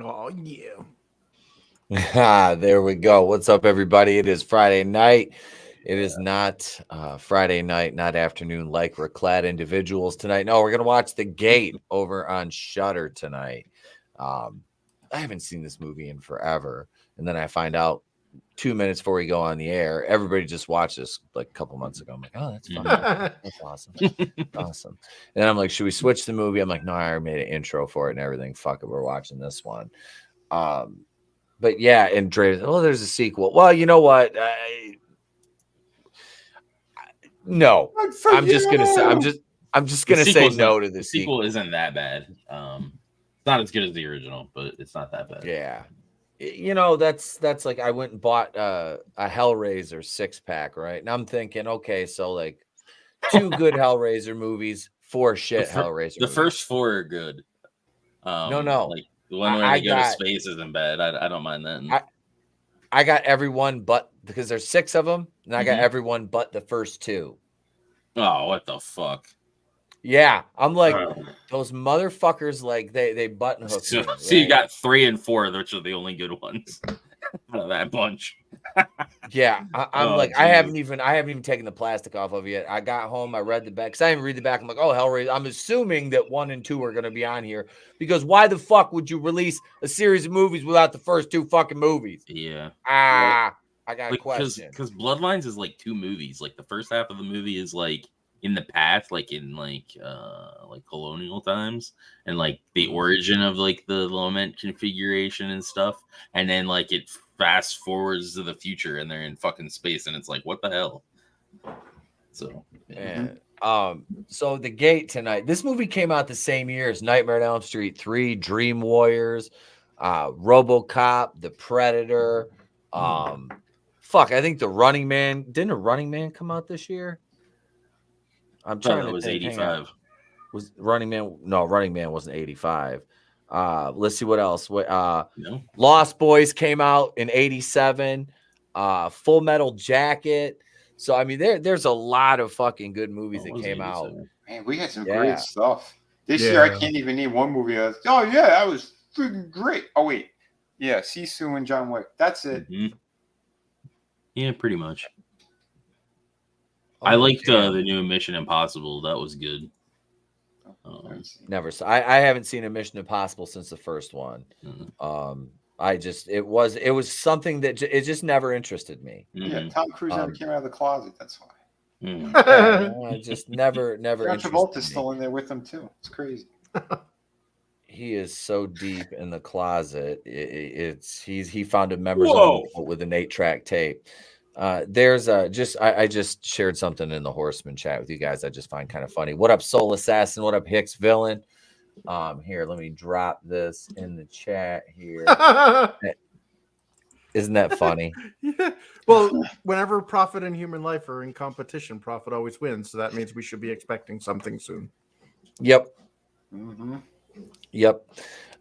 Oh, yeah. There we go. What's up, everybody? It is Friday night. It is not Friday night, not afternoon, Lycra Clad Individuals tonight. No, we're going to watch The Gate over on Shudder tonight. I haven't seen this movie in forever. And then I find out 2 minutes before we go on the air, everybody just watched this like a couple months ago. I'm like, oh, that's fun. That's awesome. Awesome. And then I'm like, should we switch the movie? I'm like, no, I already made an intro for it and everything. Fuck it. We're watching this one. But yeah, and Dre, oh, there's a sequel. Well, you know what? No, I'm just gonna say, I'm just gonna say no to the sequel. Isn't that bad? It's not as good as the original, but it's not that bad. Yeah, you know, that's like I went and bought a Hellraiser 6-pack, right? And I'm thinking, okay, so like 2 good Hellraiser movies, 4 shit Hellraiser. The first 4 are good. No, like the one where they go to space isn't bad. I don't mind that. I got everyone but because there's 6 of them, and I got everyone but the first 2. Oh, what the fuck? Yeah, I'm like those motherfuckers. Like they button hook. So you got 3 and 4, which are the only good ones out of that bunch. Yeah, I'm like, geez. I haven't even taken the plastic off of it yet. I got home, I read the back because I didn't read the back. I'm like, oh, Hellraiser. I'm assuming that 1 and 2 are going to be on here because why the fuck would you release a series of movies without the first 2 fucking movies? Yeah. I got a question. Because Bloodlines is like 2 movies. Like the first half of the movie is like in the past, like in like colonial times, and like the origin of like the lament configuration and stuff, and then like it fast forwards to the future and they're in fucking space and it's like, what the hell? So so The Gate tonight. This movie came out the same year as Nightmare on Elm Street 3, Dream Warriors, RoboCop, The Predator. Fuck, I think The Running Man. Didn't A Running Man come out this year? I'm trying to was think. 85. Was Running Man? No, Running Man wasn't 85. Let's see what else. No. Lost Boys came out in 87. Full Metal Jacket. So I mean, there's a lot of fucking good movies that came out. Man, we had some great stuff this year. I can't even name one movie. Oh yeah, that was freaking great. Oh wait, yeah, Sisu and John Wick. That's it. Mm-hmm. Yeah, pretty much. I liked the new Mission Impossible. That was good. Never saw. I haven't seen a Mission Impossible since the first one. It was something that it just never interested me. Yeah, Tom Cruise never came out of the closet. That's why. I just never. John Travolta's still in there with him too. It's crazy. He is so deep in the closet. He found a members only with an 8-track tape. I just shared something in the Horsemen chat with you guys. I just find kind of funny. What up, Soul Assassin? What up, Hicks Villain? Here, let me drop this in the chat here. Isn't that funny? Yeah. Well, whenever profit and human life are in competition, profit always wins. So that means we should be expecting something soon. Yep. Mm-hmm. Yep.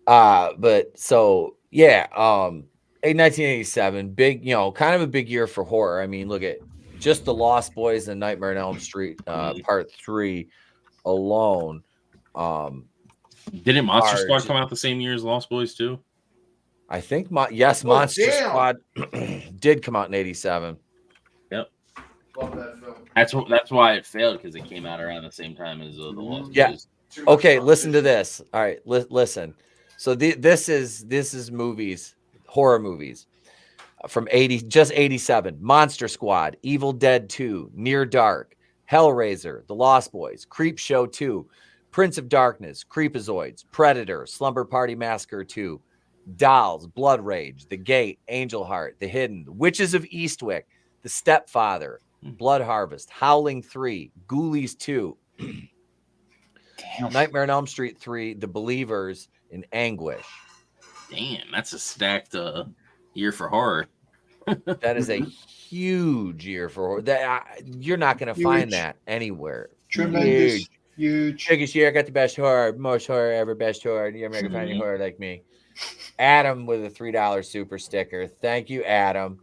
But so yeah. 1987, big, kind of a big year for horror. I mean, look at just The Lost Boys and Nightmare on Elm Street Part 3 alone. Didn't Monster Squad come out the same year as Lost Boys too? I think Monster Squad did come out in 87. Yep. Love that film. That's why it failed, because it came out around the same time as the Lost Boys. Okay, listen to this. All right, listen. So this is movies. Horror movies from 87. Monster Squad, Evil Dead 2, Near Dark, Hellraiser, The Lost Boys, Creep Show 2, Prince of Darkness, Creepazoids, Predator, Slumber Party Massacre 2, Dolls, Blood Rage, The Gate, Angel Heart, The Hidden, Witches of Eastwick, The Stepfather, Blood Harvest, Howling 3, Ghoulies 2, Nightmare on Elm Street 3, The Believers, and Anguish. Damn, that's a stacked year for horror. That is a huge year for horror. You're not going to find that anywhere. Tremendous, huge. Biggest year. I got the best horror, most horror ever, best horror. You're never going to find any horror like me. Adam with a $3 super sticker. Thank you, Adam.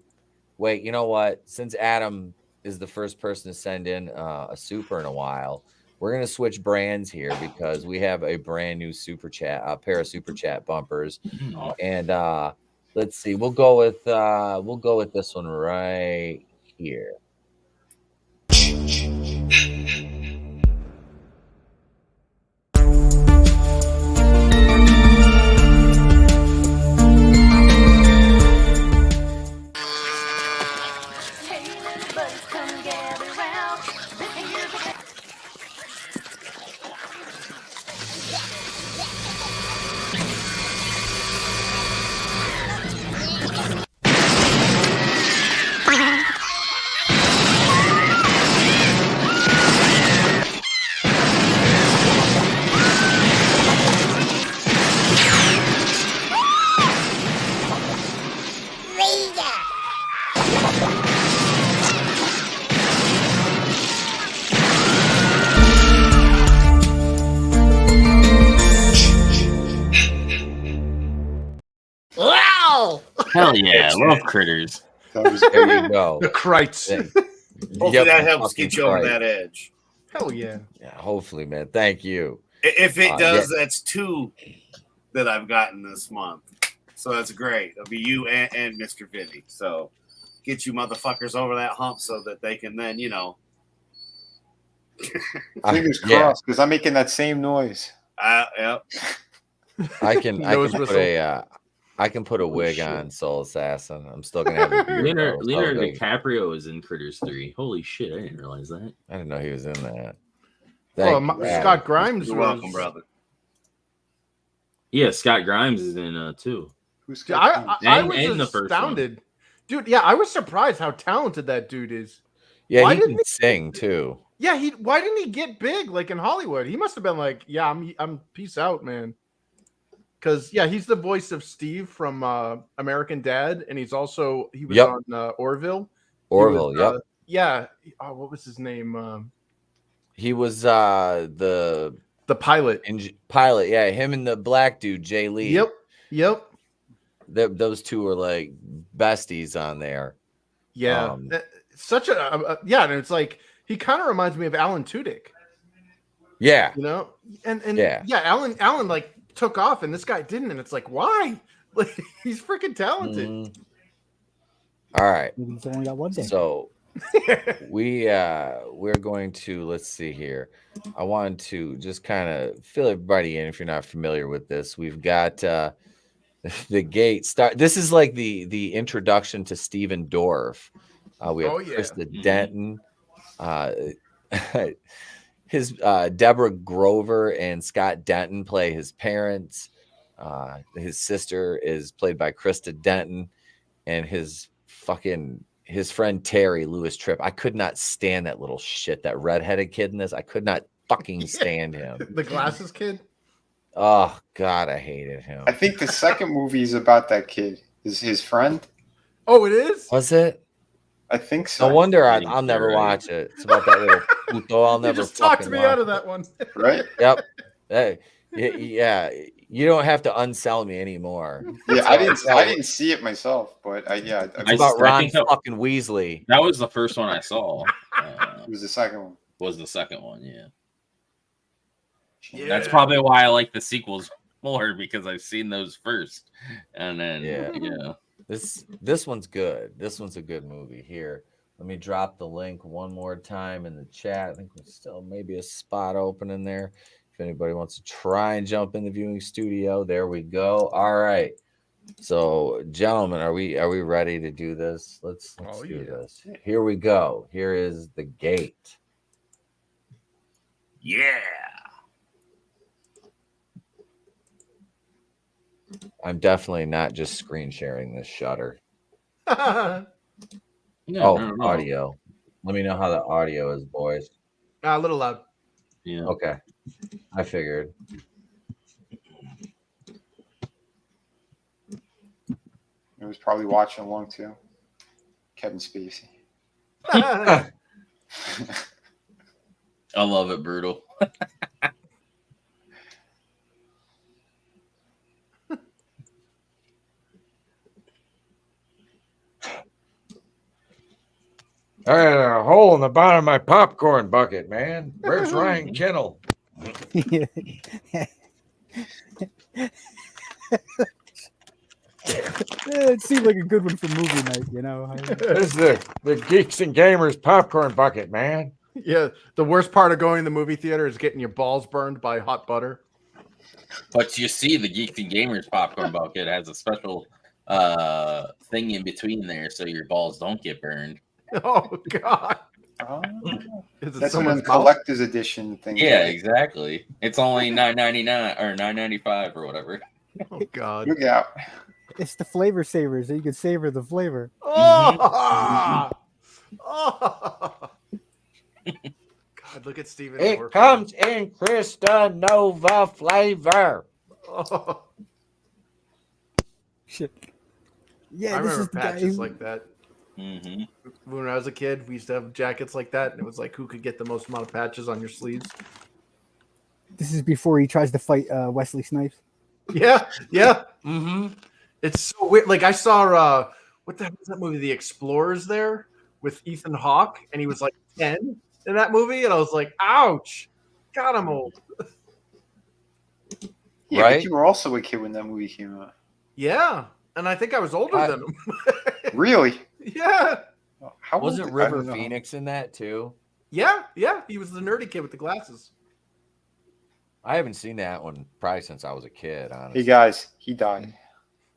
Wait, you know what? Since Adam is the first person to send in a super in a while, we're gonna switch brands here because we have a brand new super chat, a pair of super chat bumpers, and let's see. We'll go with this one right here. Hell yeah, I love critters. That was There you go. The Krites. Hopefully Yep, that the helps fucking get you over Sprite. that edge. Hell yeah. Yeah, hopefully, man. Thank you. If it does, yeah. that's 2 that I've gotten this month. So that's great. It'll be you and Mr. Vinny. So get you motherfuckers over that hump so that they can then, fingers Yeah. crossed because I'm making that same noise. Yep. I can Nose whistle. put a wig shit. on Soul Assassin. I'm still gonna have a beard. Leonardo though, so DiCaprio is in Critters 3. Holy shit, I didn't realize that. I didn't know he was in that. Oh, Thank you, Scott Adam. Grimes You're was, welcome, brother. Yeah, Scott Grimes is in too. Who's Dude, got I And- was and the first one. astounded. Dude, yeah, I was surprised how talented that dude is. Yeah, Why he didn't can sing too. Yeah, why didn't he get big like in Hollywood? He must have been like, yeah, I'm peace out, man. Because yeah, he's the voice of Steve from American Dad, and he was Yep. on Orville. Orville, He was, yep. Yeah. Oh, what was his name? He was the The pilot. pilot. Yeah, him and the black dude, Jay Lee. Yep. Those two were like besties on there. Yeah. Um, Such yeah, and it's like he kind of reminds me of Alan Tudyk. Yeah. You know, and Yeah. Alan like took off, and this guy didn't, and it's like, why? Like he's freaking talented. Mhm. All right. He's only got one day. So we're going to, let's see here. I want to just kind of fill everybody in if you're not familiar with this. We've got the gate start. This is like the introduction to Stephen Dorf. We have Krista Denton, his Deborah Grover and Scott Denton play his parents. His sister is played by Krista Denton, and his friend Terry Lewis Tripp. I could not stand that little shit, that redheaded kid in this. I could not fucking stand him. The glasses kid. Oh God, I hated him. I think the second movie is about that kid. Is his friend? Oh, it is. Was it? I think so. No wonder I I'll think never you're right. watch it. It's about that little puto. I'll You never just talked fucking me watch out of it. that one. Right? Yep. Hey, yeah. You don't have to unsell me anymore. Yeah, I didn't see it myself, but It's I about Ron think that- fucking Weasley. That was the first one I saw. it was the second one. Was the second one, yeah. Yeah. That's probably why I like the sequels more, because I've seen those first. And then Yeah. This one's good. This one's a good movie. Here, let me drop the link one more time in the chat. I think there's still maybe a spot open in there. If anybody wants to try and jump in the viewing studio, there we go. All right. So, gentlemen, are we ready to do this? Let's Oh, do yeah. this. Here we go. Here is the gate. Yeah. I'm definitely not just screen sharing this shutter. A Yeah, Oh, no. audio. Let me know how the audio is, boys. little loud. Yeah. Okay. I figured. I was probably watching along too. Kevin Spacey. I love it, brutal. I had a hole in the bottom of my popcorn bucket, man. Where's Ryan Kennel? It seemed like a good one for movie night, you know. There's the Geeks and Gamers popcorn bucket, man. Yeah, the worst part of going to the movie theater is getting your balls burned by hot butter. But you see, the Geeks and Gamers popcorn bucket has a special thing in between there, so your balls don't get burned. Oh God! Oh, Is it that's someone's one collector's edition thing. Yeah, exactly. It's only $9.99 or $9.95 or whatever. Oh God! Look out. It's the flavor saver, so you can savor the flavor. Oh! Oh! God, look at Stephen Dorf. It comes in Krista Nova flavor. Oh. Shit. Yeah, I this remember is the guy patches who- like that. Mm-hmm. When I was a kid, we used to have jackets like that, and it was like, who could get the most amount of patches on your sleeves? This is before he tries to fight Wesley Snipes. Yeah, yeah. Mm-hmm. It's so weird. Like I saw what the hell was that movie? The Explorers there with Ethan Hawke, and he was like 10 in that movie, and I was like, ouch. God, I'm old. Yeah, Right? but you were also a kid when that movie came out. Yeah. And I think I was older than him. Really? Yeah. How Wasn't old- I River don't know. Phoenix in that too? Yeah, yeah. He was the nerdy kid with the glasses. I haven't seen that one probably since I was a kid, honestly. Hey guys, he died.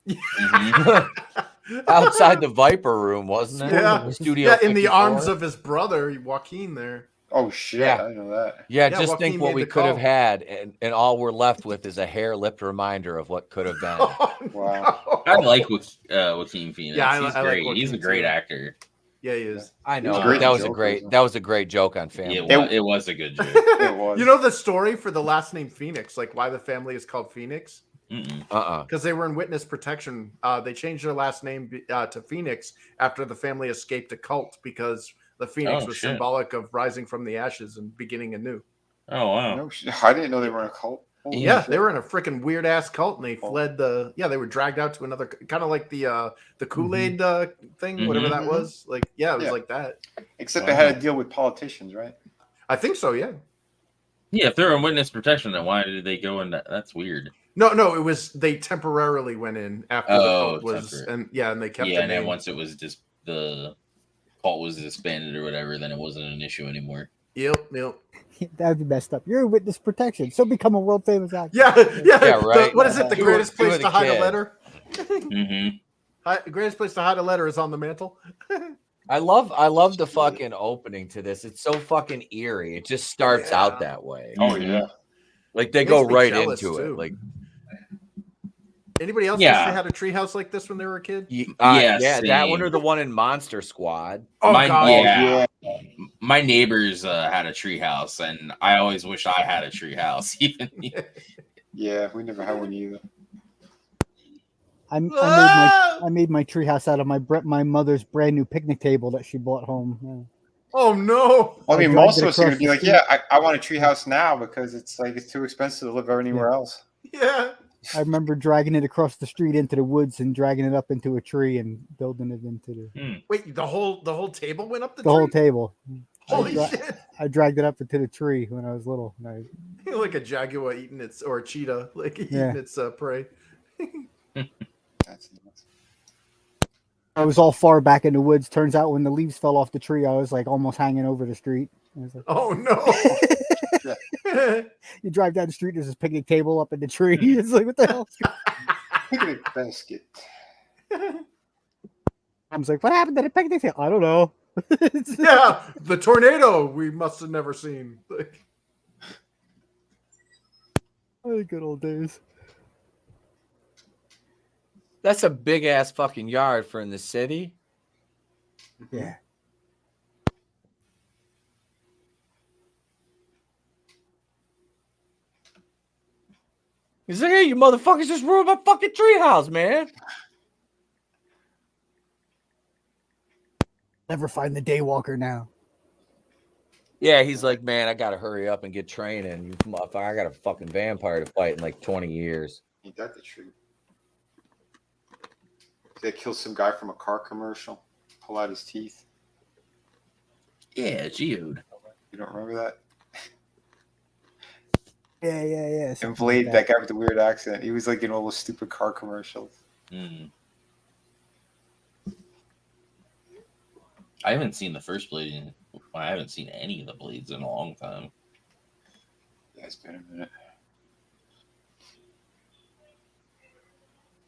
Mm-hmm. Outside the Viper room, wasn't it? Yeah. Studio Yeah, in the 54? arms of his brother, Joaquin there. Oh shit, Yeah. I didn't know that. Yeah, Yeah, just Joaquin think what made we the could have call. had, and all we're left with is a hair-lipped reminder of what could have been. Oh, Wow. no. I like Joaquin Phoenix. Yeah, He's I like great. He's a Joaquin great too. actor. Yeah, he is. I He was know. great That in was a Joker, great. wasn't That was a great joke on Family. It was a good joke. It was. You know the story for the last name Phoenix, like why the family is called Phoenix? Mm-mm. Because they were in witness protection. They changed their last name to Phoenix after the family escaped a cult because the Phoenix Oh, was shit. symbolic of rising from the ashes and beginning anew. Oh wow. No shit. I didn't know they were in a cult. Holy Yeah, shit. they were in a freaking weird ass cult, and they Oh. fled the. Yeah, they were dragged out to another, kind of like the Kool-Aid thing, whatever that Mhm. was. Like, yeah, it was Yeah. like that. Except they had to deal with politicians, right? I think so. Yeah. Yeah, if they're in witness protection, then why did they go in that? That's weird. No, it was they temporarily went in after the cult was, temporary. and they kept. Yeah, the and then name. once it was just the cult was disbanded or whatever, then it wasn't an issue anymore. Yep. That would be messed up. You're in witness protection, so become a world famous actor. Yeah. Yeah, right. What is it? The Do greatest it- do place it to a hide a kid. letter. Mm-hmm. The greatest place to hide a letter is on the mantle. I love the fucking opening to this. It's so fucking eerie. It just starts Yeah. out that way. Oh yeah. Like they Makes go me right jealous, into too. it. Like Anybody else Yeah. wish they had a treehouse like this when they were a kid? Yeah, yeah, that one same. or the one in Monster Squad. Oh Mine- God. yeah. My neighbors had a treehouse, and I always wish I had a treehouse. Even Yeah, we never had one either. I made my treehouse out of my mother's brand new picnic table that she brought home. Yeah. Oh no. I mean, dragged most it of us are gonna across be the like, street. yeah, I want a treehouse now because it's like it's too expensive to live anywhere else. Yeah. I remember dragging it across the street into the woods and dragging it up into a tree and building it into Wait, the whole table went up the the whole tree? table. Holy I, shit. I dragged it up into the tree when I was little. And Like a jaguar eating its, or a cheetah, like eating Yeah. its prey. That's nuts. I was all far back in the woods. Turns out when the leaves fell off the tree, I was like almost hanging over the street. I was like, Oh no. you drive down the street, there's this picnic table up in the tree. It's like, what the hell? Picnic basket. I was like, what happened to the picnic table? I don't know. Yeah, the tornado we must have never seen. Like, Oh, the good old days. That's a big ass fucking yard for in the city. Yeah. He's like, hey, you motherfuckers just ruined my fucking treehouse, man. Never find the daywalker now. Yeah, he's like, man, I gotta hurry up and get training. You motherfucker, I got a fucking vampire to fight in like 20 years. Ain't that the truth? They kill some guy from a car commercial, pull out his teeth. Yeah, Geode. You don't remember that? Yeah. And Blade, that guy with the weird accent. He was like in all those stupid car commercials. Mm. I haven't seen the first Blade. I haven't seen any of the Blades in a long time. Yeah, it's been a minute.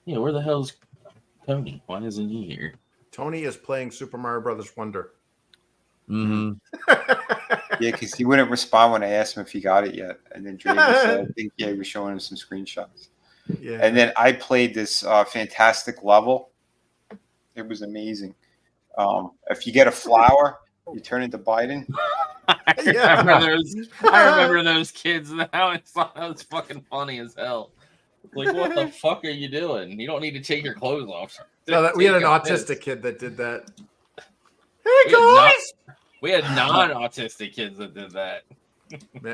Yeah, where the hell's Tony? Why isn't he here? Tony is playing Super Mario Brothers Wonder. Mm-hmm. Yeah, because he wouldn't respond when I asked him if he got it yet. And then Draven said, I think, yeah, he was showing him some screenshots. Yeah. And then I played this fantastic level. It was amazing. If you get a flower, you turn into Biden. I remember those kids now. I thought that was fucking funny as hell. Like, what the fuck are you doing? You don't need to take your clothes off. No, we had an autistic kid that did that. Hey guys! We had non-autistic kids that did that.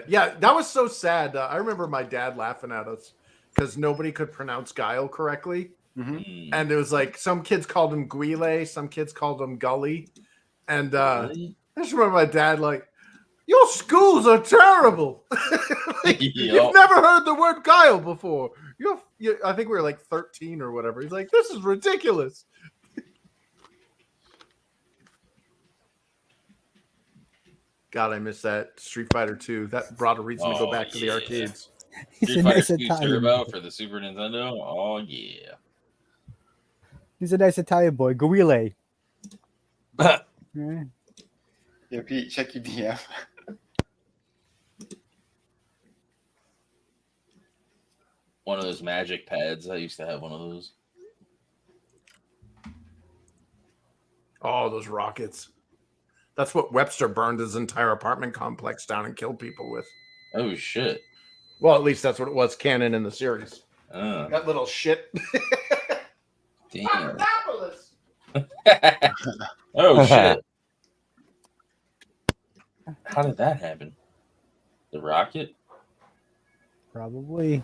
Yeah, that was so sad. I remember my dad laughing at us because nobody could pronounce Guile correctly. Mm-hmm. And it was like some kids called him Guile, some kids called him Gully. And I just remember my dad like, your schools are terrible. Like, you've never heard the word Guile before. I think we were like 13 or whatever. He's like, this is ridiculous. God, I miss that Street Fighter 2. That brought a reason to go back to the arcades. Street Fighter 2 Turbo for the Super Nintendo. Oh yeah. He's a nice Italian boy, Guile. Yeah, Pete, check your DM. One of those magic pads. I used to have one of those. Oh, those rockets. That's what Webster burned his entire apartment complex down and killed people with. Oh, shit. Well, at least that's what it was canon in the series. Oh. That little shit. Damn. Oh, shit. How did that happen? The rocket? Probably.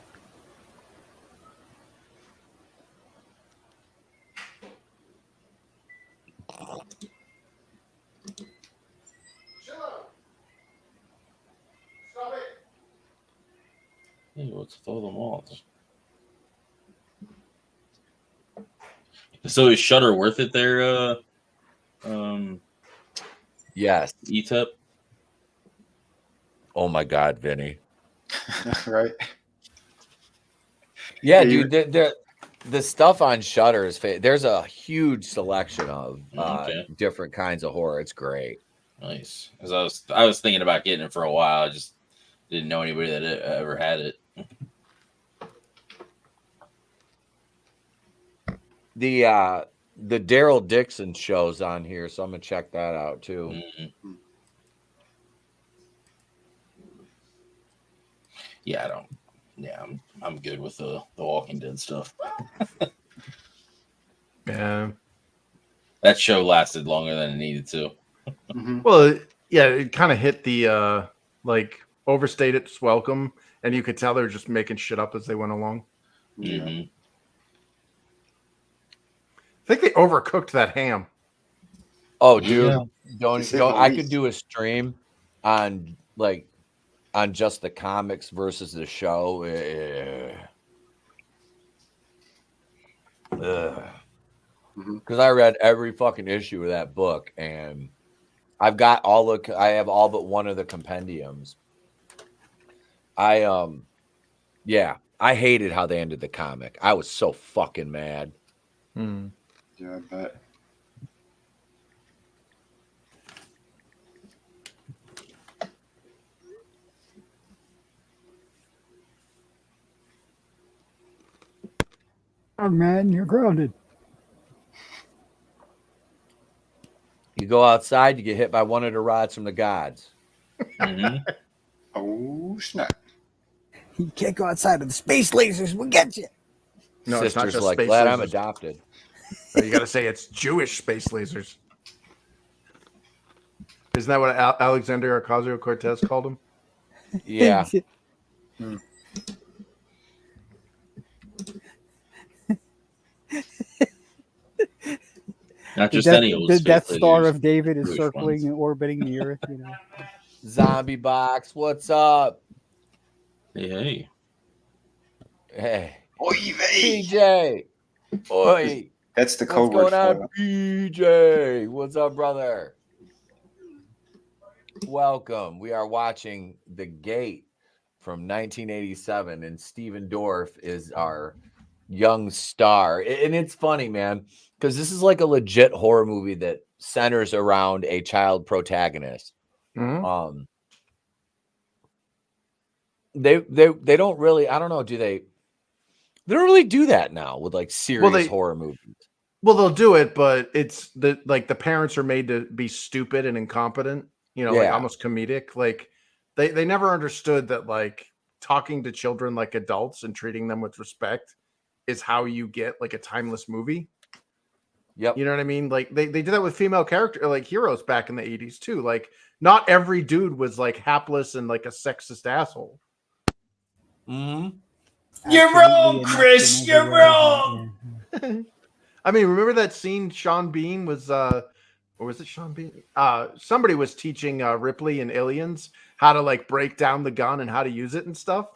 Hey, let's throw them off. So is Shutter worth it there, Yes. Etep? Oh my God, Vinny. Right? Yeah, dude. The stuff on Shutter is there's a huge selection of different kinds of horror. It's great. Nice. Because I was thinking about getting it for a while. I just didn't know anybody that ever had it. The Daryl Dixon show's on here, so I'm gonna check that out too. Mm-hmm. Yeah, I don't. Yeah, I'm good with the Walking Dead stuff. Yeah. That show lasted longer than it needed to. Mm-hmm. Well, yeah, it kind of hit the overstayed its welcome, and you could tell they were just making shit up as they went along. Yeah. Mm-hmm. I think they overcooked that ham. Oh, dude, Yeah. don't. I could do a stream on just the comics versus the show. Because I read every fucking issue of that book, and I have all but one of the compendiums. I hated how they ended the comic. I was so fucking mad. Yeah, I bet. Oh man, you're grounded. You go outside, you get hit by one of the rods from the gods. Mm-hmm. Oh, snap. You can't go outside of the space lasers. We'll get you. No, it's not Sisters just like, space glad lasers. I'm adopted. You got to say it's Jewish space lasers. Isn't that what Alexander Ocasio-Cortez called them? Yeah. Not The just Death, any old the space Death Star lasers, of David is Jewish circling ones. and orbiting the Earth. Zombie Box, what's up? Hey. Hey, Oy vey. PJ. Oi. That's the What's code word going on, for PJ? What's up, brother? Welcome. We are watching The Gate from 1987, and Stephen Dorf is our young star. And it's funny, man, because this is like a legit horror movie that centers around a child protagonist. Mm-hmm. They don't really, I don't know, do they don't really do that now with like serious horror movies. Well, they'll do it, but it's the parents are made to be stupid and incompetent, like almost comedic. Like they never understood that like talking to children like adults and treating them with respect is how you get like a timeless movie. Yep. You know what I mean? Like they did that with female character like heroes back in the 80s too. Like not every dude was like hapless and like a sexist asshole. Mm-hmm. You're wrong, Chris. You're wrong. I mean, remember that scene Sean Bean was or was it Sean Bean? Somebody was teaching Ripley and Aliens how to like break down the gun and how to use it and stuff.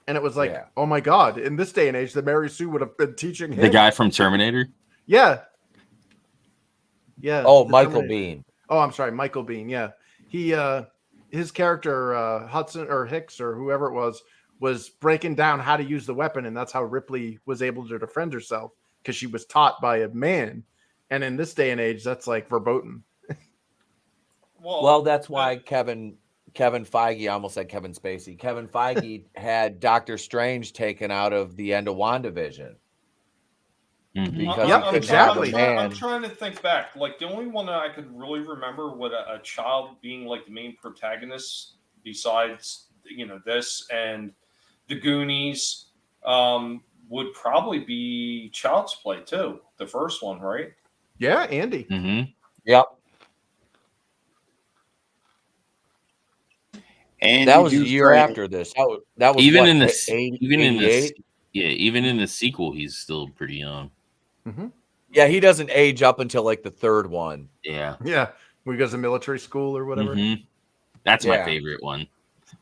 And it was like, oh my God, in this day and age, the Mary Sue would have been teaching him. The guy from Terminator? Yeah. Yeah. Oh, Michael Bean. Oh, I'm sorry, Michael Bean. Yeah. He his character Hudson or Hicks or whoever it was breaking down how to use the weapon, and that's how Ripley was able to defend herself because she was taught by a man. And in this day and age, that's like verboten. Well, that's why Kevin Feige, I almost said Kevin Spacey. Kevin Feige had Doctor Strange taken out of the end of WandaVision. Because exactly. I'm trying to think back. Like the only one that I could really remember with a child being like the main protagonist, besides this and the Goonies, would probably be Child's Play too. The first one, right? Yeah, Andy. Mm-hmm. Yep. And that was a year after this. That was even what, in the 88? Even in the sequel, he's still pretty young. Mm-hmm. Yeah, he doesn't age up until like the third one. Yeah. Yeah, when he goes to military school or whatever. Mm-hmm. That's my favorite one.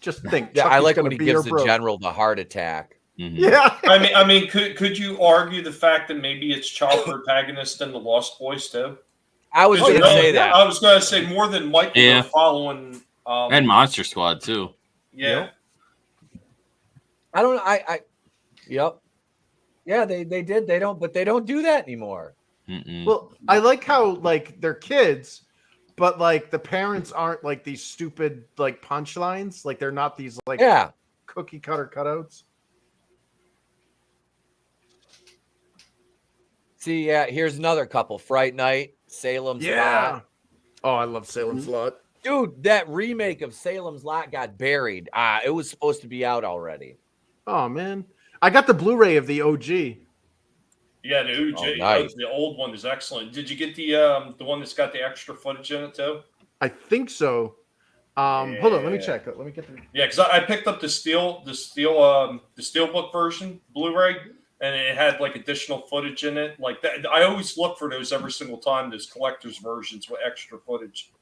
Just think. Yeah, I like when he gives the general the heart attack. Mm-hmm. Yeah. I mean, could you argue the fact that maybe it's child protagonist in the Lost Boys too? I was going to say that. I was going to say more than Michael. Yeah. Following. And Monster Squad too. Yeah. I don't. Yep. Yeah, they did. They don't do that anymore. Mm-mm. Well, I like how like they're kids, but like the parents aren't like these stupid like punchlines. Like they're not these like cookie cutter cutouts. See, here's another couple. Fright Night, Salem's Lot. Oh, I love Salem's Lot. Dude, that remake of Salem's Lot got buried. It was supposed to be out already. Oh man, I got the Blu-ray of the OG. Yeah, the OG. Nice. The old one is excellent. Did you get the one that's got the extra footage in it too? I think so. Hold on, let me check. Let me get the. Yeah, because I picked up the Steelbook version Blu-ray, and it had like additional footage in it. Like that, I always look for those every single time. Those collector's versions with extra footage.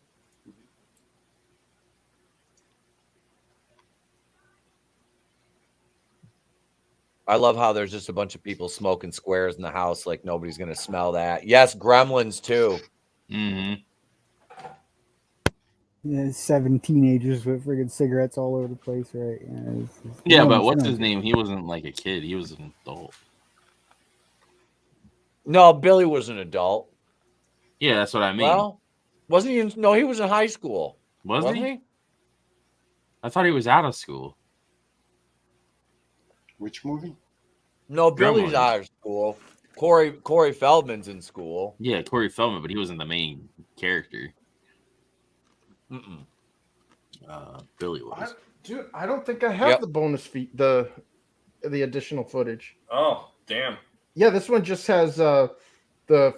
I love how there's just a bunch of people smoking squares in the house like nobody's going to smell that. Yes, Gremlins too. Mm-hmm. Yeah, 7 teenagers with friggin' cigarettes all over the place, right? Yeah, but what's his name? He wasn't like a kid. He was an adult. No, Billy was an adult. Yeah, that's what I mean. Well, wasn't he? No, he was in high school. Wasn't he? I thought he was out of school. Which movie? No, Billy's out of school. Corey Feldman's in school. Yeah, Corey Feldman, but he wasn't the main character. Mm-mm. Billy was. Dude, I don't think I have the bonus the additional footage. Oh, damn. Yeah, this one just has the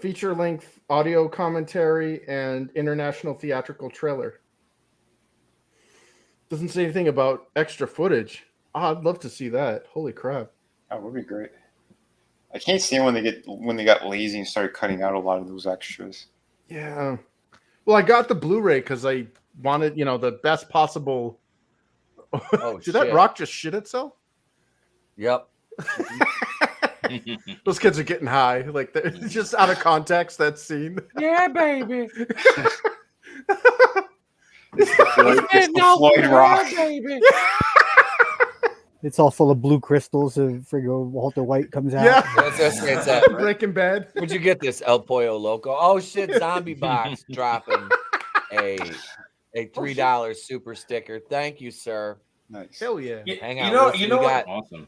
feature-length audio commentary and international theatrical trailer. Doesn't say anything about extra footage. Oh, I'd love to see that. Holy crap. That would be great. I can't stand when they got lazy and started cutting out a lot of those extras. Yeah. Well, I got the Blu-ray because I wanted, the best possible. Oh, Did that rock just shit itself? Yep. Those kids are getting high. Like, they're just out of context, that scene. Yeah, baby. It's the Floyd rock. baby. It's all full of blue crystals. Frigo Walter White comes out. Yeah. It's that. Breaking Bad. Where'd you get this, El Pollo Loco? Oh shit, Zombie Box dropping a $3 super sticker. Thank you, sir. Nice. Hell yeah. Hang on. You know what? Awesome.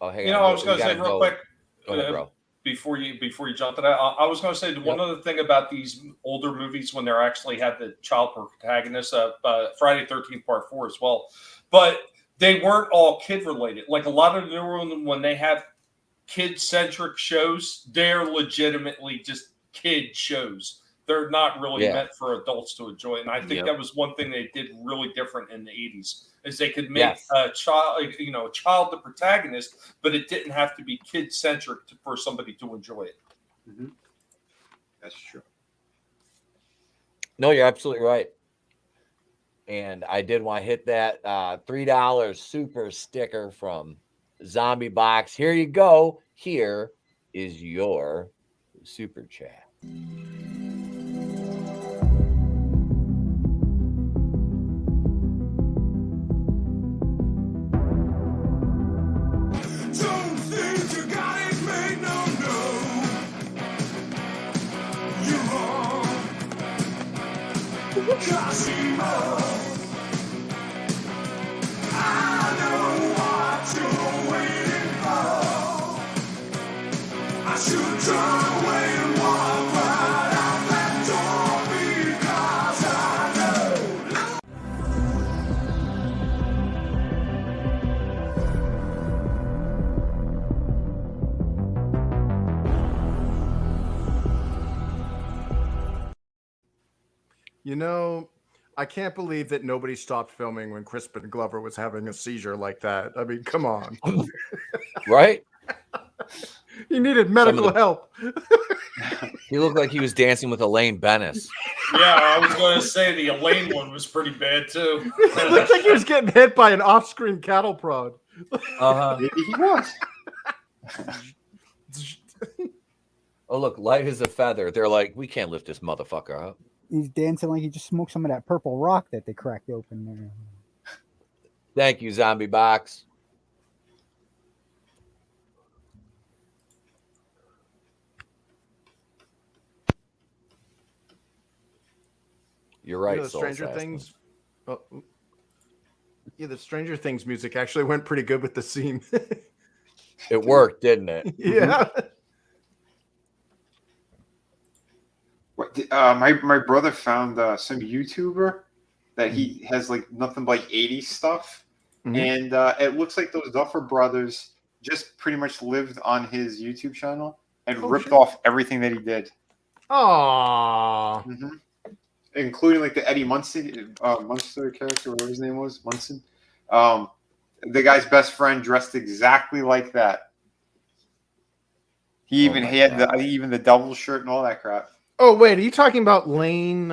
Oh, hang on. I was going to say real quick. Go ahead, bro. Before you jump to that, I was going to say one other thing about these older movies when they're actually had the child protagonist, Friday 13th Part 4 as well, but they weren't all kid related. Like a lot of the newer ones, when they have kid centric shows, they're legitimately just kid shows. They're not really meant for adults to enjoy. And I think that was one thing they did really different in the 80s is they could make a child, a child the protagonist, but it didn't have to be kid centric for somebody to enjoy it. Mm-hmm. That's true. No, you're absolutely right. And I did want to hit that $3 super sticker from Zombie Box. Here you go. Here is your super chat. I can't believe that nobody stopped filming when Crispin Glover was having a seizure like that. I mean, come on. Right? He needed medical help. He looked like he was dancing with Elaine Bennis. Yeah, I was going to say the Elaine one was pretty bad too. It looked like he was getting hit by an off-screen cattle prod. Maybe he was. Oh, look, light as a feather. They're like, we can't lift this motherfucker up. He's dancing like he just smoked some of that purple rock that they cracked open there. Thank you, Zombie Box. You're right. The Stranger Things. The Stranger Things music actually went pretty good with the scene. It worked, didn't it? Yeah. My brother found some YouTuber that he has like nothing but 80s stuff, and it looks like those Duffer Brothers just pretty much lived on his YouTube channel and ripped off everything that he did. Aww. Mm-hmm. Including like the Eddie Munster character, whatever his name was, Munson. The guy's best friend dressed exactly like that. He had the double shirt and all that crap. Oh wait, are you talking about Lane?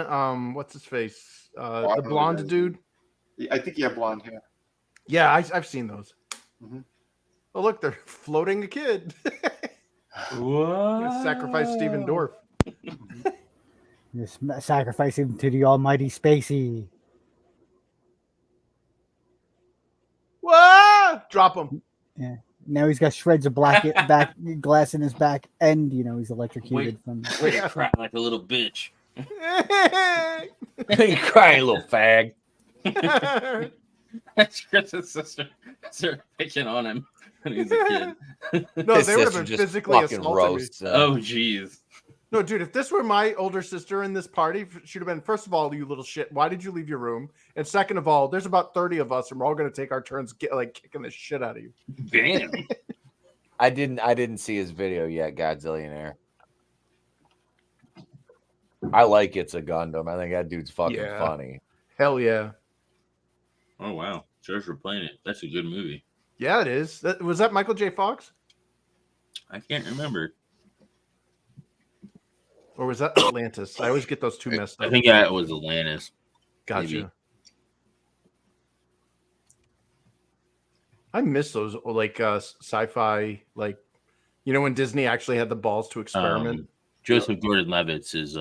What's his face? The blonde dude. I think he had blonde hair. Yeah, I've seen those. Mm-hmm. Oh look, they're floating a kid. What? Sacrifice Stephen Dorf. Just sacrifice him to the almighty Spacey. Whoa! Drop him. Yeah. Now he's got shreds of black back glass in his back, and he's electrocuted from. Wait, cry like a little bitch. You crying little fag. That's Chris's sister. They're picking on him when he's a kid. No, they would have been physically assaulting me. Oh, jeez. No, dude, if this were my older sister in this party, she'd have been, first of all, you little shit, why did you leave your room? And second of all, there's about 30 of us, and we're all going to take our turns kicking the shit out of you. Damn. I didn't see his video yet, Godzillionaire. I like It's a Gundam. I think that dude's fucking funny. Hell yeah. Oh, wow. Treasure Planet. That's a good movie. Yeah, it is. Was that Michael J. Fox? I can't remember. Or was that Atlantis? I always get those two messed up. I think that was Atlantis. Gotcha. maybe. I miss those like sci-fi, like when Disney actually had the balls to experiment. Joseph Gordon-Levitt's is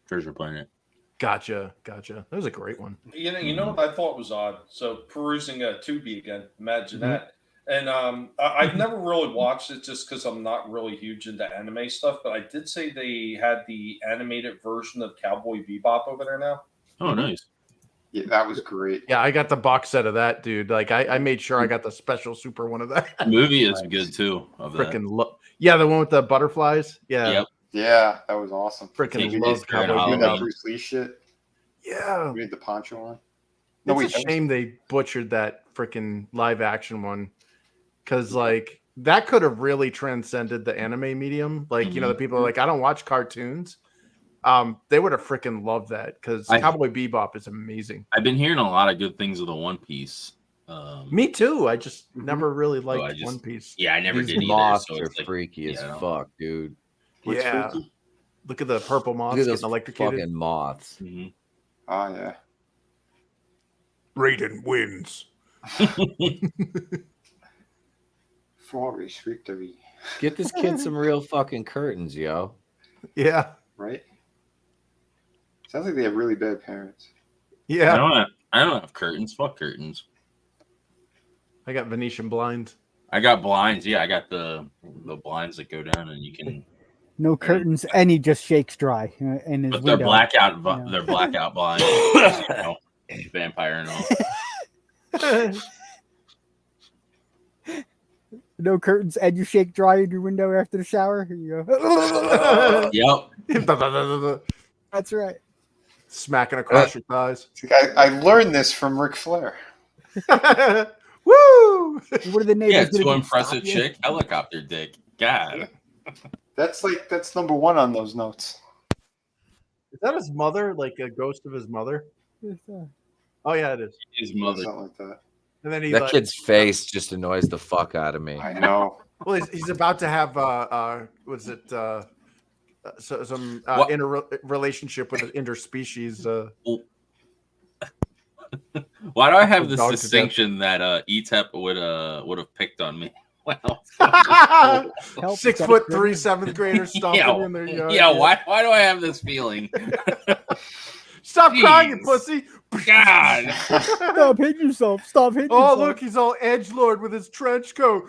Treasure Planet. Gotcha. That was a great one. You know what I thought was odd? So perusing Tubi again, imagine that. And I've never really watched it just because I'm not really huge into anime stuff. But I did say they had the animated version of Cowboy Bebop over there now. Oh, nice. Yeah, that was great. Yeah, I got the box set of that, dude. Like I made sure I got the special super one of that. The movie is good too. Freaking yeah, the one with the butterflies. Yeah. Yep. Yeah, that was awesome. Freaking love love Cowboy Cowboy Doing that Bebop. Bruce Lee shit. Yeah. We made the poncho on. It's a shame they butchered that freaking live action one. Because like that could have really transcended the anime medium. Like, the people are like, I don't watch cartoons. They would have freaking loved that because Cowboy Bebop is amazing. I've been hearing a lot of good things of the One Piece. Me too. I just never really liked One Piece. Yeah, I never These did either. moths So are it's like, freaky as fuck, dude. What's Yeah. freaky? Look at the purple moths Look at those getting electrocuted. fucking moths. Mhm. Oh, yeah. Raiden wins. Flawless victory. Get this kid some real fucking curtains, yo. Yeah. Right? Sounds like they have really bad parents. Yeah. I don't have curtains. Fuck curtains. I got Venetian blinds. I got blinds. Yeah, I got the blinds that go down and you can. No curtains, and he just shakes dry in his But they're window. blackout. Yeah. They're blackout blinds. Vampire and all. No curtains, and you shake dry in your window after the shower. Here you go. Yep. That's right. Smacking across your thighs. I learned this from Ric Flair. Woo! What are the neighbors Yeah, gonna too do? impressive Stop you? chick. Helicopter dick. God. That's number one on those notes. Is that his mother? Like a ghost of his mother? Oh yeah, it is. His mother. Something like that. And then he That kid's face just annoys the fuck out of me. I know. well, he's about to have was it some interrelationship with an interspecies. Why do I have this Dog to death. distinction that Etep would have picked on me? Wow. Help, 6'3" 7th seventh grader stomping Yeah, in their yard. yeah. Why do I have this feeling? Stop crying, you Jeez. pussy! God. Stop hitting yourself. Stop hitting Oh, yourself. look, he's all edgelord with his trench coat.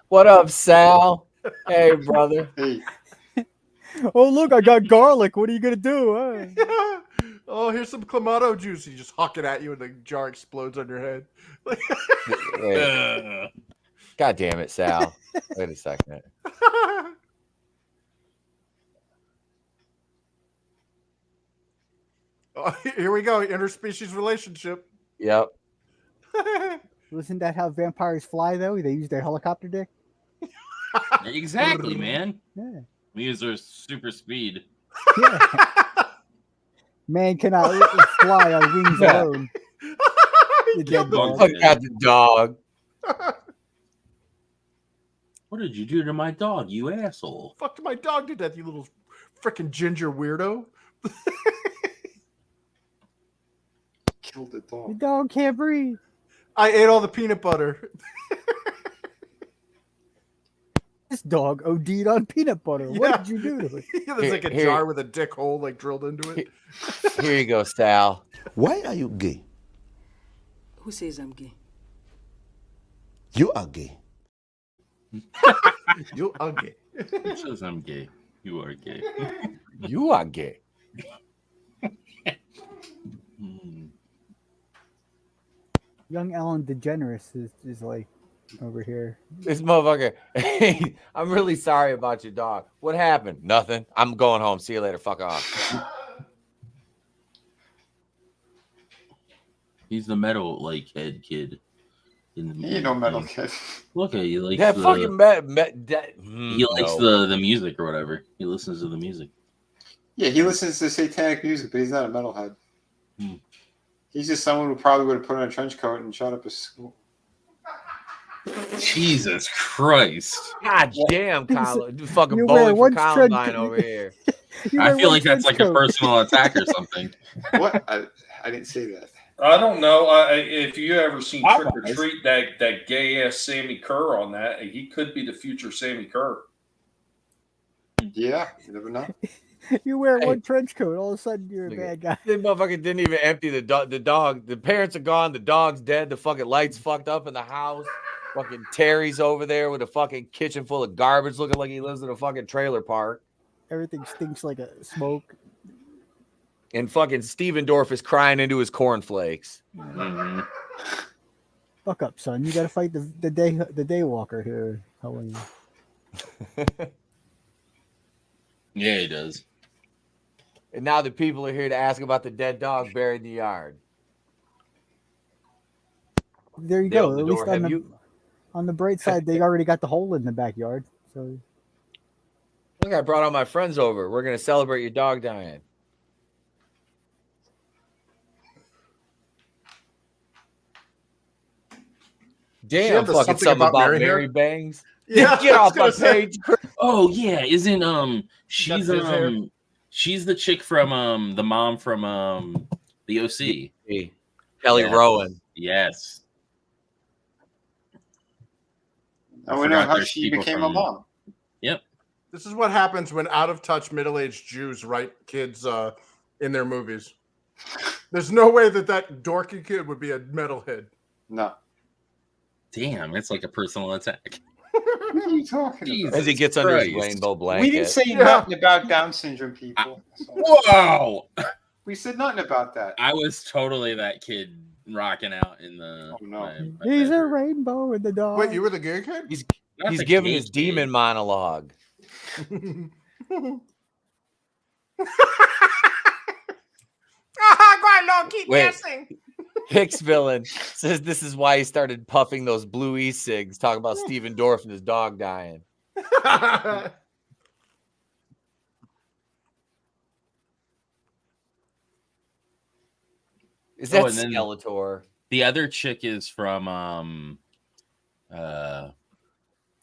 What up, Sal? Hey, brother. Hey, Oh, look, I got garlic. What are you going to do? Huh? Oh, here's some clamato juice. You just huck it at you and the jar explodes on your head. Hey, God damn it, Sal. Wait a second. Oh, here we go. Interspecies relationship. Yep. Isn't that how vampires fly, though? They use their helicopter dick? Exactly, man. Yeah. We use our super speed. Yeah. Man cannot fly on wings Yeah. alone. He The killed dead the- dog. Fuck out the dog. What did you do to my dog, you asshole? Fucked my dog to death, you little freaking ginger weirdo. killed the The dog. dog can't breathe. I ate all the peanut butter. This dog OD'd on peanut butter. Yeah. What did you do to it? There's like a Here- jar with a dick hole like drilled into it. Here you go, Sal. Why are you gay? Who says I'm gay? You are gay. You ugly. It says I'm gay. You are gay. You are gay. Hmm. Young Ellen DeGeneres is like over here. This motherfucker. Hey, I'm really sorry about your dog. What happened? Nothing. I'm going home. See you later. Fuck off. He's the metal like head kid. In the He ain't no metal kid. Look at you, like That fucking he likes the music or whatever. He listens to the music. Yeah, he listens to satanic music, but he's not a metalhead. He's just someone who probably would have put on a trench coat and shot up his school. Jesus Christ. God damn, Colin. Fucking You wear bowling for one Columbine trench- over here. I feel like that's like a personal attack or something. What? I didn't say that. I don't know. If you ever seen Trick or Treat, that gay ass Sammy Kerr on that, he could be the future Sammy Kerr. Yeah, you never know. You wear one trench coat, all of a sudden you're a bad guy. This motherfucker didn't even empty the dog. The parents are gone. The dog's dead. The fucking lights fucked up in the house. Fucking Terry's over there with a fucking kitchen full of garbage, looking like he lives in a fucking trailer park. Everything stinks like a smoke. And fucking Stephen Dorf is crying into his cornflakes. Mm-hmm. Fuck up, son. You gotta fight the day walker here. How are you? Yeah, he does. And now the people are here to ask about the dead dog buried in the yard. There you They go. opened At the least door. on the bright side, they already got the hole in the backyard. So Look, I brought all my friends over. We're gonna celebrate your dog dying. Damn, the fucking something about Mary here? Bangs. Yeah, Get I was off my gonna say. page. Oh yeah, isn't she's Got his hair? she's the chick from the mom from the OC. Kelly Yes. Rowan. Yes. I we know forgot how there's she people became a from- mom. Yep. This is what happens when out-of-touch middle-aged Jews write kids in their movies. There's no way that dorky kid would be a metalhead. No. Damn, it's like a personal attack. What are you talking Jesus about? As he gets under his Christ. rainbow blanket. We didn't say nothing about Down syndrome people. Whoa! We said nothing about that. I was totally that kid rocking out in the. Oh, no. my he's a bedroom. rainbow in the dog. Wait, you were the gay kid? Not He's the giving gay his kid. demon monologue. Keep Wait. guessing. Hicks villain says this is why he started puffing those blue e-cigs, talking about Stephen Dorf and his dog dying. Is that Oh, and then- Skeletor? The other chick is from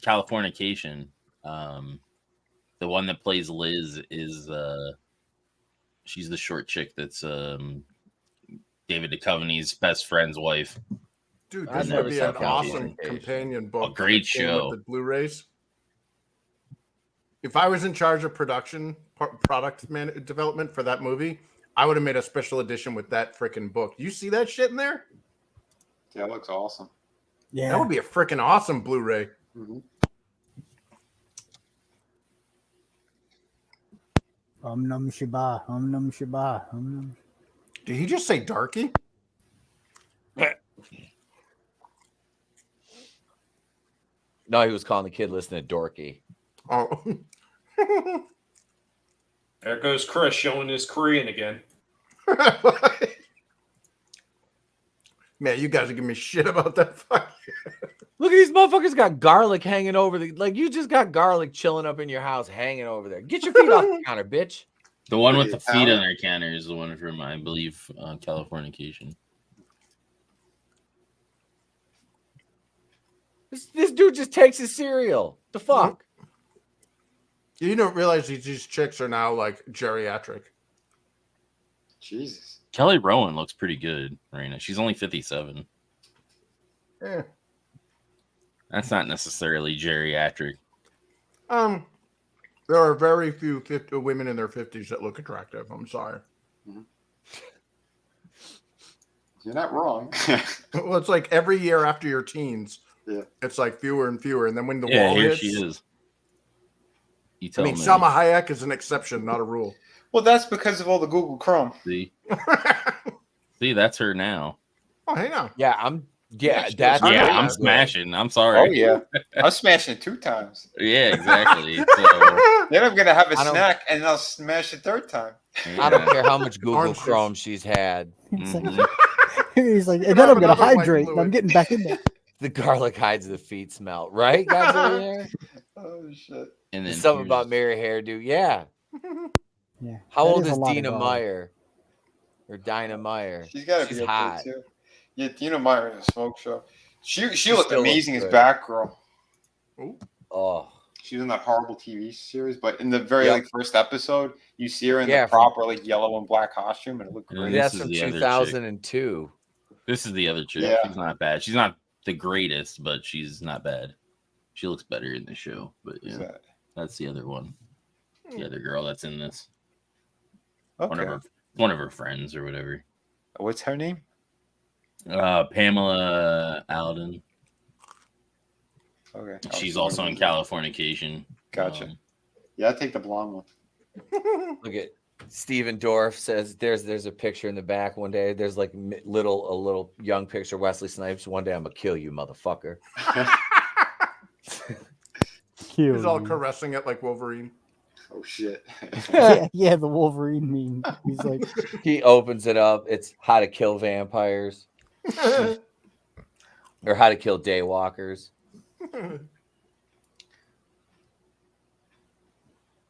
Californication. The one that plays Liz is she's the short chick that's David Duchovny's best friend's wife. Dude, I've this never would be seen an awesome Californication. companion book. A great that came with show. The Blu-rays. If I was in charge of production, product development for that movie, I would have made a special edition with that freaking book. You see that shit in there? Yeah, it looks awesome. Yeah. That would be a freaking awesome Blu-ray. Mm-hmm. Num Shiba. Num Shiba. Num. Did he just say darky? No, he was calling the kid listening to Dorky. Oh. There goes Chris showing his Korean again. Man, you guys are giving me shit about that fuck. Look at these motherfuckers got garlic hanging over the you just got garlic chilling up in your house hanging over there. Get your feet off the counter, bitch. The one with the feet Italian? on their counter is the one from, I believe, Californication. This dude just takes his cereal. The fuck? You don't realize these chicks are now like geriatric. Jesus. Kelly Rowan looks pretty good right now. She's only 57. Yeah. That's not necessarily geriatric. There are very few women in their 50s that look attractive. I'm sorry. You're not wrong. Well, it's like every year after your teens, Yeah. it's like fewer and fewer. And then when the Yeah, wall here hits, she is. You I tell mean, me. Salma Hayek is an exception, not a rule. Well, that's because of all the Google Chrome. See, that's her now. Oh, hey now. Yeah, I'm Yeah, that's Yeah, Yeah. I'm smashing. I'm sorry. Oh, yeah. I'm smashing it 2 times. Yeah, exactly. So, Then I'm going to have a I don't- snack and I'll smash it 3rd time. I don't yeah. care how much Google Orange juice. Chrome she's had. Mhm. He's like, You and can then I'm have gonna another white hydrate. And I'm fluid. getting back in there. The garlic hides the feet smell, right? Guys over there? Oh, shit. And then There's something here's- about Mary hairdo. Yeah. Yeah. How that old a is lot of Dina garlic. Meyer? Or Dinah Meyer. She's got to She's be up hot. there too. Yeah, Dina Meyer in a smoke show. She looked still amazing looks as good. Batgirl. Ooh. Oh. She was in that horrible TV series, but in the very like first episode, you see her in the Yeah, proper like yellow and black costume, and it looked And great. then That's this is from the other chick. 2002. This is the other chick. Yeah. She's not bad. She's not the greatest, but she's not bad. She looks better in the show. But Who's yeah, that? that's the other one. The other girl that's in this. Okay. One of her friends or whatever. What's her name? Pamela Alden. Okay. She's also in Californication. Gotcha. Yeah, I'll take the blonde one. Look at Stephen Dorf says there's a picture in the back one day. There's like a little young picture of Wesley Snipes. One day I'm gonna kill you, motherfucker. Cute. He's all caressing it like Wolverine. Oh shit. Yeah, the Wolverine meme. He's like, He opens it up. It's how to kill vampires or how to kill daywalkers.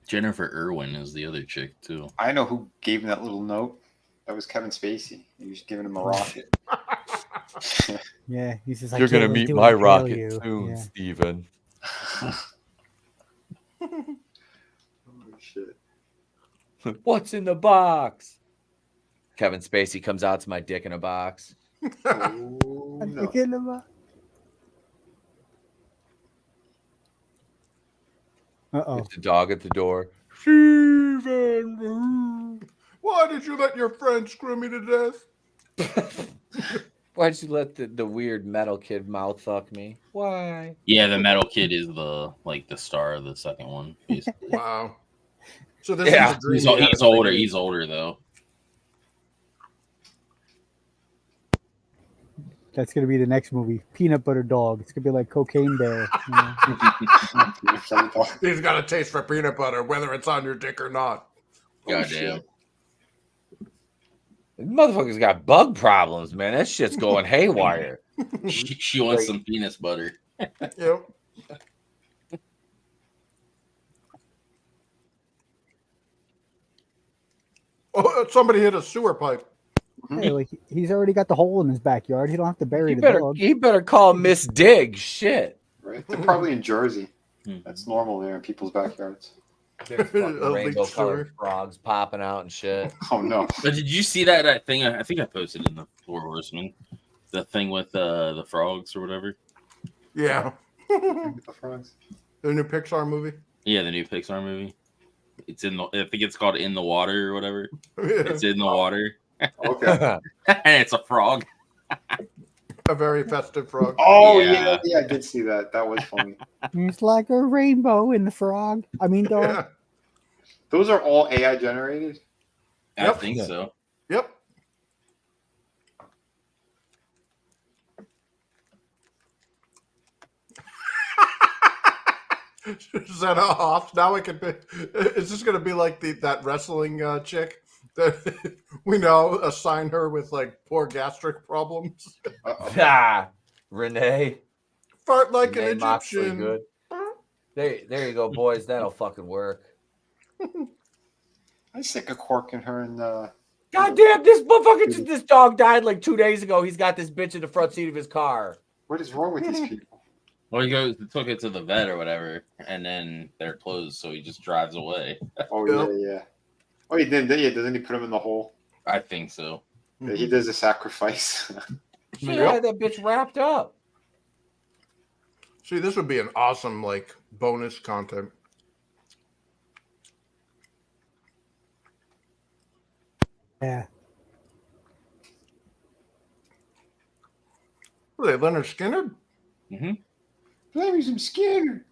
Jennifer Irwin is the other chick too. I know who gave him that little note. That was Kevin Spacey. He was giving him a rocket. yeah, he's just like, You're gonna "Can't wait meet to my impale rocket you." soon, Yeah. Steven. Oh shit. What's in the box? Kevin Spacey comes out to my dick in a box. Oh, I'm no. thinking about- Uh-oh. It's the dog at the door. Steven! Why did you let your friend screw me to death? Why'd you let the weird metal kid mouth fuck me? Why? Yeah, the metal kid is the star of the second one. Basically. Wow. So this Yeah. is a dream. He's you had older. at the beginning. He's older though. That's gonna be the next movie. Peanut Butter Dog. It's gonna be like Cocaine Bear. You know? He's got a taste for peanut butter, whether it's on your dick or not. Goddamn. This motherfucker's got bug problems, man. That shit's going haywire. She wants some peanut butter. Yep. Oh, somebody hit a sewer pipe. Hey, like he's already got the hole in his backyard. He don't have to bury He the better, dog. he better call Miss Diggs. Shit. Right? They're probably in Jersey. That's normal there in people's backyards. There's fucking A rainbow leech colored sewer. frogs popping out and shit. Oh no. But did you see that thing? I think I posted in the Four Horsemen. The thing with the frogs or whatever. Yeah. The frogs. The new Pixar movie. Yeah, the new Pixar movie. It's in the. I think it's called In the Water or whatever. Yeah. It's in the water, Okay. and it's a frog. A very festive frog. Oh Yeah. yeah, I did see that. That was funny. It's like a rainbow in the frog. I mean, dog. Yeah. Those are all AI generated. I Yep. think so. Yep. Is that off? Now I can be. Is this going to be like that wrestling chick that we now assign her with like poor gastric problems? Ah, Renee. Fart like Renee an Moxley, Egyptian. good. There you go, boys. That'll fucking work. I stick a cork in her and God damn, this motherfucker, this dog died like 2 days ago. He's got this bitch in the front seat of his car. what is wrong with these people? Well, he took it to the vet or whatever, and then they're closed, so he just drives away. Oh Yep. yeah. Oh, he did. Yeah, doesn't he put him in the hole? I think so. Yeah, he does a sacrifice. Should have had that bitch wrapped up. See, this would be an awesome like bonus content. Yeah. Were they Leonard Skinner? Mm-hmm. Play me some Skinner.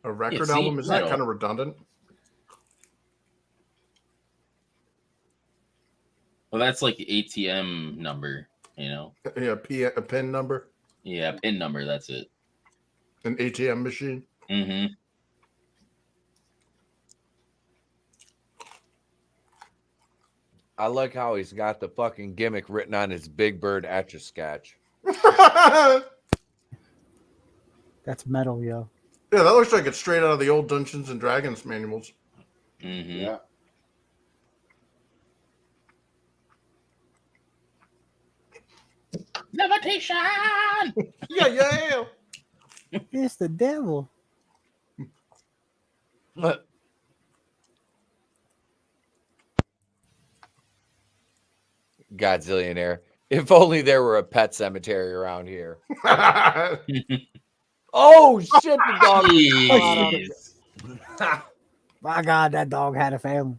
A record see, album? Isn't that metal. kind of redundant? Well, that's like the ATM number, you know. Yeah, a PIN number. Yeah, PIN number. That's it. An ATM machine. Mm-hmm. I like how he's got the fucking gimmick written on his Big Bird Etch-a-Sketch. That's metal, yo. Yeah, that looks like it's straight out of the old Dungeons and Dragons manuals. Mm-hmm. Yeah. Levitation. Yeah. It's the devil. Godzillionaire. If only there were a pet cemetery around here. Oh shit! The dog. Jeez. My God, that dog had a family.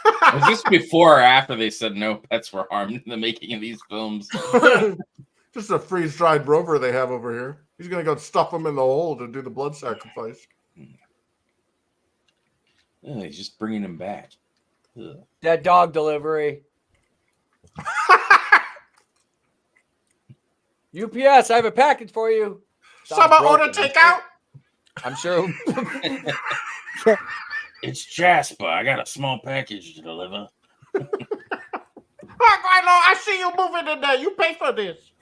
Was this before or after they said no pets were harmed in the making of these films? Just a freeze-dried rover they have over here. He's gonna go stuff him in the hole to do the blood sacrifice. Oh, he's just bringing him back. Ugh. Dead dog delivery. UPS, I have a package for you. Someone order takeout? I'm sure. It's Jasper. I got a small package to deliver. I see you moving in there. You pay for this.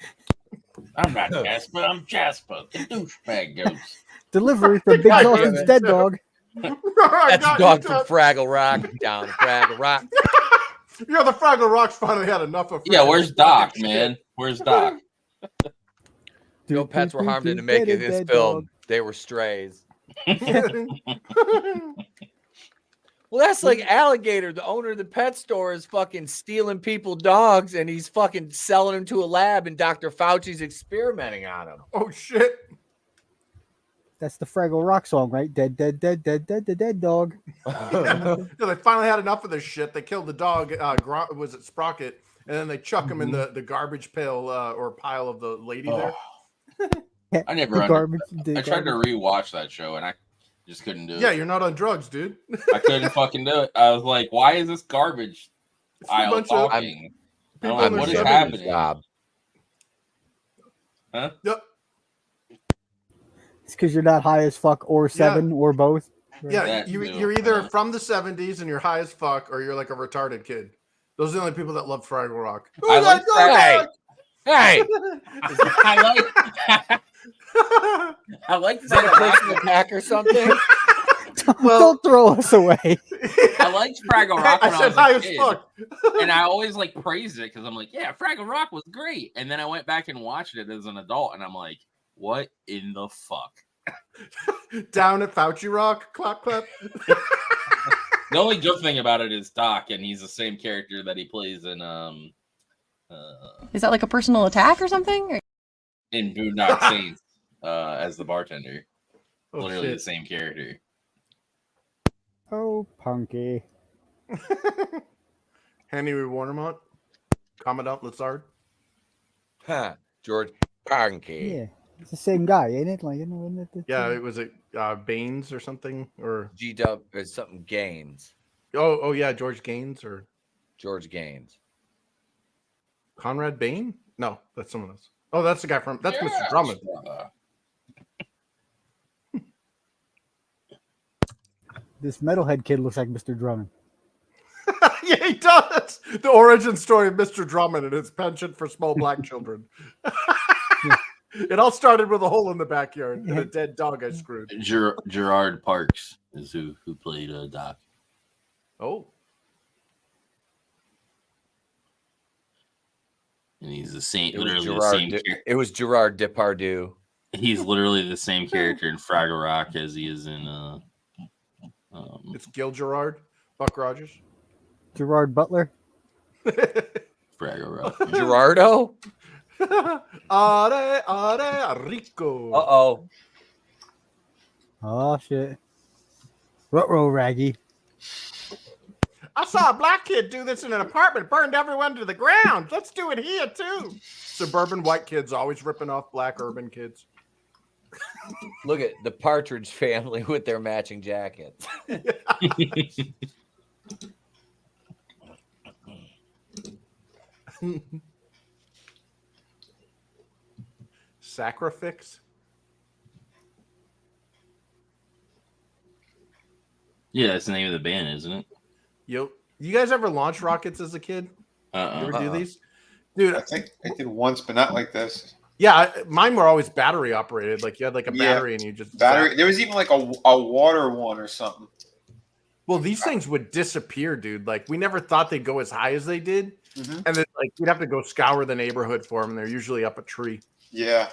I'm not Jasper. I'm Jasper, the douchebag ghost. Delivery from Big Dolphin's dead dog. That's a dog from Fraggle Rock. Down to Fraggle Rock. Yeah, the Fraggle Rocks finally had enough of. Yeah, where's Doc, man? Where's Doc? No pets were harmed in the making of this film. They were strays. Well, that's like Alligator, the owner of the pet store, is fucking stealing people's dogs, and he's fucking selling them to a lab, and Dr. Fauci's experimenting on them. Oh shit! That's the Fraggle Rock song, right? Dead, dead, dead, dead, dead, dead, dead dog. Yeah, they finally had enough of this shit. They killed the dog. Was it Sprocket? And then they chuck him in the garbage pail or pile of the lady there. I never. I tried to rewatch that show, and I just couldn't do it. Yeah, you're not on drugs, dude. I couldn't fucking do it. I was like, "Why is this garbage aisle talking? I'm like, what is happening?" Job. Huh? Yep. It's because you're not high as fuck or seven or both. Right? Yeah, you're either from the 70s and you're high as fuck, or you're like a retarded kid. Those are the only people that love Fraggle Rock. I like Hey, I like is that a personal attack or something? Don't throw us away. I liked Fraggle Rock when I said was high a as kid, fuck. and I always like praised it because I'm like, yeah, Fraggle Rock was great. And then I went back and watched it as an adult, and I'm like, what in the fuck? Down at Fauci Rock, clap clap. The only good thing about it is Doc, and he's the same character that he plays in Is that like a personal attack or something? in Boondock Saints as the bartender. Oh, Literally shit. the same character. Oh, Punky. Henry Warnermont, Commandant Lazard. Huh, George Punky. Yeah, it's the same guy, ain't it? Like, isn't it? Yeah, it was Baines or something, or G-Dub is something Gaines. oh yeah, George Gaines or George Gaines. Conrad Bain? No, that's someone else. Oh, that's the guy from Mr. Drummond. This metalhead kid looks like Mr. Drummond. Yeah, he does. The origin story of Mr. Drummond and his penchant for small black children. It all started with a hole in the backyard and a dead dog I screwed. Gerard Parks is who played Doc. Oh. And he's the same. It was Literally the same. It was Gerard Depardieu. He's literally the same character in Fraggle Rock as he is in. It's Gil Gerard, Buck Rogers. Gerard Butler. Fraggle Rock. Gerardo? Are rico. Uh-oh. Oh, shit. Ruh-roh, Raggy. I saw a black kid do this in an apartment, burned everyone to the ground. Let's do it here, too. Suburban white kids always ripping off black urban kids. Look at the Partridge Family with their matching jackets. Sacrifix? Yeah, that's the name of the band, isn't it? Yo, you guys ever launch rockets as a kid? You ever do these? Dude, I think I did once, but not like this. Yeah, mine were always battery operated. Like you had like a battery and you just battery. There was even like a water one or something. Well, these things would disappear, dude. Like we never thought they'd go as high as they did, and then like we'd have to go scour the neighborhood for them. And they're usually up a tree. Yeah.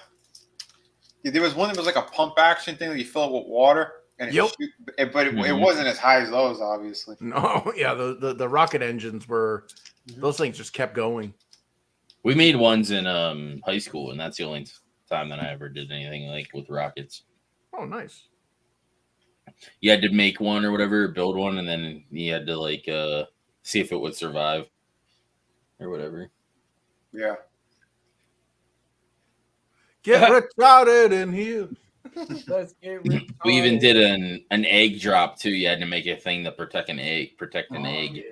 There was one that was like a pump action thing that you fill it with water, and it wasn't as high as those, obviously. No, yeah, the rocket engines were those things just kept going. We made ones in high school, and that's the only time that I ever did anything like with rockets. Oh, nice. You had to make one or whatever, build one, and then you had to like see if it would survive or whatever. Yeah. Get retarded in here. Let's get retarded. We even did an egg drop too. You had to make a thing to protect an egg,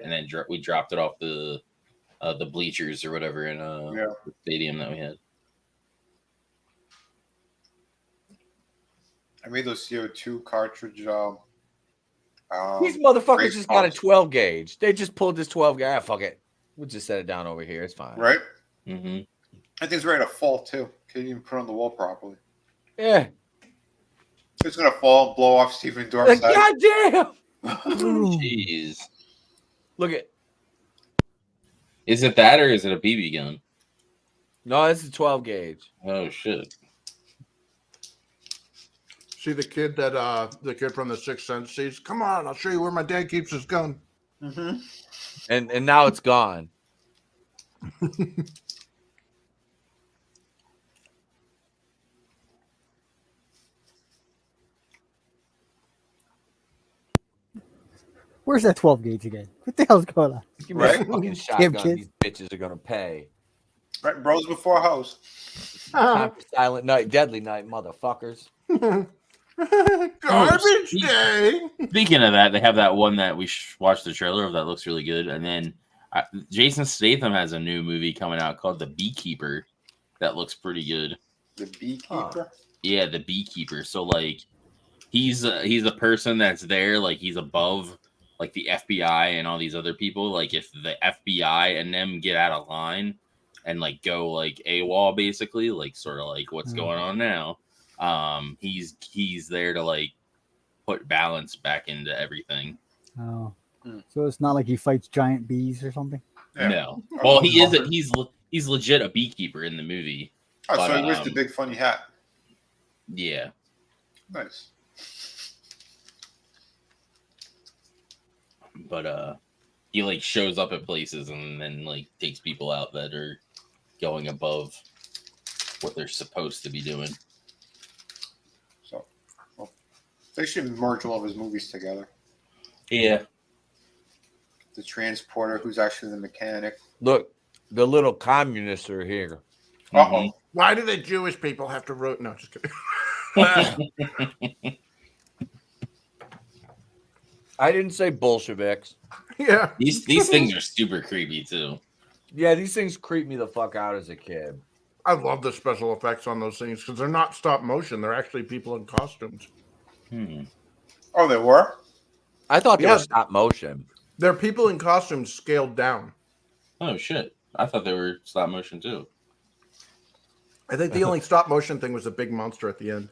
and then we dropped it off the bleachers or whatever in the stadium that we had. I made those CO2 cartridge. These motherfuckers just got a 12 gauge. They just pulled this 12 gauge. Ah, fuck it. We'll just set it down over here. It's fine. Right? Mm-hmm. I think it's ready to fall too. Can't even put it on the wall properly. Yeah. It's gonna fall, blow off Stephen Dorf's head. God damn! Jeez. Look at. Is it that or is it a BB gun? No, it's a 12 gauge. Oh shit. See the kid from the Sixth Sense says, "Come on, I'll show you where my dad keeps his gun." And now it's gone. Where's that 12 gauge again? What the hell's going on? Give me a fucking shotgun. These bitches are gonna pay. Right, bros before house. Time for Silent Night, Deadly Night, motherfuckers. Garbage day. Speaking of that, they have that one that we watched the trailer of that looks really good, and then Jason Statham has a new movie coming out called The Beekeeper that looks pretty good. The Beekeeper. Yeah, The Beekeeper. So like, he's a person that's there, like he's above like the FBI and all these other people. Like if the FBI and them get out of line and like go like AWOL, basically, like sort of like what's going on now. He's there to like put balance back into everything. Oh, so it's not like he fights giant bees or something. Yeah. No, well he is. He's legit a beekeeper in the movie. Oh, but, so he wears the big funny hat. Yeah. Nice. But he like shows up at places and then like takes people out that are going above what they're supposed to be doing. So, well, they should merge all of his movies together. Yeah. The transporter, who's actually the mechanic. Look, the little communists are here. Uh-oh. Why do the Jewish people have to root? No, just kidding. I didn't say Bolsheviks. Yeah. These things are super creepy too. Yeah, these things creep me the fuck out as a kid. I love the special effects on those things because they're not stop motion. They're actually people in costumes. Oh, they were? I thought they were stop motion. They're people in costumes scaled down. Oh shit! I thought they were stop motion too. I think the only stop motion thing was a big monster at the end.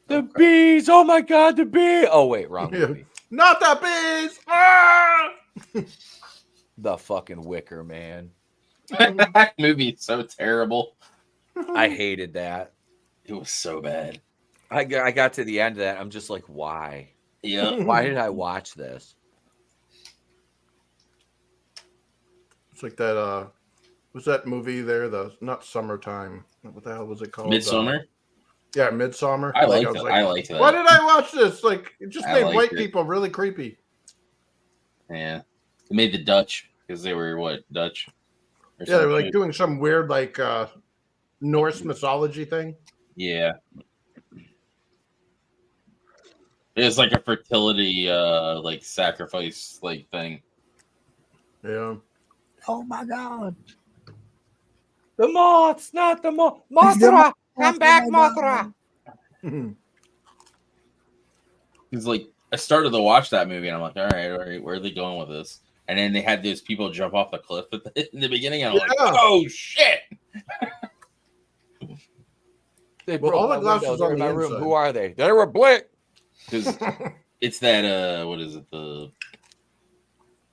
The bees! Oh my god, the bee! Oh wait, wrong movie. Not the bees! Ah! The fucking Wicker Man. That movie is so terrible. I hated that. It was so bad. I got to the end of that. I'm just like, why? Yeah. Why did I watch this? It's like that. Was that movie there? Not Summertime. What the hell was it called? Midsummer. Yeah, Midsummer. I liked it. I liked that. Why did I watch this? Like, it just made white it. people really creepy. Yeah, they made the Dutch because they were what, Dutch? Yeah, they were like doing some weird like Norse mythology thing. Yeah. It was like a fertility like sacrifice like thing. Yeah. Oh my god. The moths, not the moth. Mothra! Come back, Mothra! It's like I started to watch that movie, and I'm like, all right, where are they going with this? And then they had those people jump off the cliff in the beginning, and I'm like, oh shit! They Well, broke all the my glass window. was They're on in the my room. inside. Who are they? They were Blick. Because it's that what is it, the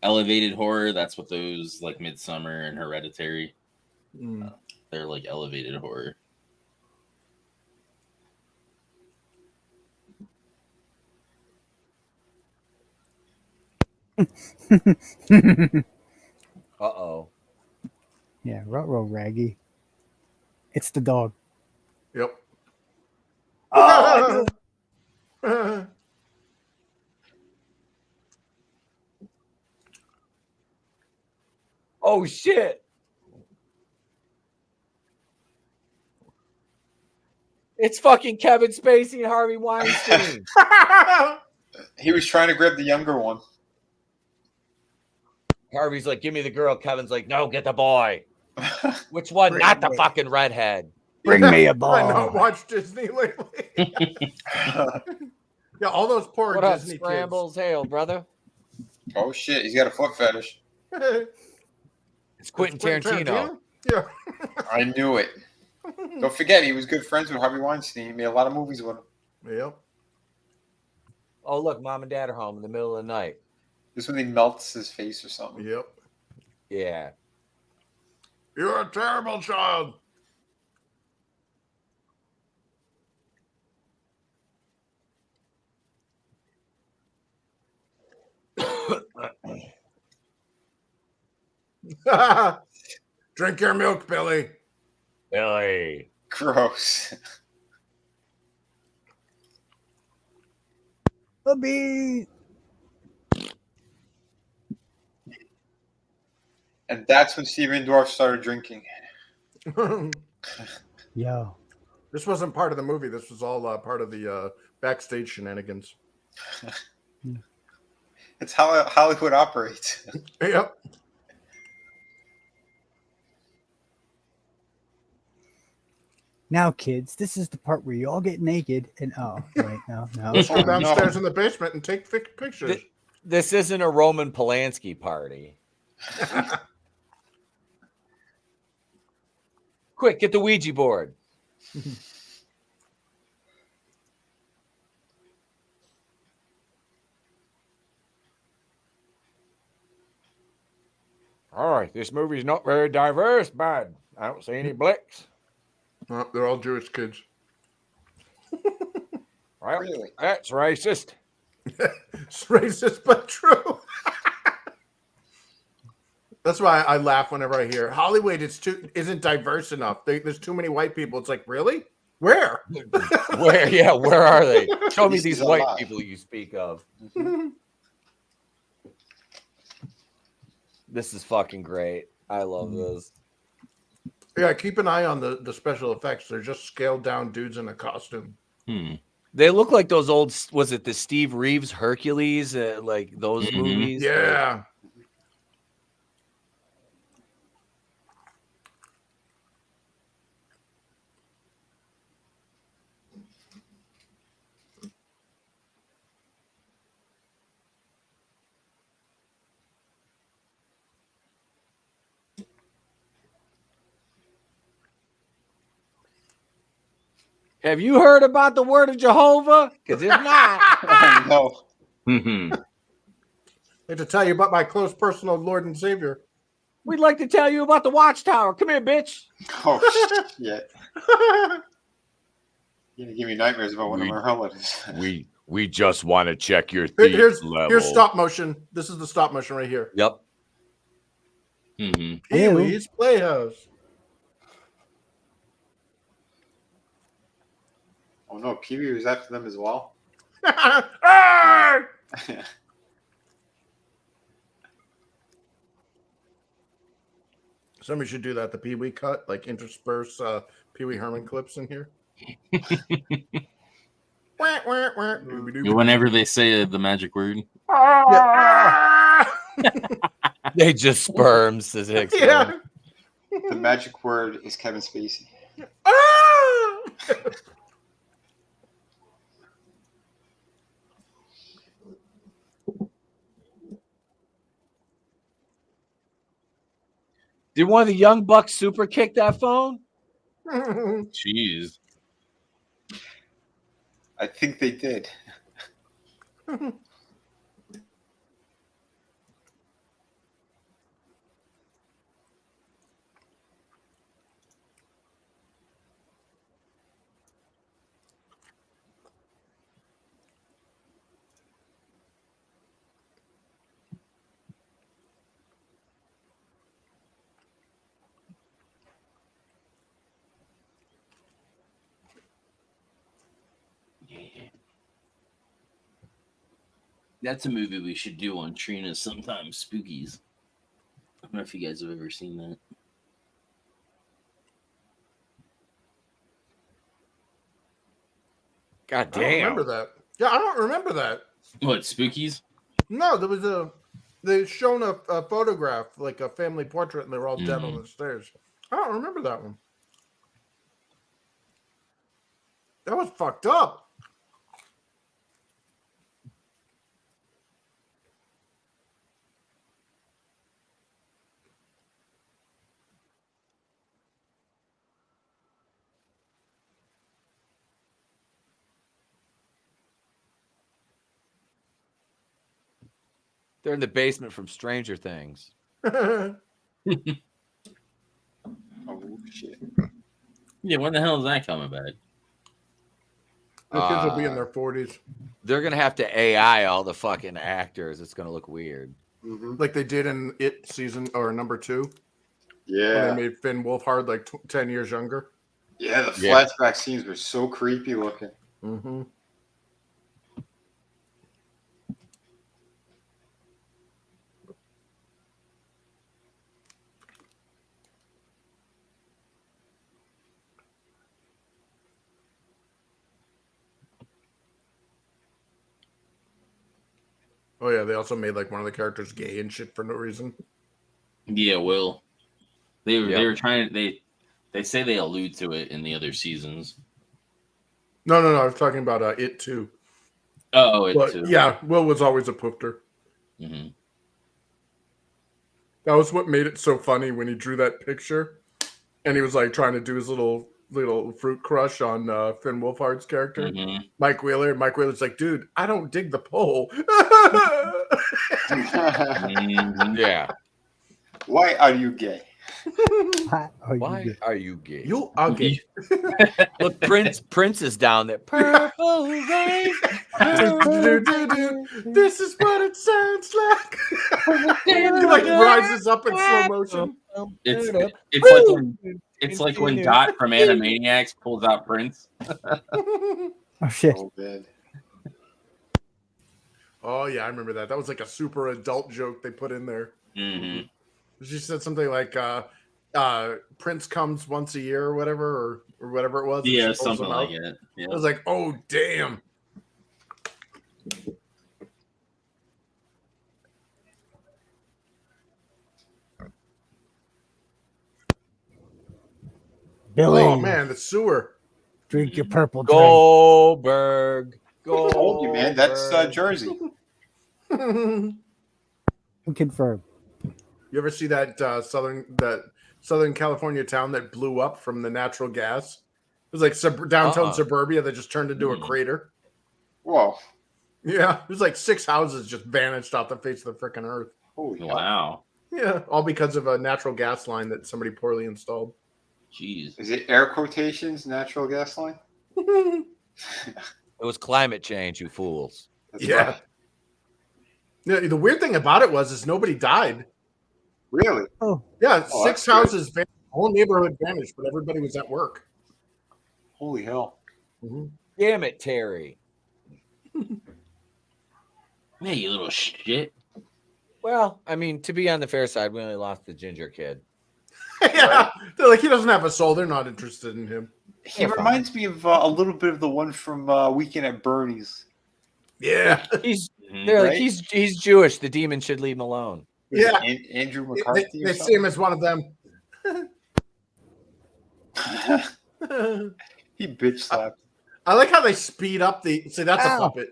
elevated horror? That's what those like Midsummer and Hereditary. They're like elevated horror. Uh-oh. Yeah, ruh-roh, Raggy. It's the dog. Yep. Oh, Oh, shit. It's fucking Kevin Spacey and Harvey Weinstein. He was trying to grab the younger one. Harvey's like, give me the girl. Kevin's like, no, get the boy. Which one? Not the fucking redhead. Bring me a ball. I not watched Disney lately. Yeah, all those poor What up, Disney Scrambles? Hail, brother. Oh shit, he's got a foot fetish. kids. It's Quentin Tarantino. Yeah. I knew it. Don't forget, he was good friends with Harvey Weinstein. He made a lot of movies with him. Yep. Oh, look, mom and dad are home in the middle of the night. This when he melts his face or something. Yep. Yeah. You're a terrible child. Drink your milk, Billy. Billy. Gross. Bubby. And that's when Stephen Dorf started drinking. Yo. This wasn't part of the movie. This was all part of the backstage shenanigans. It's how Hollywood operates. Yep. Now, kids, this is the part where you all get naked and wait, no. Let's go downstairs in the basement and take pictures. This isn't a Roman Polanski party. Quick, get the Ouija board. All right, this movie's not very diverse, bud. I don't see any Blicks. Oh, they're all Jewish kids. Well, Really? that's racist. It's racist but true. That's why I laugh whenever I hear Hollywood isn't diverse enough. There's too many white people. It's like, really? Where? Where? Yeah, where are they? Show me This these is a white lie. people you speak of. This is fucking great. I love this. Yeah, keep an eye on the special effects. They're just scaled down dudes in a costume. They look like those old, was it the Steve Reeves Hercules? Like those movies? Yeah. Have you heard about the word of Jehovah? Because if not, Oh, no. I had to tell you about my close personal Lord and Savior. we'd like to tell you about the Watchtower. Come here, bitch. Oh, shit. You're going to give me nightmares about one of my relatives. We just want to check your Here's stop motion. This is the stop motion right here. Yep. Pee-wee's Playhouse. Oh, no. Pee-wee was after them as well? Somebody should do that. The Pee-wee cut, like intersperse Pee-wee Herman clips in here. Whenever they say the magic word. They just sperms. Yeah. The magic word is Kevin Spacey. Did one of the young bucks super kick that phone? Jeez. I think they did. That's a movie we should do on Trina sometime. Spookies. I don't know if you guys have ever seen that. God I don't damn. remember that. Yeah, I don't remember that. What, Spookies? No, there was they shown a photograph, like a family portrait, and they were all dead on the stairs. I don't remember that one. That was fucked up. They're in the basement from Stranger Things. Oh shit! Yeah, when the hell is that coming back? The kids will be in their 40s. They're gonna have to AI all the fucking actors. It's gonna look weird. Like they did in It season or number 2. Yeah. When they made Finn Wolfhard like 10 years younger. Yeah, the flashback scenes were so creepy looking. Mm-hmm. Oh yeah, they also made like one of the characters gay and shit for no reason. Yeah, Will. They were trying. They say they allude to it in the other seasons. No. I was talking about It too. Oh, It too. Yeah, Will was always a poofter. Mm-hmm. That was what made it so funny when he drew that picture, and he was like trying to do his little fruit crush on Finn Wolfhard's character, Mike Wheeler. Mike Wheeler's like, dude, I don't dig the pole. Yeah. Why are you gay? Why are you gay? You are gay. Look, Prince is down there. Purple rain. This is what it sounds like. He like rises up in slow motion. It's like when Dot from Animaniacs pulls out Prince. Oh shit. Oh, man. Oh yeah, I remember that. That was like a super adult joke they put in there. Mm-hmm. She said something like Prince comes once a year or whatever it was. Yeah, something like it. Yeah. I was like, oh damn. Billy. Oh man, the sewer. Drink your purple drink. Goldberg. I told you, man. That's Jersey. Confirmed. You ever see that Southern California town that blew up from the natural gas? It was like downtown suburbia that just turned into a crater. Whoa. Yeah, there's like 6 houses just vanished off the face of the freaking earth. Holy wow. Yeah, all because of a natural gas line that somebody poorly installed. Jeez. Is it air quotations, natural gas line? It was climate change, you fools. That's Yeah. right. Yeah. The weird thing about it is nobody died. Really? Oh. Yeah, Oh, 6 houses vanished. The whole neighborhood vanished, but everybody was at work. Holy hell. Mm-hmm. Damn it, Terry. Hey, you little shit. Well, I mean, to be on the fair side, we only lost the ginger kid. Yeah, they're like, he doesn't have a soul. They're not interested in him. He reminds me of a little bit of the one from Weekend at Bernie's. Yeah, They're like, he's Jewish. The demon should leave him alone. Yeah, Andrew McCarthy. They see him as one of them. He bitch slapped. I like how they speed up the. See, that's a puppet.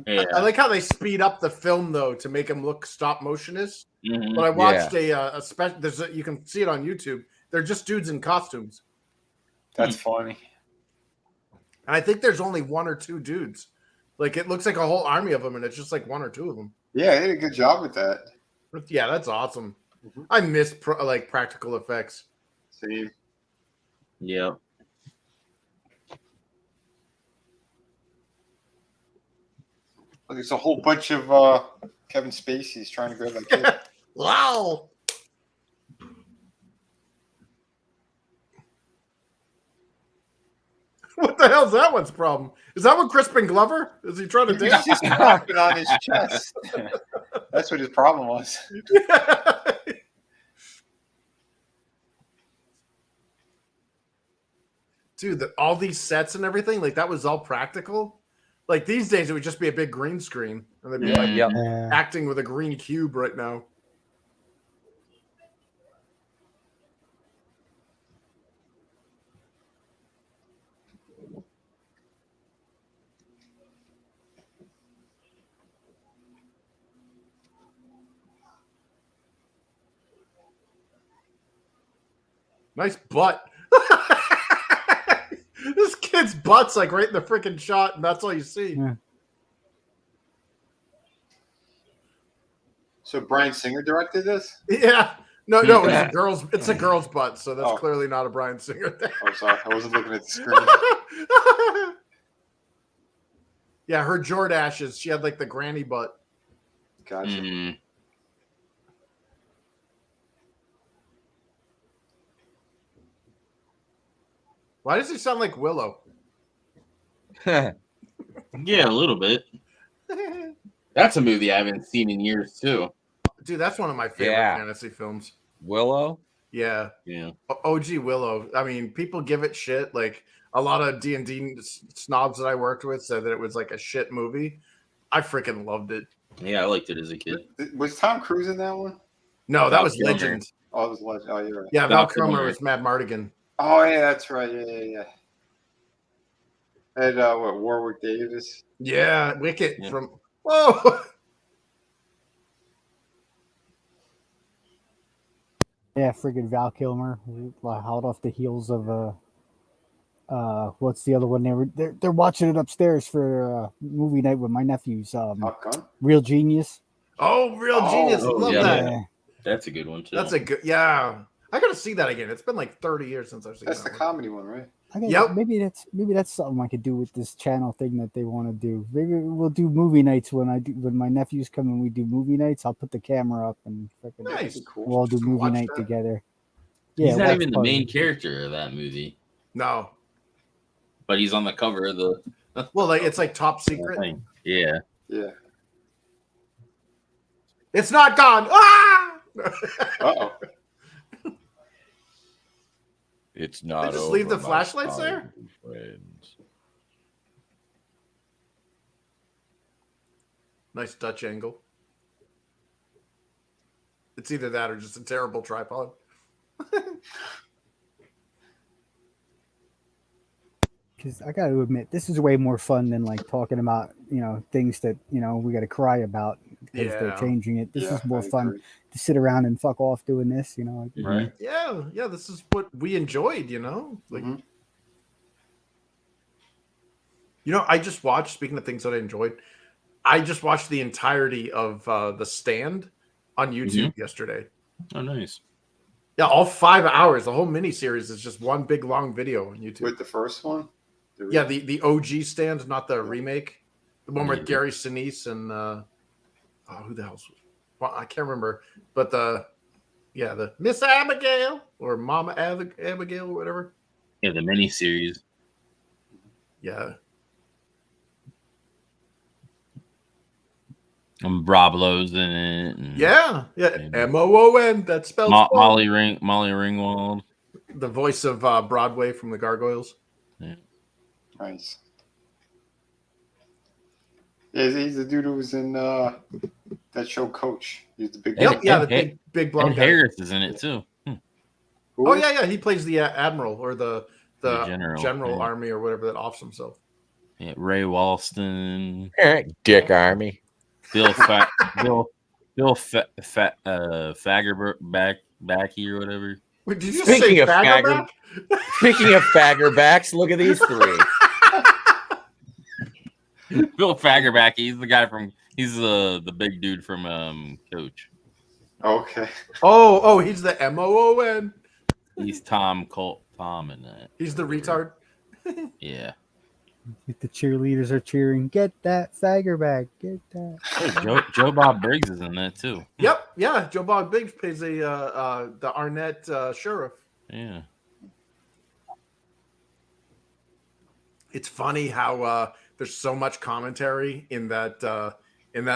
Yeah. I like how they speed up the film though to make him look stop motionist. Mhm. But I watched a special. You can see it on YouTube. They're just dudes in costumes. That's funny. And I think there's only one or two dudes. Like it looks like a whole army of them, and it's just like one or two of them. Yeah, they did a good job with that. Yeah, that's awesome. I miss practical effects. See, Yeah. look, it's a whole bunch of Kevin Spacey's trying to grab that kid. Wow. What the hell's that one's problem? Is that what Crispin Glover? Is he trying to He's dance? just knocking on his chest. That's what his problem was. Dude, all these sets and everything, like that was all practical. Like these days, it would just be a big green screen, and they'd be like acting with a green cube right now. Nice butt. This kid's butt's like right in the freaking shot, and that's all you see. Yeah. So Bryan Singer directed this? Yeah. No, it's a girl's butt, so that's clearly not a Bryan Singer thing. Oh, sorry. I wasn't looking at the screen. Yeah, her Jordashes, she had like the granny butt. Gotcha. Why does he sound like Willow? Yeah, a little bit. That's a movie I haven't seen in years too. Dude, that's one of my favorite fantasy films. Willow? Yeah. Yeah. OG Willow. I mean, people give it shit. Like a lot of D&D snobs that I worked with said that it was like a shit movie. I freaking loved it. Yeah, I liked it as a kid. Was Tom Cruise in that one? No, that was Legend. Oh, it was Legend. Oh, you're right. Yeah, Val Kilmer was Mad Mardigan. Oh, yeah, that's right. Yeah. And what, Warwick Davis? Yeah, Wicket from... Whoa! Yeah, friggin' Val Kilmer, hot off the heels of what's the other one? They're watching it upstairs for movie night with my nephews. Real Genius. Oh, Real Genius! Love that. Yeah. That's a good one too. That's a good. Yeah, I gotta see that again. It's been like 30 years since I've seen. That's the comedy one, right? Maybe that's something I could do with this channel thing that they want to do. Maybe we'll do movie nights when my nephews come and we do movie nights. I'll put the camera up and we'll all do movie night together. Yeah, he's not even the main character of that movie. No, but he's on the cover of the. Well, like it's like top secret. Yeah. It's not gone. Ah! Uh-oh. It's not. They just leave the flashlights there. Friends. Nice Dutch angle. It's either that or just a terrible tripod. Because I got to admit, this is way more fun than like talking about things that we got to cry about because they're changing it. This is more fun to sit around and fuck off doing this. Right? Yeah. This is what we enjoyed. Like, I just watched. Speaking of things that I enjoyed, I just watched the entirety of The Stand on YouTube yesterday. Oh, nice. Yeah, all 5 hours. The whole miniseries is just one big long video on YouTube. With the first one? Yeah, the OG Stand, not the remake. The one with Gary Sinise and who the hell's? Well, I can't remember. But the Miss Abigail or Mama Abigail or whatever. Yeah, the miniseries. Yeah. And Rob Lowe's in it. And MOON. That spells Molly Ringwald. The voice of Broadway from the Gargoyles. Yeah. Nice. Yeah, he's the dude who was in that show Coach. He's the big the big blonde guy. Harris is in it too. Oh yeah, he plays the admiral or the general army or whatever that offs himself. Yeah, Ray Walston, Dick Army, Bill Fagerbacky or whatever. Wait, did you Speaking say of Faggerback? Speaking of Faggerbacks, look at these three. Bill Fagerbacky, he's the guy from the big dude from Coach. Okay. Oh, he's the MOON. He's Tom in that. He's the retard. Yeah. If the cheerleaders are cheering, get that fagger back, get that. Hey, Joe Bob Briggs is in that too. Yep, yeah. Joe Bob Briggs plays the Arnett sheriff. Yeah. It's funny how there's so much commentary in that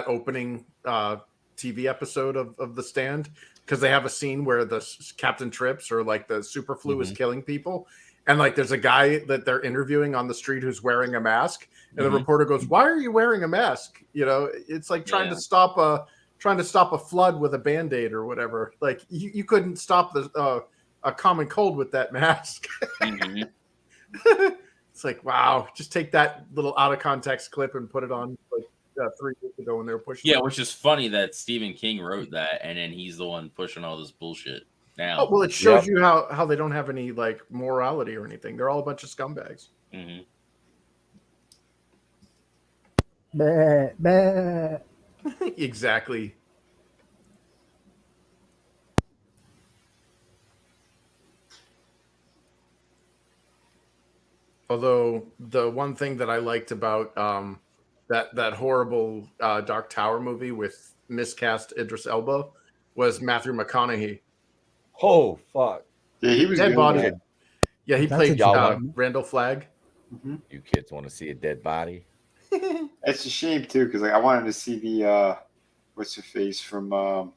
opening TV episode of The Stand, because they have a scene where the Captain Trips or like the super flu is killing people. And like, there's a guy that they're interviewing on the street who's wearing a mask, and the reporter goes, "Why are you wearing a mask?" You know, it's like trying to stop a flood with a Band-Aid or whatever. Like you couldn't stop a common cold with that mask. It's like, wow, just take that little out of context clip and put it on like 3 weeks ago when they were pushing. Yeah, which is funny that Stephen King wrote that, and then he's the one pushing all this bullshit. Now, oh, well, it shows you how they don't have any like morality or anything. They're all a bunch of scumbags. Bah, bah. Exactly. Although the one thing that I liked about that horrible Dark Tower movie with miscast Idris Elba was Matthew McConaughey. Oh fuck! Yeah, he was dead good, body. man. Yeah, he played Randall Flagg. You kids want to see a dead body? It's a shame too, because like I wanted to see the what's her face from the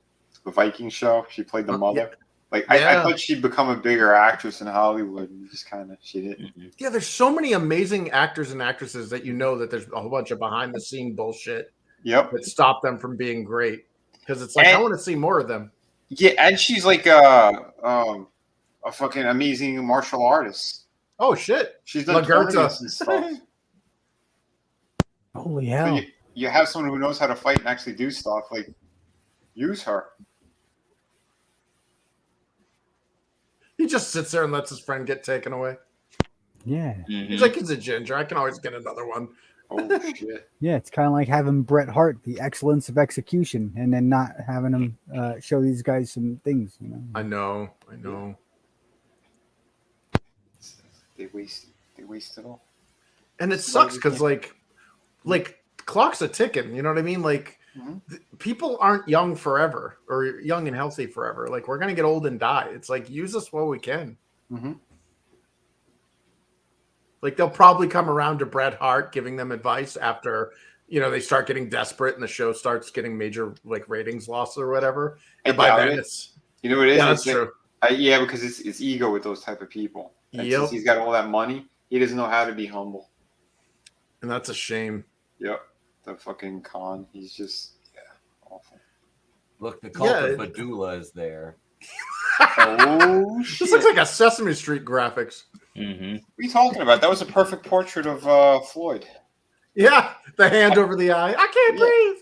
Viking show. She played the mother. Yeah. I thought she'd become a bigger actress in Hollywood, and just kind of she didn't. Yeah, there's so many amazing actors and actresses that that there's a whole bunch of behind the scene bullshit. Yep. That stop them from being great, because it's like I want to see more of them. Yeah, and she's like a fucking amazing martial artist. Oh shit, she's done tournaments and stuff. Holy hell! You have someone who knows how to fight and actually do stuff. Like, use her. He just sits there and lets his friend get taken away. Yeah. He's like, he's a ginger. I can always get another one. Oh shit. Yeah, it's kind of like having Bret Hart, the excellence of execution, and then not having him show these guys some things. You know. I know. They waste it all. And it sucks because like clock's a ticking. You know what I mean? Like people aren't young forever or young and healthy forever. Like we're gonna get old and die. It's like use us while we can. Like they'll probably come around to Bret Hart giving them advice after they start getting desperate and the show starts getting major like ratings loss or whatever. And by then it's what it is. Yeah, that's true. Yeah, because it's ego with those type of people. And since he's got all that money, he doesn't know how to be humble. And that's a shame. Yep. The fucking con. He's just awful. Look, the cult of Badula is there. Oh shit. This looks like a Sesame Street graphics. What are you talking about? That was a perfect portrait of Floyd. Yeah, the hand over the eye. I can't breathe.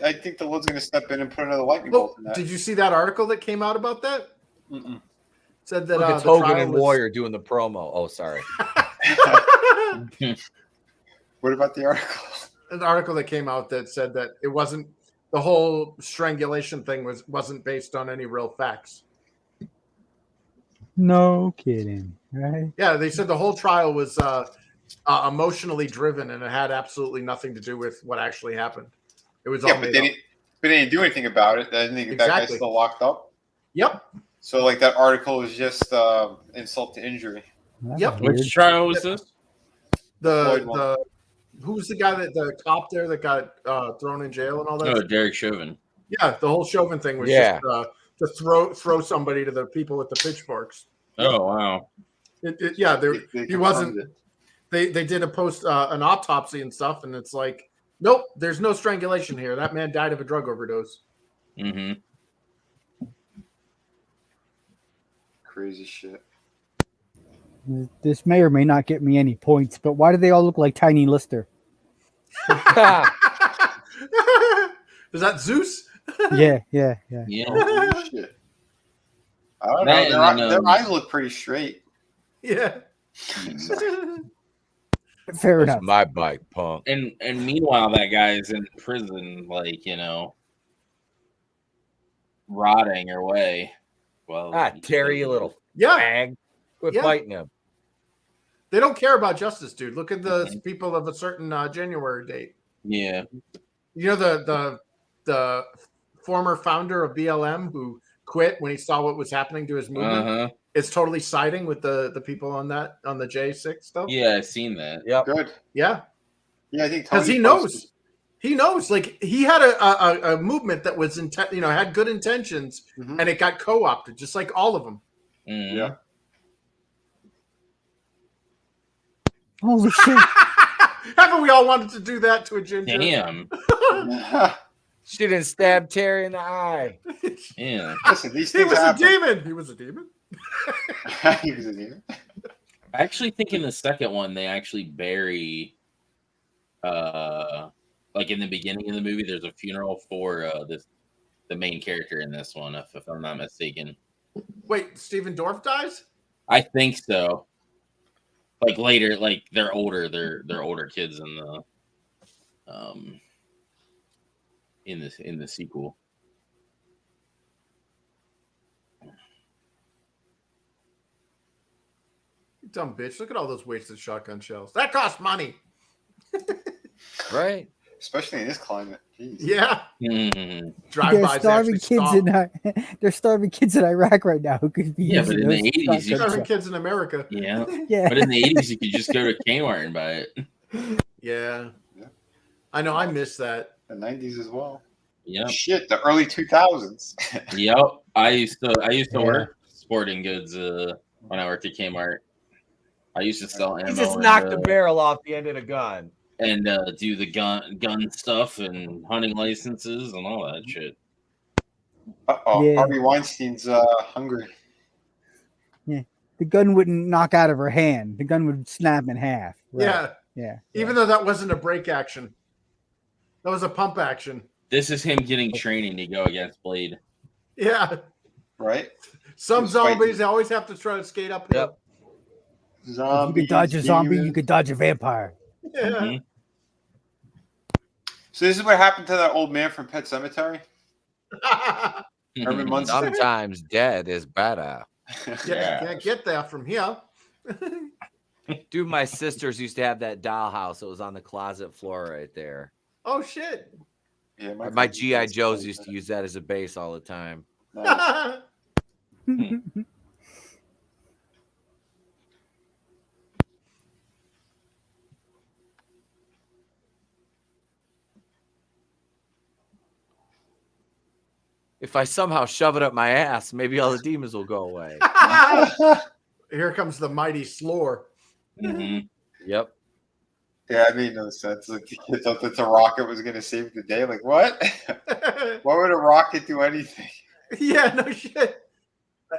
I think the Lord's going to step in and put another lightning bolt in that. Did you see that article that came out about that? Said that Look, it's Hogan and Warrior doing the promo. Oh, sorry. What about the article? An article that came out that said that it wasn't the whole strangulation thing wasn't based on any real facts. No kidding, right? Yeah, they said the whole trial was emotionally driven and it had absolutely nothing to do with what actually happened. It was all but they didn't do anything about it. I think that guy's still locked up. Yep. So like that article is just insult to injury. Yep. Which trial was this? The who's the guy the cop there that got thrown in jail and all that? Oh, Derek Chauvin. Yeah, the whole Chauvin thing was just to throw somebody to the people with the pitchforks. Oh wow. He wasn't. They did a an autopsy and stuff, and it's like, nope, there's no strangulation here. That man died of a drug overdose. Crazy shit. This may or may not get me any points, but why do they all look like Tiny Lister? Is that Zeus? Yeah. Oh, shit. I don't That know. and Their eyes look pretty straight. Yeah. Fair That's enough. my bike, punk. And meanwhile, that guy is in prison, like, rotting away. Well, Terry, you little Yeah. bag. Quit Yeah. biting him. They don't care about justice, dude. Look at the people of a certain January date. Yeah. You know the former founder of BLM who quit when he saw what was happening to his movement. Is totally siding with the people on the J6 stuff. Yeah, I've seen that. Yep. Good. Yeah. Yeah, I think because he knows. He knows. Like he had a movement that was had good intentions, and it got co-opted, just like all of them. Yeah. Holy shit! Haven't we all wanted to do that to a ginger? Damn. She didn't stab Terry in the eye. Yeah. Listen, these He things was happen. a demon. He was a demon. He was a demon. I actually think in the second one they actually bury like in the beginning of the movie there's a funeral for the main character in this one, if I'm not mistaken. Wait, Stephen Dorf dies? I think so. Like later, like they're older, they're older kids in the sequel. You dumb bitch. Look at all those wasted shotgun shells. That costs money. Right. Especially in this climate. Jeez. Yeah. Mm-hmm. They're starving kids they're starving kids in Iraq right now who could be Yeah, but in the 80s, you starving kids in America. Yeah. Yeah. But in the 80s, you could just go to Kmart and buy it. Yeah. I know. I miss that. The 90s as well. Yeah. Shit, the early 2000s. Yep. I used to work sporting goods when I worked at Kmart. I used to sell ammo. He just knocked the barrel off the end of the gun. And do the gun stuff and hunting licenses and all that shit. Uh-oh, Yeah. Harvey Weinstein's hungry. Yeah. The gun wouldn't knock out of her hand. The gun would snap in half. Right. Yeah. Yeah. Even though that wasn't a break action. That was a pump action. This is him getting training to go against Blade. Yeah. Right? Some He's zombies fighting. they always have to try to skate uphill. Yep. If you could dodge a zombie, you could dodge a vampire. Yeah. Mm-hmm. So this is what happened to that old man from Pet Cemetery? Herman Munster? Sometimes dead is better. Can't get that from here. Dude, my sisters used to have that dollhouse. It was on the closet floor right there. Oh shit. Yeah, My G.I. Joes used to use that as a base all the time. Nice. If I somehow shove it up my ass, maybe all the demons will go away. Here comes the mighty Slore. Mm-hmm. Yep. Yeah, it made no sense. Like the kids thought that the rocket was going to save the day. Like, what? Why would a rocket do anything? Yeah, no shit.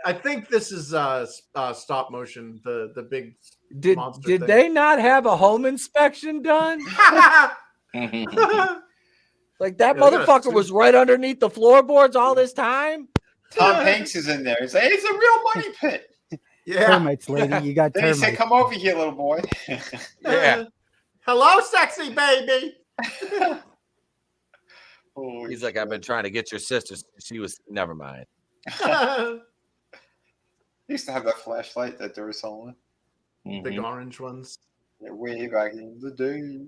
I think this is stop motion. The big Did monster did thing. they not have a home inspection done? Like that Yeah, they got a motherfucker suit. was right underneath the floorboards all this time. Tom Hanks is in there. He's like, hey, it's a real money pit. Yeah. Termites, lady. You got Then he said, termites. come over here, little boy. Yeah. Hello, sexy baby. Holy He's like, I've been trying to get your sister. She was never mind. I used to have that flashlight that there was someone. Big orange ones. Yeah, way back in the day.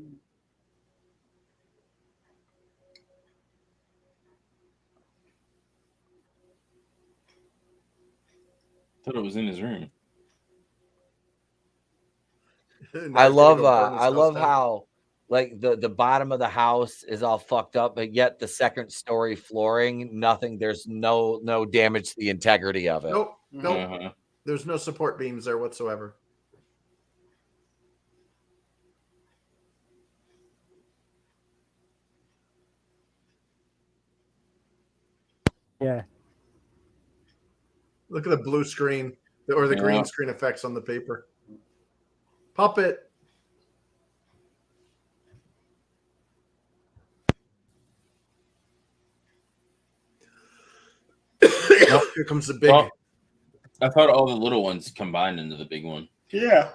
Thought it was in his room. I love how like the bottom of the house is all fucked up, but yet the second story flooring, nothing. There's no damage to the integrity of it. Nope. Nope. There's no support beams there whatsoever. Yeah. Look at the blue screen or the green screen effects on the paper. Puppet. Here comes the big. Well, I thought all the little ones combined into the big one. Yeah.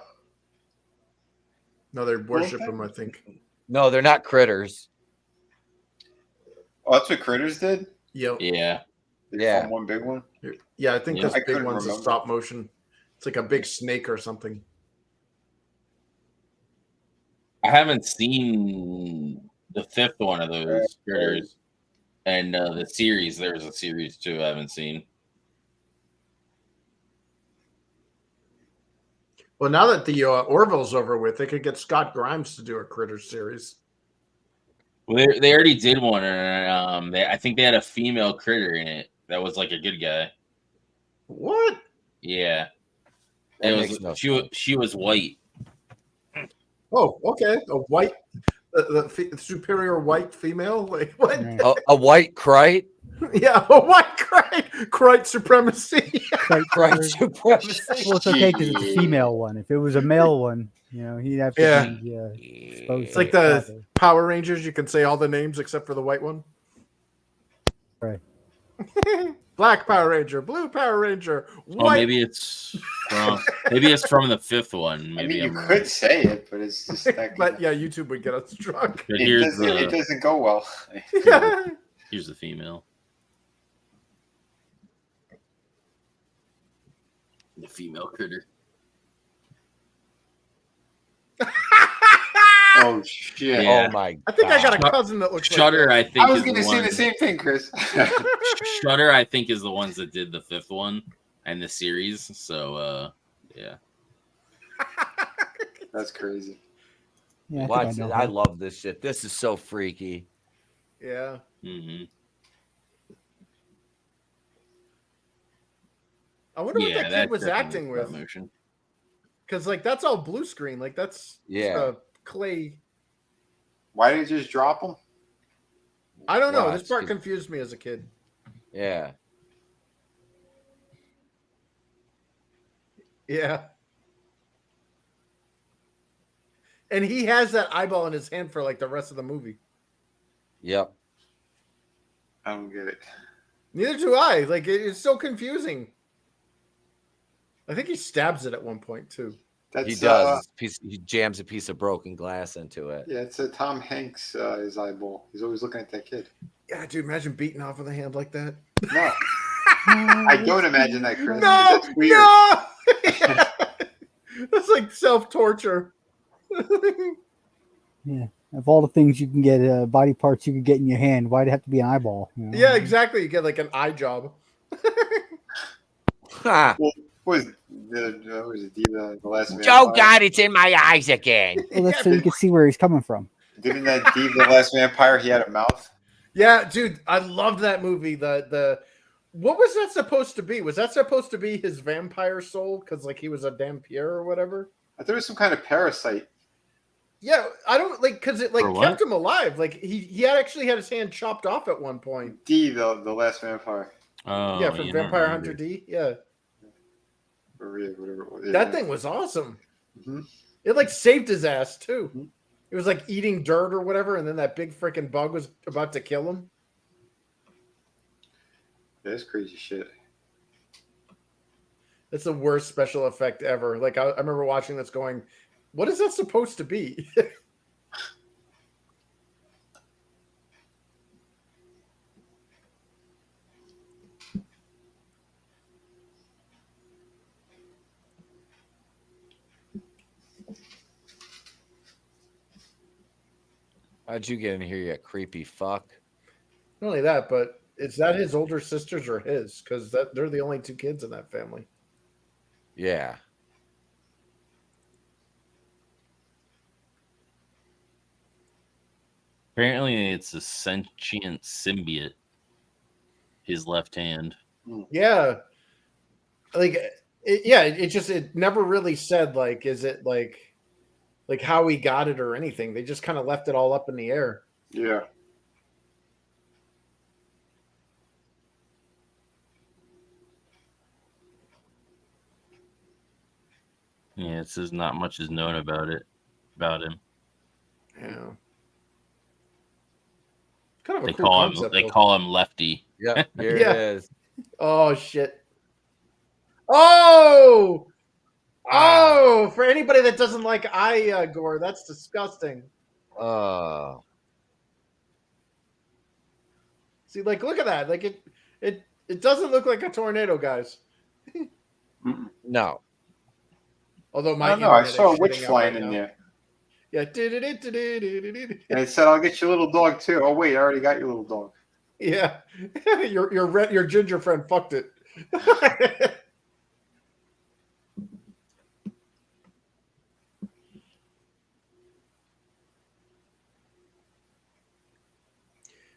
No, they worship him, I think. No, they're not critters. Oh, that's what Critters did? Yep. Yeah. Yeah. One big one? Yeah, I think Yeah. this big one's a stop motion. It's like a big snake or something. I haven't seen the fifth one of those critters. And the series, there's a series too I haven't seen. Well, now that the Orville's over with, they could get Scott Grimes to do a Critters series. Well, they already did one, and I think they had a female critter in it that was like a good guy. What? Yeah, That it makes was. no She was white. Oh, okay. A white, the superior white female. Like what? A white crite. Yeah, a white crite supremacy. Crite supremacy. Well, it's okay because it's a female one. If it was a male one, you know, he'd have to be exposed. It's like the Power Rangers. You can say all the names except for the white one. Right. Black Power Ranger, Blue Power Ranger, white. Oh, maybe it's from the fifth one. Maybe I mean, you could say it, but it's just that. But yeah, YouTube would get us drunk. It doesn't go well. Here's the female. The female critter. Oh shit! Yeah. Oh my! I think I got a cousin that looks Shudder. like that. I think I was going to say the same thing, Chris. Shudder, I think, is the ones that did the fifth one and the series. So, yeah. That's crazy. Yeah, Watch it. I love this shit. This is so freaky. Yeah. Mm-hmm. I wonder what that kid was acting with. Motion. Because like that's all blue screen. Like that's clay. Why did you just drop them? I don't know. This part confused me as a kid. Yeah. Yeah. And he has that eyeball in his hand for like the rest of the movie. Yep. I don't get it. Neither do I. Like it's so confusing. I think he stabs it at one point too. He does. He jams a piece of broken glass into it. Yeah, it's a Tom Hanks his eyeball. He's always looking at that kid. Yeah, dude, imagine beating off with a hand like that. No. I don't imagine that, Chris. No, that's weird. No! That's like self-torture. Yeah. Of all the things you can get, body parts you could get in your hand, why'd it have to be an eyeball? You know? Yeah, exactly. You get like an eye job. Ha. Well, was the last man? Oh God, it's in my eyes again. Well, that's so you can see where he's coming from. Didn't that Dave the Last Vampire? He had a mouth. Yeah, dude, I loved that movie. The what was that supposed to be? Was that supposed to be his vampire soul? Because like he was a Dampier or whatever. I thought it was some kind of parasite. Yeah, I don't like because it like For kept what? him alive. Like he had actually had his hand chopped off at one point. D the Last Vampire. Oh, Yeah, from Vampire Hunter D. Yeah. Or whatever it was. That thing was awesome. Mm-hmm. It like saved his ass too. It was like eating dirt or whatever, and then that big freaking bug was about to kill him. That's crazy shit. That's the worst special effect ever. Like I remember watching this going, what is that supposed to be? How'd you get in here, you creepy fuck? Not only that, but is that his older sisters or his? Because they're the only two kids in that family. Yeah. Apparently, it's a sentient symbiote. His left hand. Yeah. Like, it never really said, like, is it like how he got it or anything. They just kind of left it all up in the air. Yeah. Yeah, it says not much is known about him. Yeah. Kind of a They cool concept. They call him Lefty. Yep, here Yeah. it is. Oh shit. Oh! Oh! For anybody that doesn't like eye gore, that's disgusting. See, like, look at that. Like it doesn't look like a tornado, guys. No. Although I don't know. I saw a witch flying in there. Yeah. And it said, "I'll get your little dog too." Oh wait, I already got your little dog. Yeah. your ginger friend fucked it.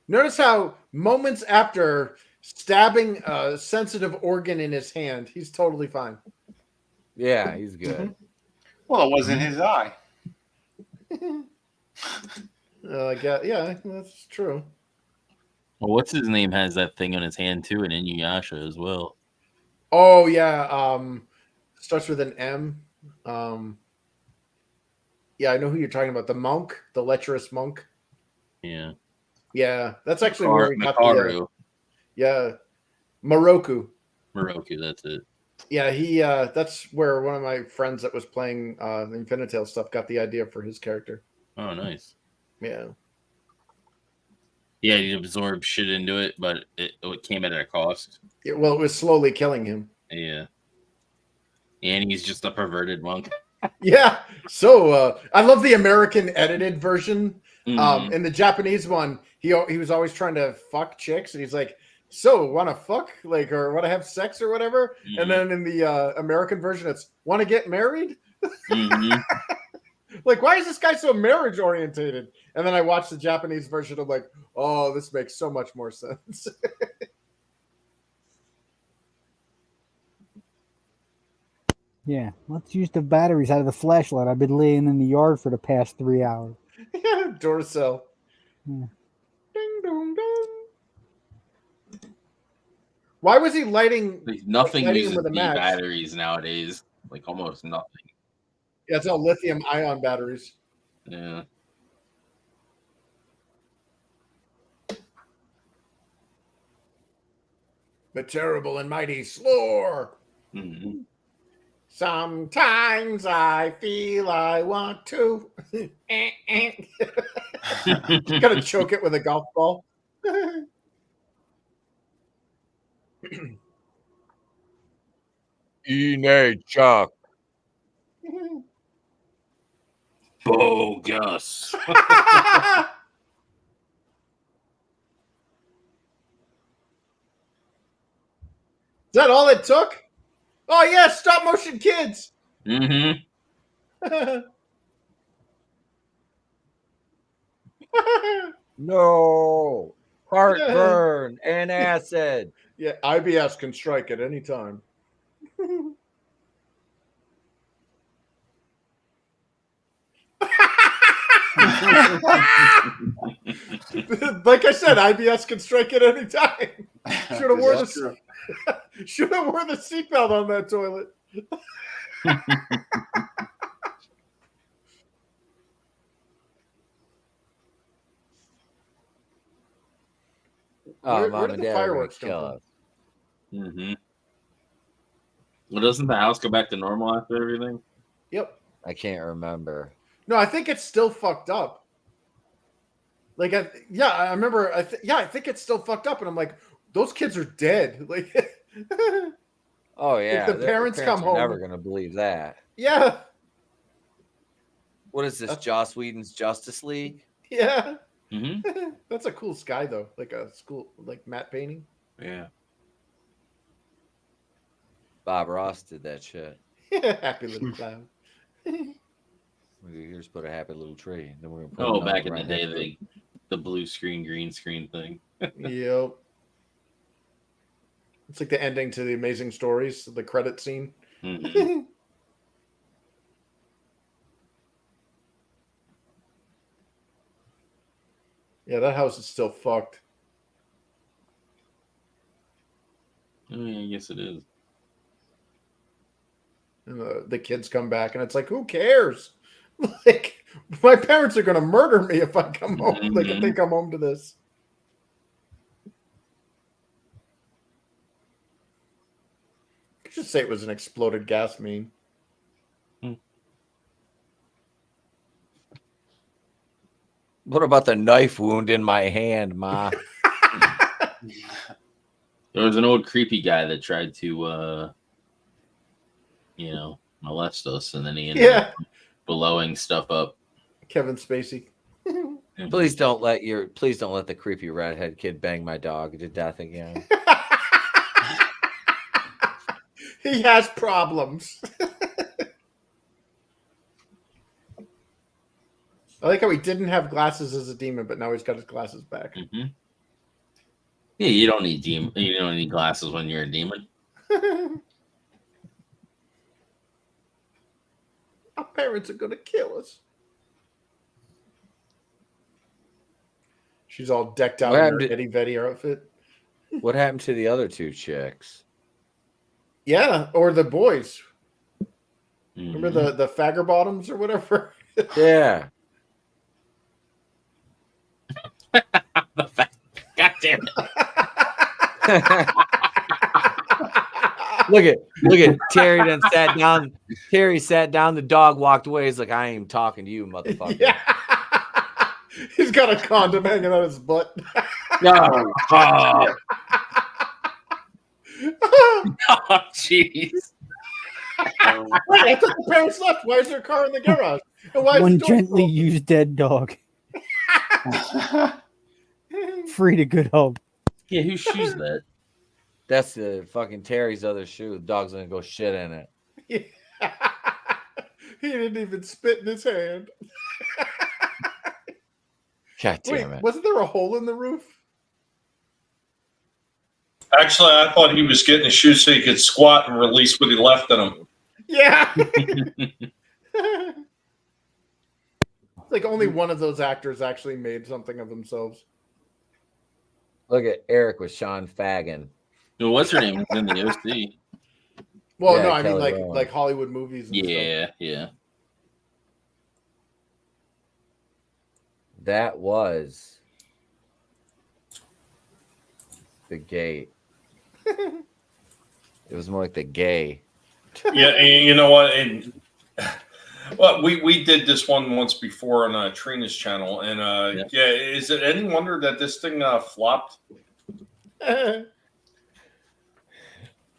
Notice how moments after stabbing a sensitive organ in his hand, he's totally fine. Yeah, he's good. Well, it wasn't his eye. Yeah, that's true. Well, what's his name has that thing on his hand too, and Inuyasha as well. Oh yeah, starts with an M. Yeah, I know who you're talking about. The monk, the lecherous monk. Yeah. Yeah, that's actually where we got Makaru. Moroku. Moroku, that's it. Yeah, he. That's where one of my friends that was playing Infinitale stuff got the idea for his character. Oh, nice. Yeah. Yeah, he absorbed shit into it, but it came at a cost. Well, it was slowly killing him. Yeah. And he's just a perverted monk. Yeah. So I love the American edited version. Mm-hmm. In the Japanese one, he was always trying to fuck chicks, and he's like, "So, want to fuck, like, or want to have sex, or whatever?" Mm-hmm. And then in the American version, it's "Want to get married?" Mm-hmm. Like, why is this guy so marriage orientated? And then I watched the Japanese version. I'm like, oh, this makes so much more sense. Yeah, let's use the batteries out of the flashlight. I've been laying in the yard for the past 3 hours. Yeah, Duracell. Yeah. Ding dong dong. Why was he lighting? Nothing lighting uses with a the match? batteries nowadays. Like almost nothing. Yeah, it's all lithium ion batteries. Yeah. The terrible and mighty Slore. Mm-hmm. Sometimes I feel I want to. Gotta choke it with a golf ball. Chuck. Bogus. Is that all it took? Oh yeah, stop motion kids. Mm-hmm. No. Heartburn and acid. Yeah, IBS can strike at any time. Like I said, IBS can strike at any time. Should have worn the seatbelt on that toilet. Oh, Where Mom did and the Dad are gonna fireworks come kill from? us. Mm-hmm. Well, doesn't the house go back to normal after everything? Yep. I can't remember. No, I think it's still fucked up. Like, I remember. I think it's still fucked up, and I'm like, those kids are dead. Like, Oh yeah, the parents come are home. never gonna believe that. Yeah, What is this? Joss Whedon's Justice League? yeah. Mm-hmm. That's a cool sky though, like a school, like matte painting. Yeah. Bob Ross did that shit. Happy little cloud. We just put a happy little tree. Then we're gonna put Oh, another back in the right day, next to it. the blue screen, green screen thing. Yep. It's like the ending to the Amazing Stories, the credit scene. Mm-hmm. Yeah, that house is still fucked. Oh, yeah, I guess it is. And the kids come back, and it's like, who cares? Like, my parents are going to murder me if I come home. Like, if they come home to this. I could just say it was an exploded gas mine. What about the knife wound in my hand, Ma? There was an old creepy guy that tried to, molest us, and then he ended up blowing stuff up. Kevin Spacey. Please don't let the creepy redhead kid bang my dog to death again. He has problems. I like how he didn't have glasses as a demon, but now he's got his glasses back. Mm-hmm. Yeah, you don't need glasses when you're a demon. Our parents are gonna kill us. She's all decked out in her Eddie Veddy outfit. What happened to the other two chicks? Yeah, or the boys. Remember the fagger bottoms or whatever? Yeah. God damn it. Look at Terry then sat down. Terry sat down, the dog walked away. He's like, I ain't even talking to you, motherfucker. Yeah. He's got a condom hanging on his butt. No. Oh, jeez. Wait, I thought the parents left. Why is there a car in the garage? And why is One the door gently closed? used dead dog. Free to good home. Yeah, whose shoes that? That's the fucking Terry's other shoe. The dog's gonna go shit in it. Yeah. He didn't even spit in his hand. God damn it. Wasn't there a hole in the roof? Actually, I thought he was getting his shoes so he could squat and release what he left in them. Yeah. Like only one of those actors actually made something of themselves. Look at Eric with Sean Fagan. Well, what's her name? In the OC. Well, Yeah, no, I Kelly mean Rowan. like Hollywood movies. And stuff. Yeah. That was the gate. It was more like the gay. Yeah, and you know what? And well, we did this one once before on Trina's channel, and is it any wonder that this thing flopped?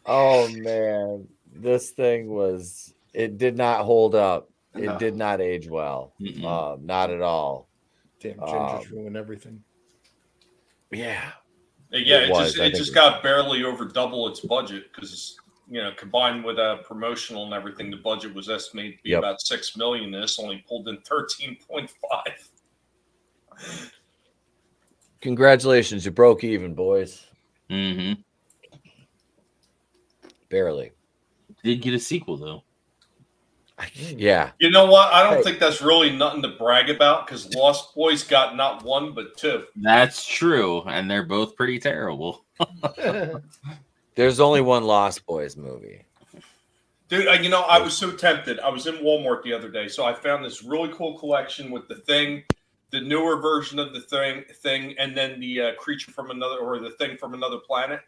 Oh man, this thing it did not hold up. It did not age well. Not at all. Damn, Ginger's ruined everything. Yeah. Yeah, it just got barely over double its budget because combined with promotional and everything, the budget was estimated to be about $6 million. This only pulled in 13.5. Congratulations, you broke even, boys. Mm-hmm. Barely. Did get a sequel though. Yeah. You know what? I don't think that's really nothing to brag about because Lost Boys got not one but two. That's true, and they're both pretty terrible. There's only one Lost Boys movie. Dude, I was so tempted. I was in Walmart the other day, so I found this really cool collection with The Thing, the newer version of the thing, and then the Creature from Another, or The Thing from Another Planet,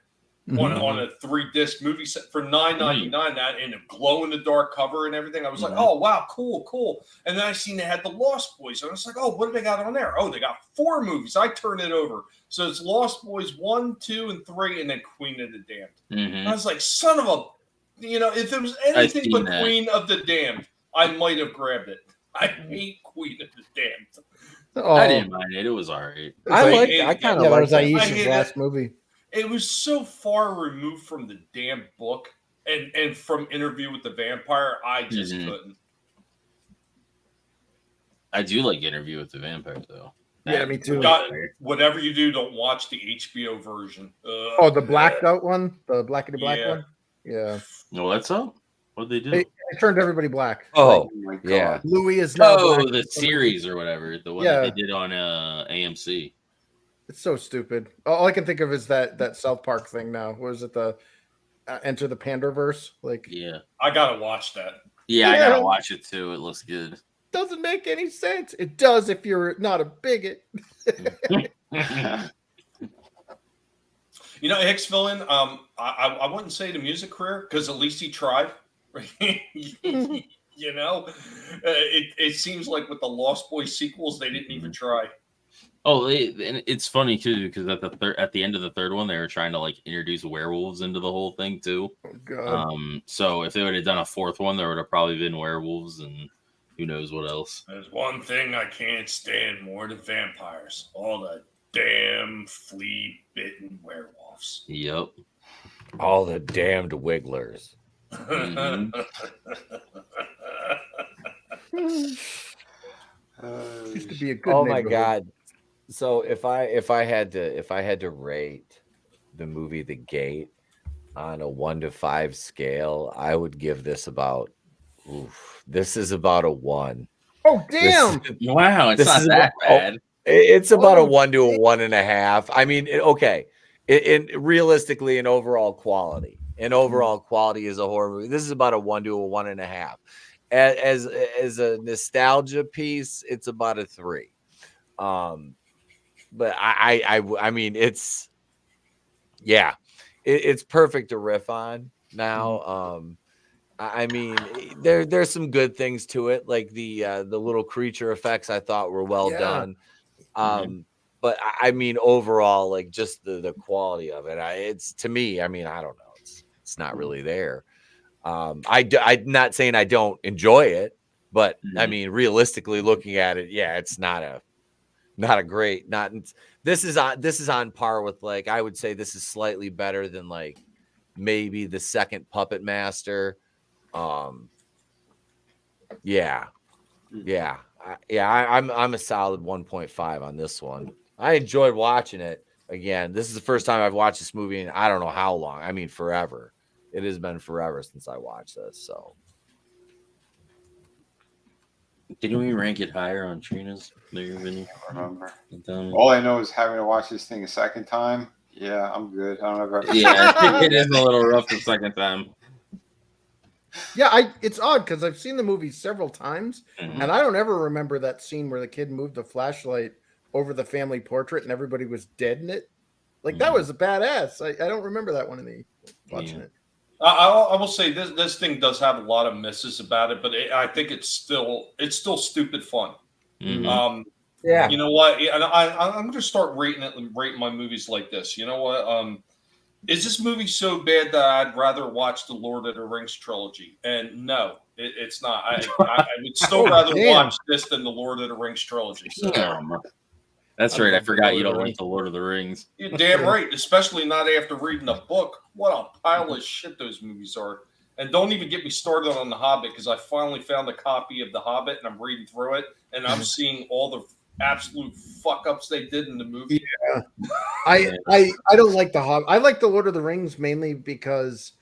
on a 3-disc movie set for $9.99. That in a glow in the dark cover and everything. I was like, oh wow, cool. And then I seen they had the Lost Boys, and I was like, oh, what do they got on there? Oh, they got 4 movies. I turned it over, so it's Lost Boys 1, 2, and 3, and then Queen of the Damned. I was like, son of a, if there was anything but Queen of the Damned, I might have grabbed it. I hate Queen of the Damned. Oh. I didn't mind it. It was all right. I kind of liked that. Was Aisha's last movie. It was so far removed from the damn book and from Interview with the Vampire, I just couldn't. I do like Interview with the Vampire, though. Yeah, me too. Whatever you do, don't watch the HBO version. The blacked out one? The blackety black one? Yeah. No, what's up? What did they do? They turned everybody black. Oh, my God. yeah. Louis is now black. The series or whatever. The one that they did on AMC. It's so stupid. All I can think of is that South Park thing now. What is it? Enter the Panderverse. Like, yeah, I gotta watch that. Yeah, I gotta watch it too. It looks good. Doesn't make any sense. It does if you're not a bigot. You know, Hicks villain. I wouldn't say the music career because at least he tried. You know, it seems like with the Lost Boys sequels, they didn't even try. Oh, and it's funny too because at the end of the third one, they were trying to like introduce werewolves into the whole thing too. Oh, God. So if they would have done a fourth one, there would have probably been werewolves and who knows what else. There's one thing I can't stand more than vampires: all the damn flea-bitten werewolves. Yep. All the damned wigglers. Mm-hmm. Used to be a good. Oh my God! So if I had to rate the movie The Gate on a 1 to 5 scale, I would give this about. This is about a 1. Oh damn! Wow, it's not that bad. It's about a 1 to a 1.5. I mean, okay. Realistically, in overall quality. In overall quality as a horror movie, this is about a 1 to a 1.5. As a nostalgia piece, it's about a 3. But I mean, it's it's perfect to riff on now. I mean, there's some good things to it, like the little creature effects I thought were well done. But I mean, overall, like just the quality of it, it's to me. I mean, I don't know, it's not really there. I'm not saying I don't enjoy it, but I mean, realistically looking at it, it's not a great. This is on par with, like, I would say this is slightly better than like maybe the second Puppet Master. I'm a solid 1.5 on this one. I enjoyed watching it. Again, this is the first time I've watched this movie in I don't know how long. I mean, forever. It has been forever since I watched this. So, didn't we rank it higher on Trina's? I don't remember. All I know is having to watch this thing a second time. Yeah, I'm good. I don't ever. Yeah, it is a little rough the second time. Yeah, it's odd because I've seen the movie several times, and I don't ever remember that scene where the kid moved the flashlight over the family portrait and everybody was dead in it. Like that was a badass. I don't remember that one in the watching it. I will say this thing does have a lot of misses about it, but I think it's still stupid fun. Yeah. You know what? And I'm going to start rating my movies like this. You know what? Is this movie so bad that I'd rather watch the Lord of the Rings trilogy? And no, it's not. I would still rather watch this than the Lord of the Rings trilogy. So. That's right. I forgot you don't like the Lord of the Rings. You're damn right, especially not after reading the book. What a pile of shit those movies are. And don't even get me started on The Hobbit, because I finally found a copy of The Hobbit and I'm reading through it and I'm seeing all the absolute fuck ups they did in the movie. Yeah. I don't like The Hobbit. I like the Lord of the Rings mainly because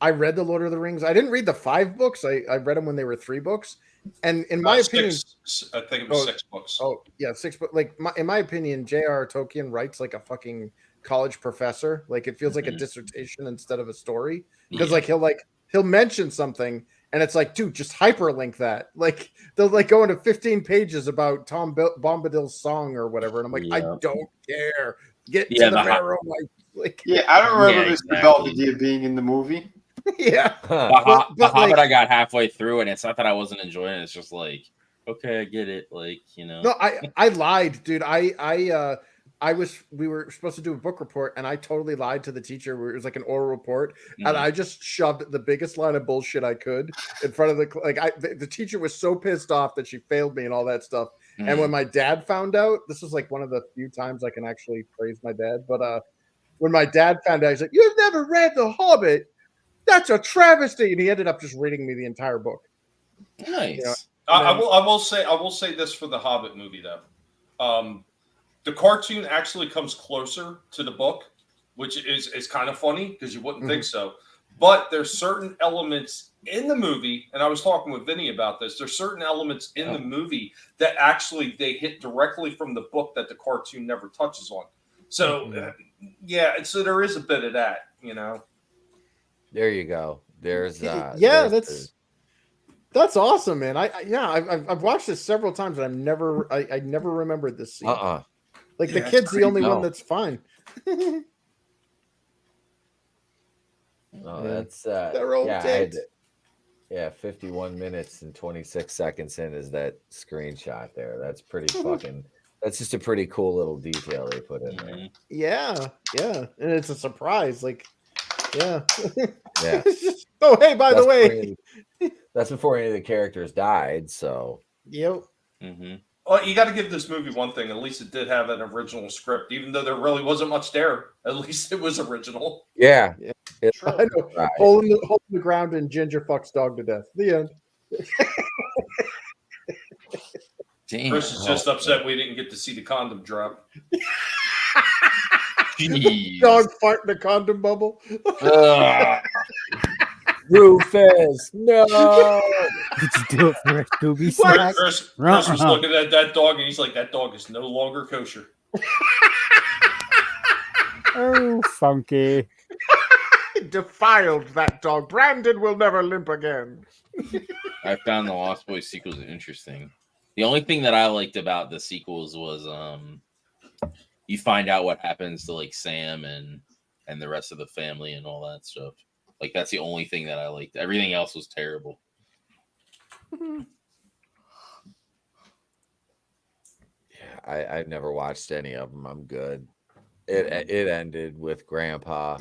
I read the Lord of the Rings. I didn't read the 5 books. I read them when they were 3 books. And in my opinion, I think it was 6 books. Oh yeah, 6 books. Like in my opinion, J.R.R. Tolkien writes like a fucking college professor. Like it feels like a dissertation instead of a story. Because he'll mention something and it's like, dude, just hyperlink that. Like they'll like go into 15 pages about Tom Bombadil's song or whatever, and I'm like, I don't care. Get to the marrow. I don't remember Mr. Belvedere being in the movie. Yeah, the Hobbit, I got halfway through, and it's not that I wasn't enjoying it. It's just like, okay, I get it. Like, you know. No, I lied, dude. We were supposed to do a book report, and I totally lied to the teacher. It was like an oral report, and I just shoved the biggest line of bullshit I could in front of the teacher was so pissed off that she failed me and all that stuff. And when my dad found out, this was like one of the few times I can actually praise my dad. But when my dad found out, he's like, "You've never read The Hobbit? That's a travesty!" And he ended up just reading me the entire book. Nice. You know? I will say this for the Hobbit movie though. The cartoon actually comes closer to the book, which is kind of funny because you wouldn't think so. But there's certain elements in the movie, and I was talking with Vinny about this. There's certain elements in the movie that actually they hit directly from the book that the cartoon never touches on. So so there is a bit of that, you know. There you go. There's that's awesome, man. I've watched this several times, and I never remembered this scene. Like the kid's the only one that's fine. That's They're old kids. 51 minutes and 26 seconds in is that screenshot there. That's pretty fucking. That's just a pretty cool little detail they put in there. Yeah, and it's a surprise. Like, yeah. It's just, oh, hey, by the way, that's before any of the characters died. So. Yep. Well, you got to give this movie one thing. At least it did have an original script, even though there really wasn't much there. At least it was original. Yeah. I know. Right. Holding the ground and Ginger fucks dog to death. The end. Damn. Chris is just upset we didn't get to see the condom drop. Dog fart in a condom bubble. Rufus, no. Did you do it for a Scooby snack? Chris was looking at that dog and he's like, that dog is no longer kosher. Oh, funky. Defiled that dog. Brandon will never limp again. I found the Lost Boys sequels interesting. The only thing that I liked about the sequels was you find out what happens to like Sam and the rest of the family and all that stuff. Like that's the only thing that I liked. Everything else was terrible. Yeah, I've never watched any of them. I'm good. It ended with Grandpa.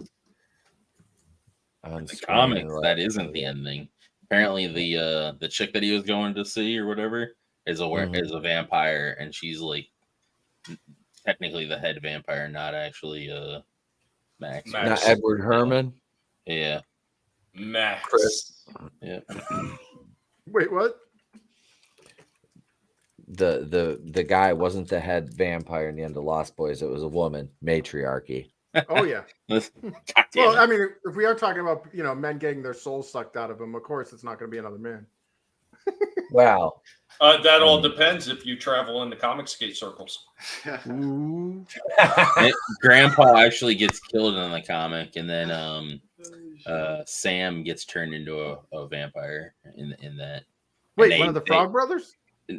On the comics, that isn't the ending. Apparently, the chick that he was going to see or whatever is a vampire, and she's like technically the head vampire, not actually Max. Not Edward Herman. Yeah, Max. Chris. Yeah. Wait, what? The guy wasn't the head vampire in the end of Lost Boys. It was a woman. Matriarchy. Oh yeah. Well, I mean, if we are talking about men getting their souls sucked out of them, of course it's not going to be another man. Wow. That all depends if you travel in the comic skate circles. Grandpa actually gets killed in the comic, and then Sam gets turned into a vampire in that. Wait, one of the Frog Brothers?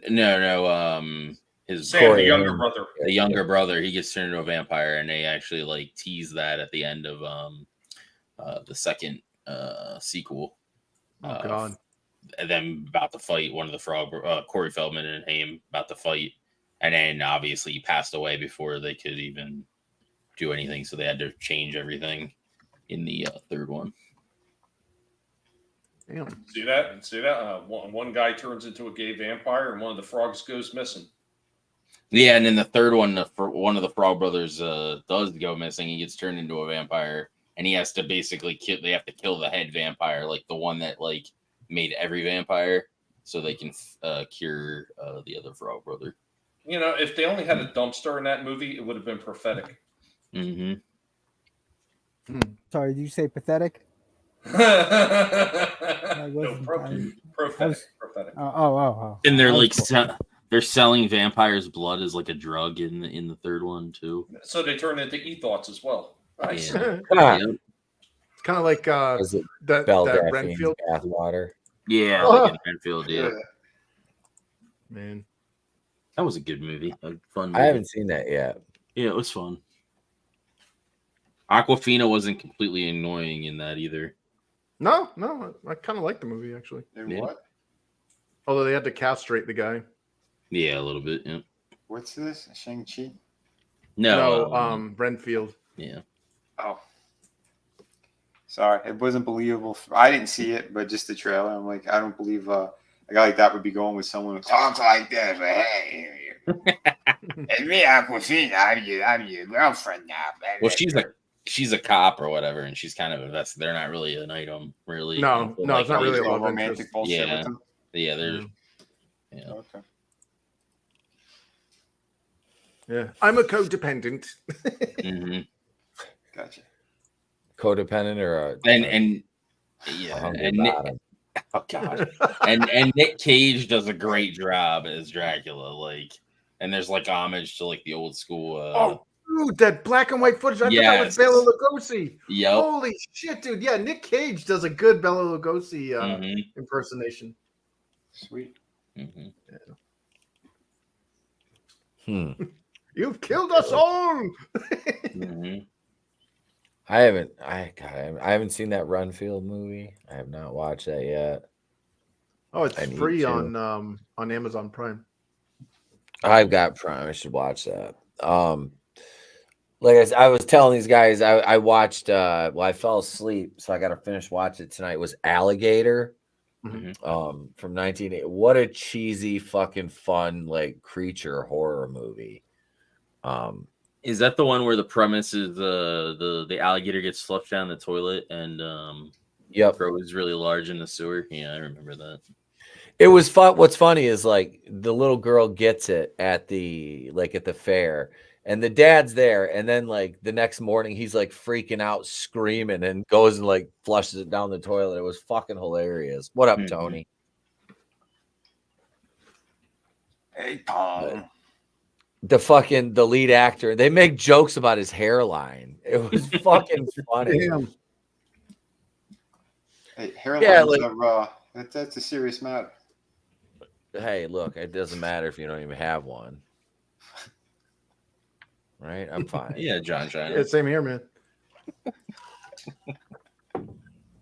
No. His Sam, the younger brother. The younger brother, he gets turned into a vampire, and they actually like tease that at the end of the second sequel. Oh God. And then about to fight one of the Frog, Corey Feldman and Haim about to fight, and then obviously he passed away before they could even do anything, so they had to change everything in the third one. Damn. See that? One guy turns into a gay vampire, and one of the frogs goes missing. Yeah, and in the third one, one of the Frog Brothers does go missing. He gets turned into a vampire, and he has to basically kill. They have to kill the head vampire, like the one that like made every vampire, so they can cure the other Frog Brother. If they only had a dumpster in that movie, it would have been prophetic. Mm-hmm. Sorry, did you say pathetic? Prophetic. Oh. And they're like they're selling vampires' blood as like a drug in the third one too. So they turn into e-thoughts as well. Nice. Yeah. It's kind of like that Renfield bathwater. Yeah, like in Renfield. Yeah. Man, that was a good movie. A fun movie. I haven't seen that yet. Yeah, it was fun. Aquafina wasn't completely annoying in that either. No, I kind of like the movie actually. What? Although they had to castrate the guy. Yeah, a little bit. Yeah. What's this? Shang-Chi? No, Renfield. Yeah. Oh. Sorry, it wasn't believable. I didn't see it, but just the trailer. I'm like, I don't believe a guy like that would be going with someone who talks like this. Hey, it's me, Aquafina. I'm your girlfriend now. Well, she's a cop or whatever, and she's kind of invested. They're not really an item, really. No, it's not really a love romantic bullshit. Yeah, there's. Yeah. Okay. Yeah, I'm a codependent. Mm-hmm. Gotcha. Codependent or and oh god, and Nick Cage does a great job as Dracula, like, and there's like homage to like the old school. Dude, that black and white footage. I thought that was Bela Lugosi. Yep. Holy shit, dude. Yeah, Nick Cage does a good Bela Lugosi impersonation. Sweet. You've killed us all. I haven't seen that Renfield movie. I have not watched that yet. Oh, it's free on Amazon Prime. I've got Prime. I should watch that. Like I was telling these guys, I watched. I fell asleep, so I got to finish watching it tonight. It was Alligator, from 1980. What a cheesy, fucking fun, like creature horror movie. Is that the one where the premise is the alligator gets flushed down the toilet and grows really large in the sewer? Yeah, I remember that. It was fun. What's funny is like the little girl gets it at the fair, and the dad's there, and then like the next morning he's like freaking out, screaming, and goes and like flushes it down the toilet. It was fucking hilarious. What up, Tony? Hey, Tom. The lead actor, they make jokes about his hairline. It was fucking funny. Damn. Hey, hairlines that's a serious matter. Hey, look, it doesn't matter if you don't even have one. Right? I'm fine. Yeah, John. Yeah, same here, man.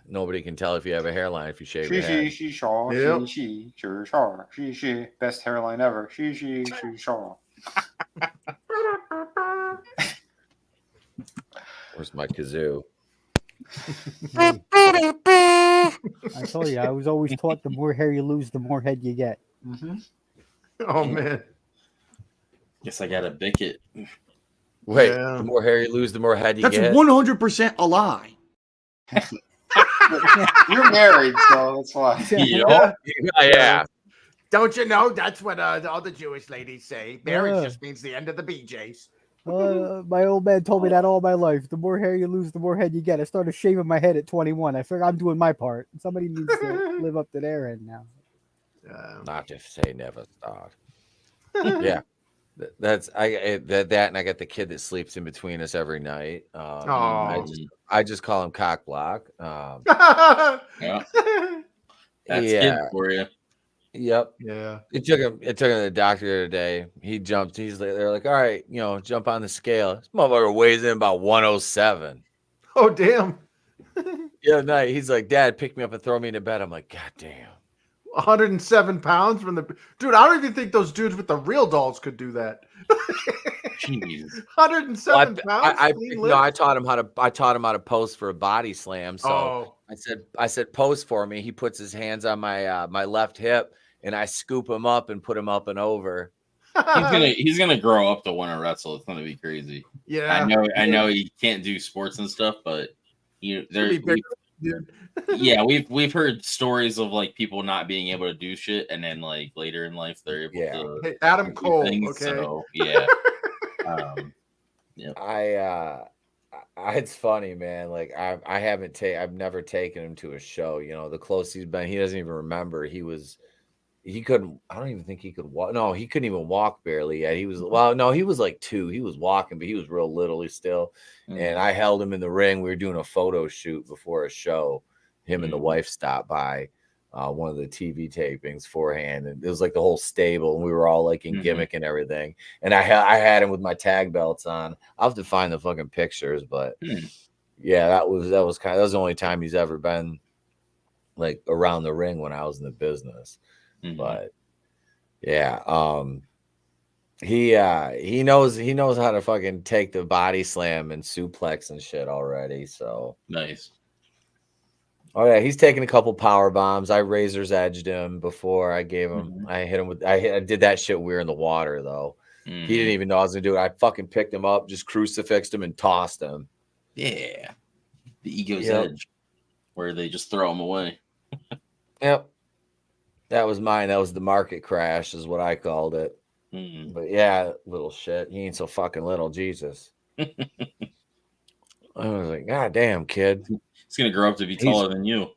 Nobody can tell if you have a hairline if you shave your She, head. she, shaw, Yep. she, sure, she, best hairline ever. She, shaw. Where's my kazoo? I told you, I was always taught the more hair you lose, the more head you get. Oh man. Guess I gotta bick it. Wait, the more hair you lose, the more head you That's get. 100% a lie. You're married, so that's why. Yeah. Don't you know that's what all the Jewish ladies say? Marriage Yeah. just means the end of the BJs. My old man told me that all my life. The more hair you lose, the more head you get. I started shaving my head at 21. I figured I'm doing my part. Somebody needs to live up to their end now. Not to say never start. Yeah. That's that and I got the kid that sleeps in between us every night. I just call him cock block. Yeah. That's kid for you. Yep. Yeah. It took him to the doctor the other day. He jumped. They're like, all right, jump on the scale. This motherfucker weighs in about 107. Oh damn. The other night, he's like, Dad, pick me up and throw me into bed. I'm like, God damn. 107 pounds from the dude. I don't even think those dudes with the real dolls could do that. Jeez. 107 pounds. I taught him how to pose for a body slam. So I said, pose for me. He puts his hands on my my left hip, and I scoop him up and put him up and over. He's gonna grow up to want to wrestle. It's gonna be crazy. Yeah, I know he can't do sports and stuff, but we've heard stories of like people not being able to do shit, and then like later in life they're able to. Hey, Adam Cole. Things, okay. So, yeah. It's funny, man. Like I've never taken him to a show. The closest he's been, he doesn't even remember. He couldn't. I don't even think he could walk. No, he couldn't even walk barely yet. He was he was like 2. He was walking, but he was real little still. And I held him in the ring. We were doing a photo shoot before a show. Him and the wife stopped by one of the TV tapings beforehand, and it was like the whole stable, and we were all like in gimmick and everything. And I had him with my tag belts on. I'll have to find the fucking pictures, but yeah, that was the only time he's ever been like around the ring when I was in the business. But yeah, he knows how to fucking take the body slam and suplex and shit already. So nice. Oh yeah, he's taken a couple power bombs. I razor's edged him before. I gave him. I hit him with. I did that shit. We were in the water though. He didn't even know I was gonna do it. I fucking picked him up, just crucifixed him, and tossed him. Yeah, the ego's edge, where they just throw him away. Yep, that was mine. That was the market crash, is what I called it. But yeah, little shit. He ain't so fucking little, Jesus. I was like, God damn, kid. He's gonna grow up to be taller than you.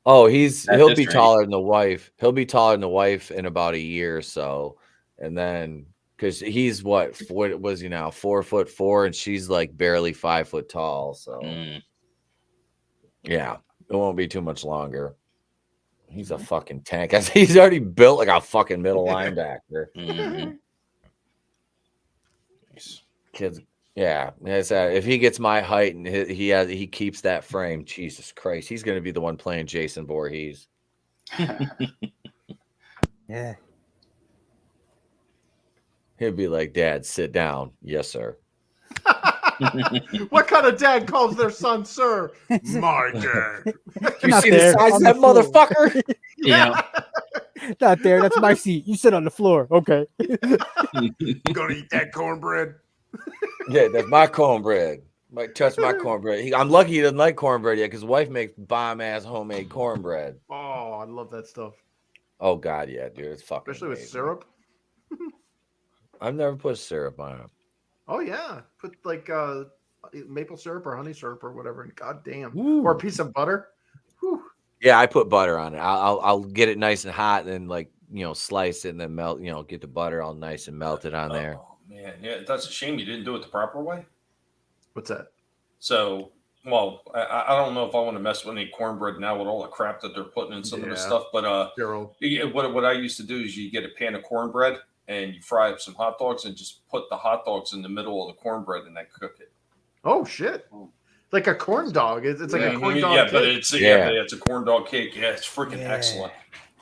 Oh, he'll be taller than the wife. He'll be taller than the wife in about a year or so, and then because he's what was he now 4'4", and she's like barely 5 foot tall. So yeah, it won't be too much longer. He's a fucking tank. He's already built like a fucking middle linebacker. Kids, yeah. If he gets my height and he keeps that frame, Jesus Christ, he's going to be the one playing Jason Voorhees. Yeah. He'd be like, "Dad, sit down." Yes, sir. What kind of dad calls their son sir? My dad. You see the size of that motherfucker? Yeah. Not there. That's my seat. You sit on the floor. Okay. Gonna eat that cornbread. Yeah, that's my cornbread. Might touch my cornbread. I'm lucky he doesn't like cornbread yet because his wife makes bomb-ass homemade cornbread. Oh, I love that stuff. Oh, God, yeah, dude. It's fucking especially amazing. with syrup. I've never put syrup on it. Oh, yeah. Put like maple syrup or honey syrup or whatever. And goddamn. Ooh. Or a piece of butter. Whew. Yeah, I put butter on it. I'll get it nice and hot and then slice it and then melt, get the butter all nice and melted on there. Oh, man. Yeah, that's a shame you didn't do it the proper way. What's that? So, well, I don't know if I want to mess with any cornbread now with all the crap that they're putting in some of the stuff, but what I used to do is you get a pan of cornbread and you fry up some hot dogs and just put the hot dogs in the middle of the cornbread and then cook it. Oh shit! Like a corn dog. It's like a corn dog. Yeah, cake. but it's a corn dog cake. Yeah, it's freaking excellent.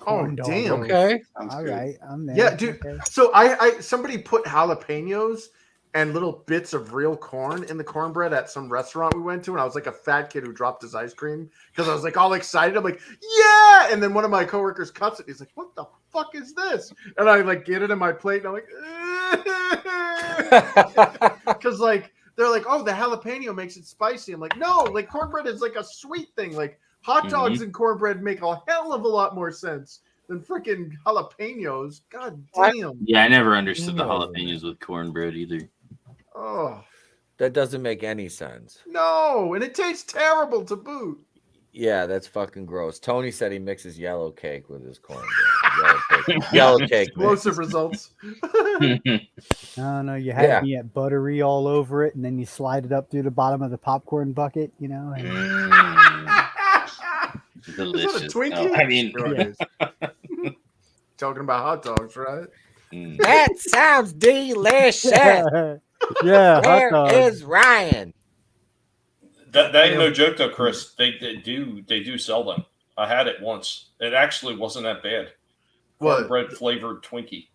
Oh damn! Okay, all right, I'm there. Yeah, dude. Okay. So I somebody put jalapenos and little bits of real corn in the cornbread at some restaurant we went to, and I was like a fat kid who dropped his ice cream because I was like all excited. I'm like, yeah! And then one of my coworkers cuts it. He's like, what the fuck is this? And I like get it in my plate, and I'm like, because like they're like, oh, the jalapeno makes it spicy. I'm like, no, like cornbread is like a sweet thing. Like hot dogs and cornbread make a hell of a lot more sense than freaking jalapenos. God damn. Yeah, I never understood the jalapenos with cornbread either. Oh, that doesn't make any sense. No, and it tastes terrible to boot. Yeah, that's fucking gross. Tony said he mixes yellow cake with his cornbread. Yellow cake. Explosive results. No, you had me at buttery all over it, and then you slide it up through the bottom of the popcorn bucket, And... Delicious. Is that a Twinkie? I mean, talking about hot dogs, right? That sounds delicious. Yeah, Where is Ryan? That ain't no joke though, Chris. They do sell them. I had it once. It actually wasn't that bad. Cornbread flavored Twinkie.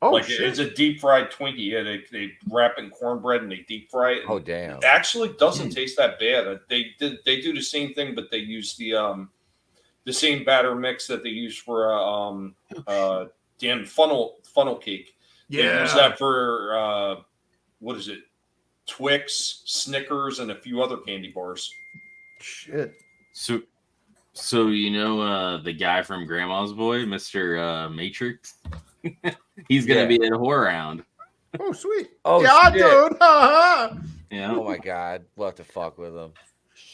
Oh, like shit. It's a deep fried Twinkie. Yeah, they wrap in cornbread and they deep fry it. Oh damn! It actually doesn't taste that bad. They do the same thing, but they use the same batter mix that they use for damn funnel cake. Yeah, they use that for what is it? Twix, Snickers, and a few other candy bars. Shit. So the guy from Grandma's Boy, Mr. Matrix, he's gonna be at Horror Round. Oh sweet. Oh yeah, shit. dude. Yeah. Oh my god, we'll have to fuck with him.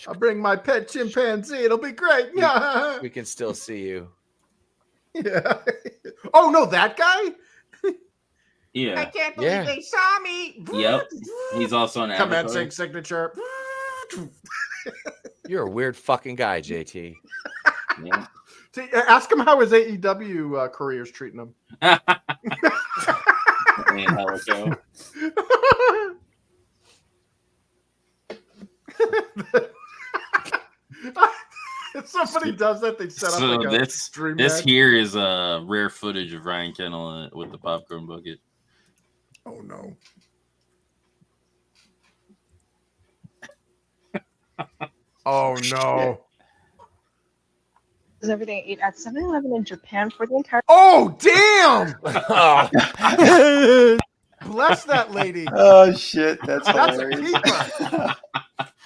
I'll bring my pet chimpanzee. It'll be great. Yeah. We can still see you. Yeah. Oh no, that guy. Yeah. I can't believe they saw me. Yep. He's also an commencing signature. You're a weird fucking guy, JT. Yeah. Ask him how his AEW career's treating him. If somebody does that, they set up like a dream this match. here is rare footage of Ryan Kennel with the popcorn bucket. Oh no. Oh no. Is everything I eat at 7-Eleven in Japan for the entire. Oh damn! Bless that lady. Oh shit, that's hilarious.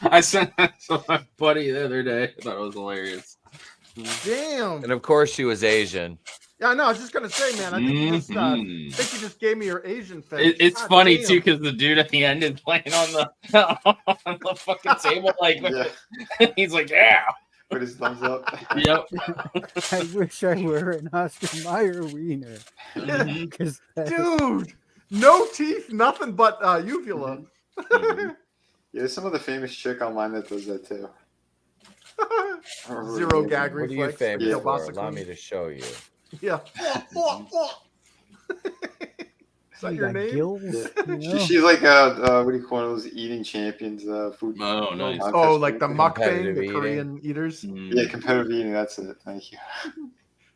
I sent that to my buddy the other day. I thought it was hilarious. Damn. And of course, she was Asian. Yeah, no, I was just gonna say, man. I think you just gave me your Asian face. It's funny too because the dude at the end is playing on the fucking table, like he's like, yeah. Put his thumbs up. Yep. I wish I were an Oscar Mayer wiener. Dude, No teeth, nothing but uvula. Yeah, there's some of the famous chick online that does that too. Zero gag What are you reflex. famous like for? Kielbasa Allow queen. me to show you. Yeah. Is that You your got name? gills, you know? She's like a what do you call those eating champions? Food. Oh, nice. contest Oh, like the thing. mukbang, the Competitive Korean eaters. Yeah, competitive eating. That's it. Thank you.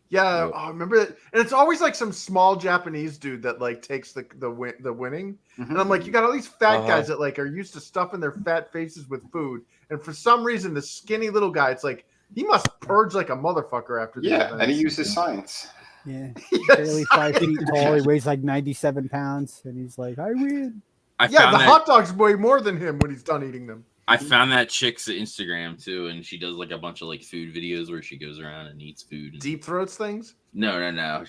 Yeah, Yep. I remember it. And it's always like some small Japanese dude that like takes the winning. And I'm like, you got all these fat guys that like are used to stuffing their fat faces with food. And for some reason, the skinny little guy, it's like he must purge like a motherfucker after the Yeah, and he uses science. Yeah. Yes, Barely 5 feet tall. He weighs like 97 pounds. And he's like, I win. Yeah, the hot dogs weigh more than him when he's done eating them. I found that chick's Instagram too, and she does like a bunch of like food videos where she goes around and eats food. And... Deep throats things? No.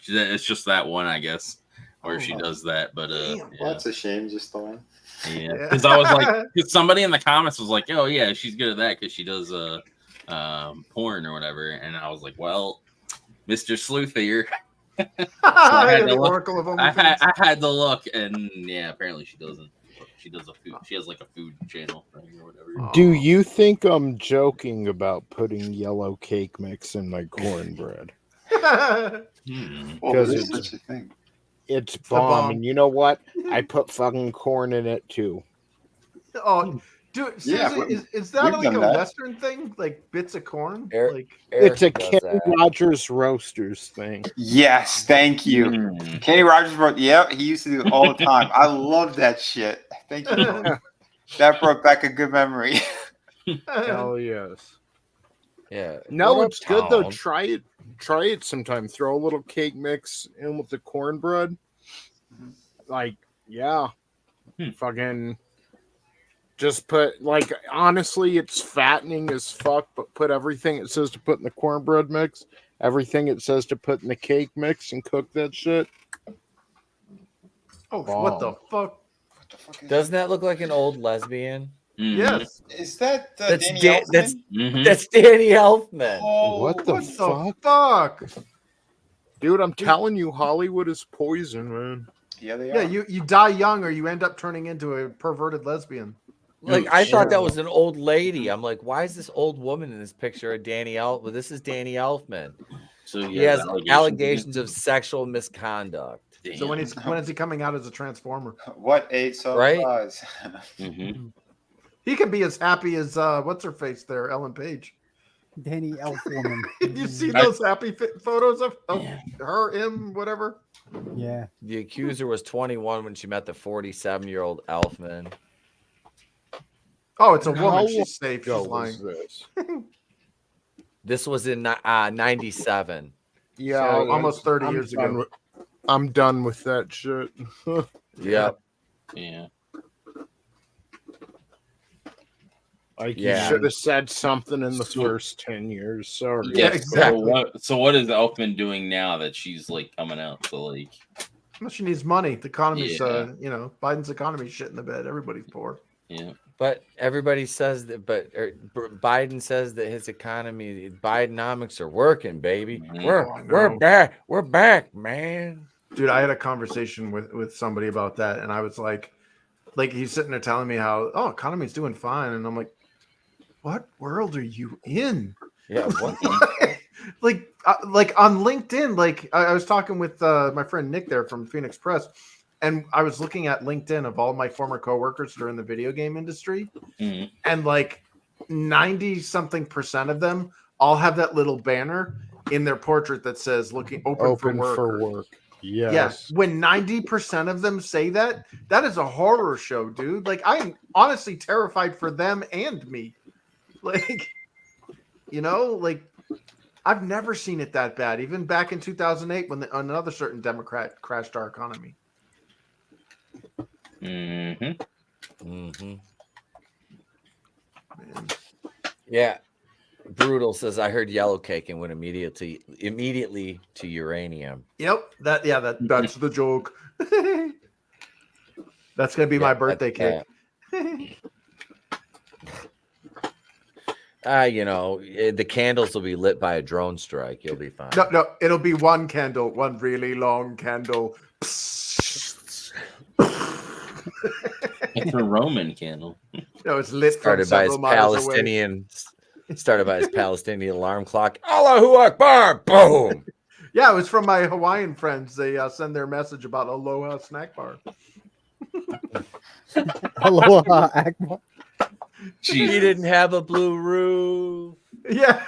It's just that one, I guess, where she does that. But Well, that's a shame, just the one. yeah, because I was like, because somebody in the comments was like, "Oh yeah, she's good at that because she does porn or whatever," and I was like, "Well, Mr. Sleuth here." I had to look, and yeah, apparently she doesn't. She does a food. She has like a food channel thing or whatever. Do you think I'm joking about putting yellow cake mix in my cornbread? Because it's bomb, and you know what? I put fucking corn in it too. Oh, dude, seriously, is that like a Western thing? Like bits of corn? It's a Kenny Rogers Roasters thing. Yes, thank you. Kenny Rogers wrote, yeah, he used to do it all the time. I love that shit. Thank you. That brought back a good memory. Hell yes. Yeah. No, it's good though. Try it sometime. Throw a little cake mix in with the cornbread. Like, yeah. Fucking just put, like, honestly, it's fattening as fuck, but put everything it says to put in the cornbread mix, everything it says to put in the cake mix, and cook that shit. Oh, what the fuck? Doesn't that look like an old lesbian? Yes. Is that that's Danny Elfman? That's Danny Elfman. Oh, what the fuck? Dude, I'm telling you, Hollywood is poison, man. Yeah, they are. Yeah, you die young or you end up turning into a perverted lesbian. Like, I thought that was an old lady. I'm like, why is this old woman in this picture of Danny Elfman? This is Danny Elfman. So he has allegations of sexual misconduct. Damn. So when is he coming out as a transformer? What a surprise! Right? He could be as happy as what's her face there, Ellen Page. Danny Elfwoman. You see those happy photos of her, him, whatever? Yeah. The accuser was 21 when she met the 47-year-old Elfman. Oh, it's a woman. She's safe. She's lying. This was in 97. Yeah, so almost 30 years ago. I'm done with that shit. Yep. Yeah. Like, you should have said something in the first 10 years. Sorry. Yeah, exactly. So what is Elfman doing now that she's like coming out? So like, well, she needs money. The economy's, Biden's economy's shit in the bed. Everybody's poor. Yeah. But everybody says that. But Biden says that his economy, Bidenomics are working, baby. We're back. We're back, man. Dude, I had a conversation with somebody about that, and I was like he's sitting there telling me how economy's doing fine, and I'm like, what world are you in? Yeah, what? like on LinkedIn, like I was talking with my friend Nick there from Phoenix Press, and I was looking at LinkedIn of all my former coworkers that are in the video game industry, and like 90-something% of them all have that little banner in their portrait that says "looking open for work." Yes. Yes. When 90% of them say that is a horror show, dude. Like, I'm honestly terrified for them and me. Like, I've never seen it that bad. Even back in 2008 when another certain Democrat crashed our economy. Man. Yeah. Brutal says, I heard yellow cake and went immediately to uranium. Yep. That's the joke. That's going to be my birthday cake. The candles will be lit by a drone strike. You'll be fine. No, it'll be one candle, one really long candle. It's a Roman candle. No, it's lit Started from by his several miles away. Palestinian alarm clock. Allahu Akbar! Boom! Yeah, it was from my Hawaiian friends. They send their message about Aloha Snack Bar. Aloha Akbar. He didn't have a blue roof. Yeah.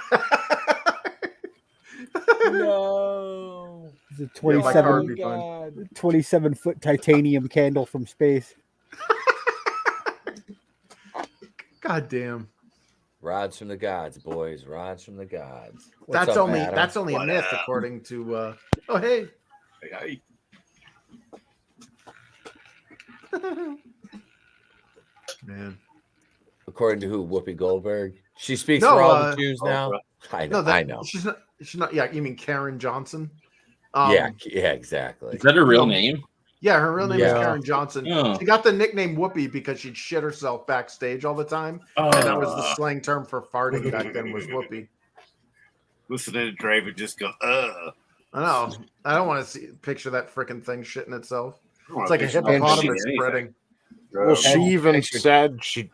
No. It's a 27-foot titanium candle from space. God damn. Rods from the gods, boys. Rods from the gods. That's only a myth, according to. Oh hey. Hey. Man. According to who? Whoopi Goldberg. She speaks for all the Jews now. I know. I know. She's not. Yeah, you mean Karen Johnson? Yeah, exactly. Is that her real name? Yeah, her real name is Karen Johnson. Oh. She got the nickname Whoopi because she'd shit herself backstage all the time, and that was the slang term for farting back then. Was Whoopi. Listening to Draven just go, I know. I don't want to picture that freaking thing shitting itself. It's like a hippopotamus spreading. Well, she even said she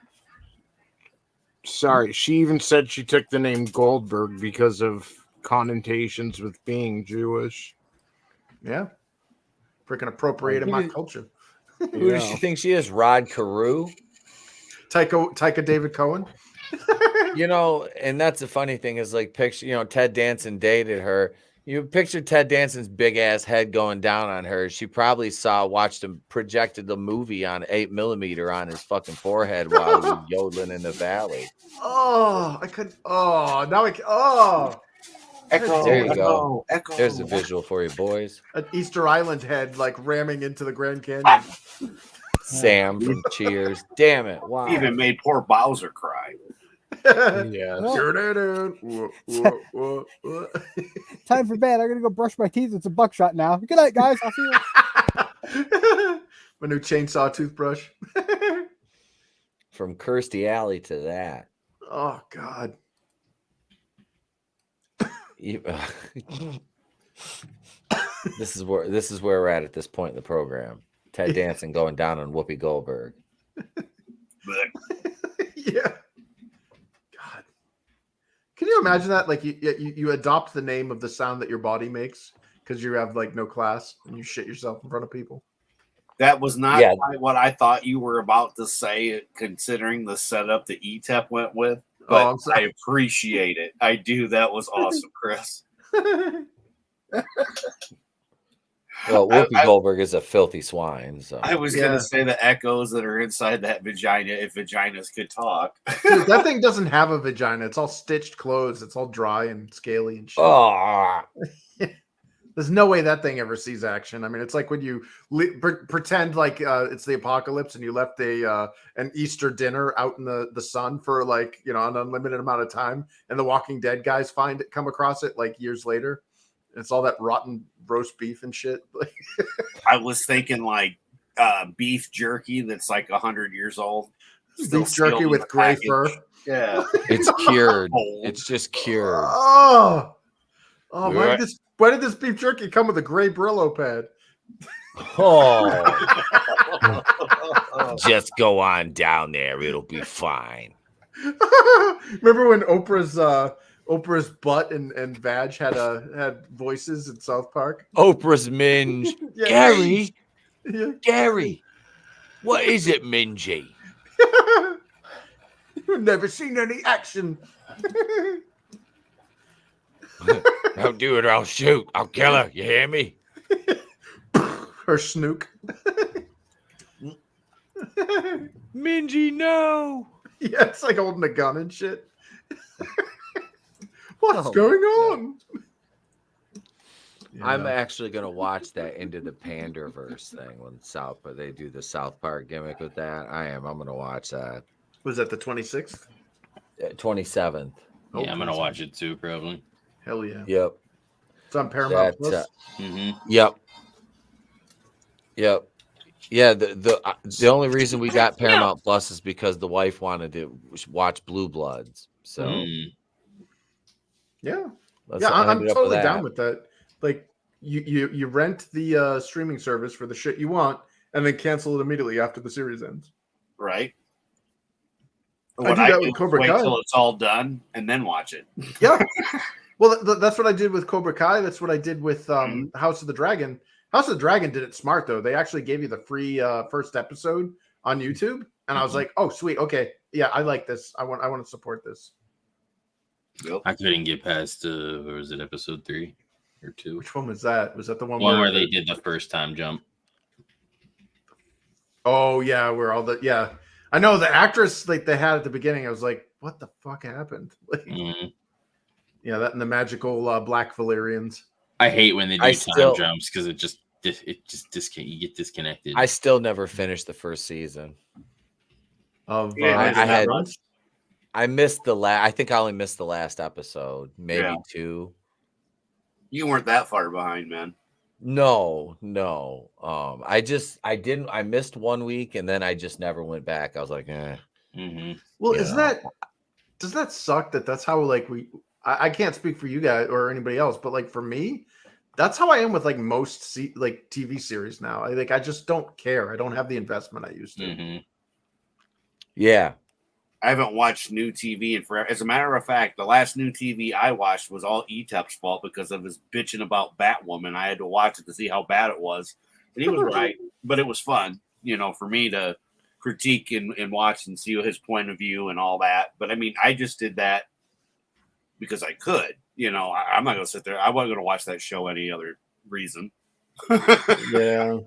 took the name Goldberg because of connotations with being Jewish. Yeah. Freaking appropriated my culture. Who does she think she is? Rod Carew? Taika David Cohen? And that's the funny thing is like picture, Ted Danson dated her. You picture Ted Danson's big ass head going down on her. She probably watched him projected the movie on 8mm on his fucking forehead while he was yodeling in the valley. Oh, I could. Oh, now I can. Oh. Echo, there you go. Echo. There's a visual for you, boys. An Easter Island head like ramming into the Grand Canyon. Sam from Cheers. Damn it. Wow. Even made poor Bowser cry. Yeah. Time for bed. I'm going to go brush my teeth with some buckshot now. Good night, guys. I'll see you. My new chainsaw toothbrush. From Kirstie Alley to that. Oh, God. This is where we're at this point in the program. Ted Danson going down on Whoopi Goldberg. Yeah. God. Can you imagine that? Like you adopt the name of the sound that your body makes because you have like no class and you shit yourself in front of people. That was not quite what I thought you were about to say, considering the setup that Etep went with. But I appreciate it. I do. That was awesome, Chris. Well, Whoopi Goldberg is a filthy swine. So I was going to say the echoes that are inside that vagina, if vaginas could talk. Dude, that thing doesn't have a vagina. It's all stitched closed. It's all dry and scaly and shit. Oh. There's no way that thing ever sees action. I mean, it's like when you pretend like it's the apocalypse and you left an Easter dinner out in the sun for like, an unlimited amount of time. And the Walking Dead guys come across it like years later. It's all that rotten roast beef and shit. I was thinking like beef jerky that's like 100 years old. Beef jerky with gray fur. Yeah. It's cured. It's just cured. Oh, why did this beef jerky come with a gray Brillo pad? Oh. Just go on down there. It'll be fine. Remember when Oprah's butt and vag had voices in South Park? Oprah's minge. Yeah. Gary. Yeah. Gary. What is it, Mingy? You've never seen any action. Don't do it or I'll shoot. I'll kill her. You hear me? Her snook. Mingy, no. Yeah, it's like holding a gun and shit. What's going on? Yeah. I'm actually going to watch that Into the Panderverse thing when they do the South Park gimmick with that. I'm going to watch that. Was that the 26th? 27th. Yeah, I'm going to watch it too, probably. Hell yeah. Yep. It's on Paramount Plus. Yep. Yeah, the only reason we got Paramount Plus is because the wife wanted to watch Blue Bloods. So I'm totally down with that. Like you rent the streaming service for the shit you want, and then cancel it immediately after the series ends. Right. I do that with Cobra Wait Kai. till it's all done and then watch it. Yeah. Well, that's what I did with Cobra Kai. That's what I did with House of the Dragon. House of the Dragon did it smart, though. They actually gave you the free first episode on YouTube. And I was like, oh, sweet. Okay. Yeah, I like this. I want to support this. Yep. I couldn't get past, what was it, episode 3 or 2? Which one was that? Was that the one where they did the first time jump? Oh, yeah, where all the, yeah. I know the actress like they had at the beginning. I was like, what the fuck happened? Like, yeah, that and the magical black Valyrians. I hate when they do time jumps because it just you get disconnected. I still never finished the first season of. I missed the last. I think I only missed the last episode, maybe 2. You weren't that far behind, man. No. I missed 1 week and then I just never went back. I was like, eh. Well, does that suck that's how like I can't speak for you guys or anybody else, but like for me, that's how I am with like most TV series now. I just don't care. I don't have the investment I used to. Yeah. I haven't watched new TV in forever. As a matter of fact, the last new TV I watched was all Etep's fault because of his bitching about Batwoman. I had to watch it to see how bad it was. And he was right, but it was fun, for me to critique and watch and see his point of view and all that. But I mean, I just did that because I could. I'm not going to sit there. I wasn't going to watch that show any other reason. Yeah.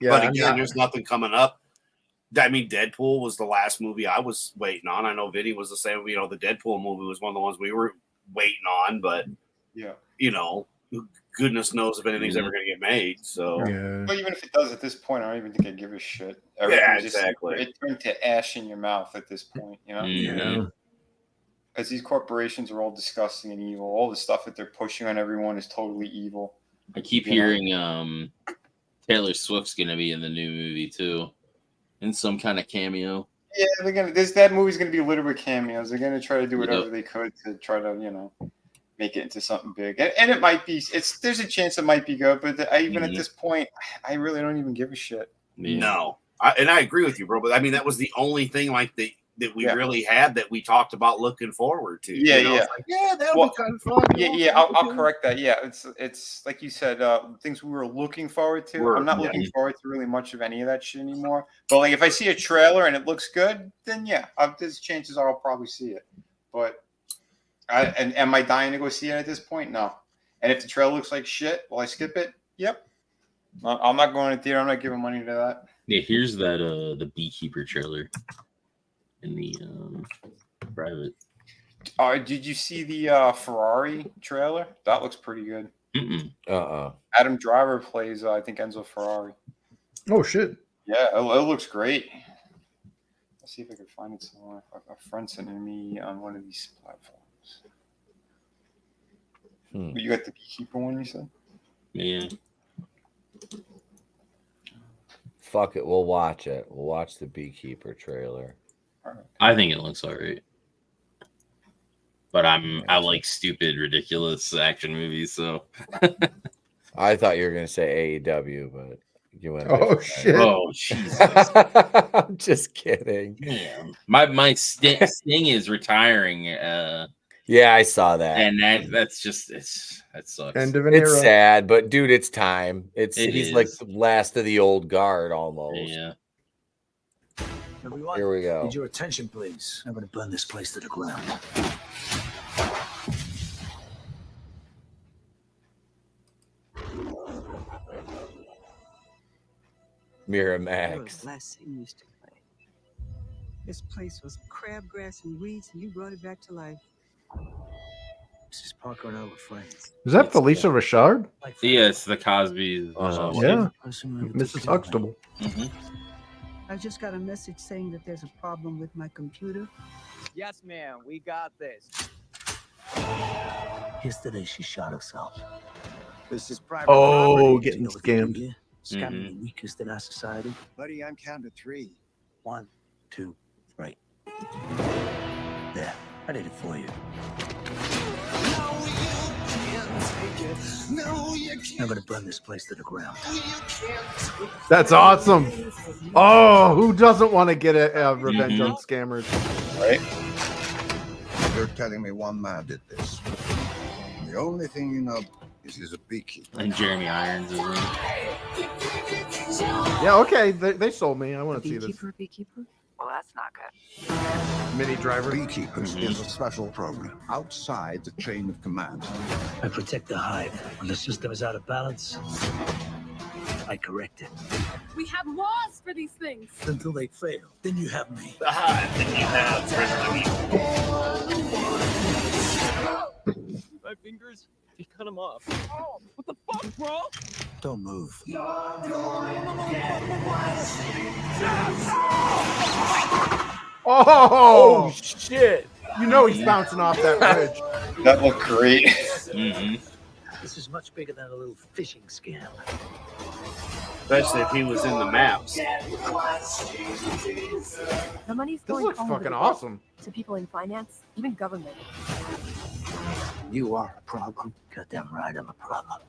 But again, there's nothing coming up. I mean, Deadpool was the last movie I was waiting on. I know Vinny was the same. The Deadpool movie was one of the ones we were waiting on, but goodness knows if anything's ever going to get made. So, but even if it does at this point, I don't even think I'd give a shit. Exactly. It turned to ash in your mouth at this point, Because these corporations are all disgusting and evil. All the stuff that they're pushing on everyone is totally evil. I keep hearing Taylor Swift's going to be in the new movie too. In some kind of cameo. Yeah, that movie's gonna be littered with cameos. They're gonna try to do whatever they could to try to, make it into something big. And it might be there's a chance it might be good, but even at this point, I really don't even give a shit. Yeah. No. I agree with you, bro. But I mean, that was the only thing that we really had that we talked about looking forward to. Yeah, that would be kind of fun. Yeah, I'll correct that. Yeah, it's like you said, things we were looking forward to. I'm not looking forward to really much of any of that shit anymore. But like, if I see a trailer and it looks good, then there's chances I'll probably see it. But am I dying to go see it at this point? No. And if the trailer looks like shit, will I skip it? Yep. I'm not going to theater. I'm not giving money to that. Yeah, here's that the Beekeeper trailer. In the private. Did you see the Ferrari trailer? That looks pretty good. Adam Driver plays, I think, Enzo Ferrari. Oh, shit. Yeah, it looks great. Let's see if I can find it somewhere. A friend sent me on one of these platforms. You got the Beekeeper one, you said? Yeah. Fuck it. We'll watch it. We'll watch the Beekeeper trailer. I think it looks all right. But I like stupid, ridiculous action movies, so I thought you were gonna say AEW, but you went. Oh shit! Oh Jesus! I'm just kidding. Damn. My Sting is retiring. Yeah, I saw that, and that sucks. End of an it's era. sad, but dude, it's time. He's is. like the last of the old guard almost. Yeah. Everyone, here we go. Need your attention, please. I'm going to burn this place to the ground. Miramax. Last scene used to play. This place was crabgrass and weeds, and you brought it back to life. Mrs. Parker and I were friends. Is that Felicia Rashad? Yes, the Cosby's. Yeah, Mrs. Huxtable. I just got a message saying that there's a problem with my computer. Yes, ma'am. We got this. Yesterday, she shot herself. This is private. Oh, getting scammed. Scamming the weakest in our society. Buddy, I'm counting to 3. 1, 2, 3. There, I did it for you. No, you can't take it. No, you I'm gonna burn this place to the ground. That's awesome. Oh, who doesn't want to get a revenge on scammers? Right? You're telling me one man did this. The only thing you know is he's a beekeeper. And Jeremy Irons is in it. Yeah, okay. They sold me. I want to see this. Beekeeper? Well, that's not good. Mini driver. Beekeepers is a special program outside the chain of command. I protect the hive. When the system is out of balance, I correct it. We have laws for these things. Until they fail, then you have me. The hive, then you have My fingers, he cut them off. Oh, what the fuck, bro? Don't move. Oh shit! You know he's bouncing off that bridge. That looked great. This is much bigger than a little fishing scam. Especially if he was in the maps. The money's This going looks all over fucking the world, awesome. to people in finance, even government. You are a problem. Goddamn right, I'm a problem.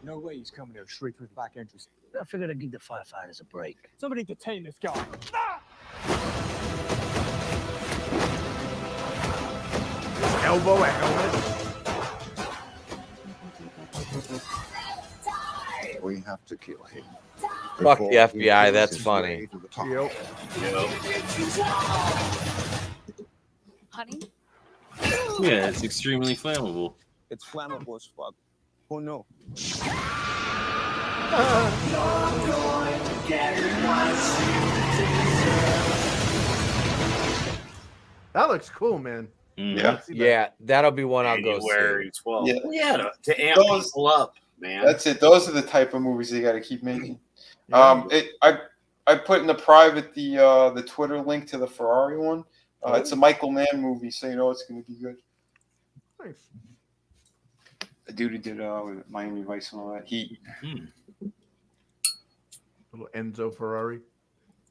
No way he's coming here straight through the back entrance. I figured I'd give the firefighters a break. Somebody detain this guy. Elbow a helmet. We have to kill him. Fuck the FBI. That's funny. Yep. Honey? Yeah, it's extremely flammable. It's flammable as fuck. Oh no. That looks cool, man. Yeah, that'll be one I'll go see. January 12th. Yeah. To amp people up, man. That's it. Those are the type of movies they got to keep making. I put in the private the Twitter link to the Ferrari one. It's a Michael Mann movie, so you know it's going to be good. Nice. The dude who did Miami Vice and all that. Little Enzo Ferrari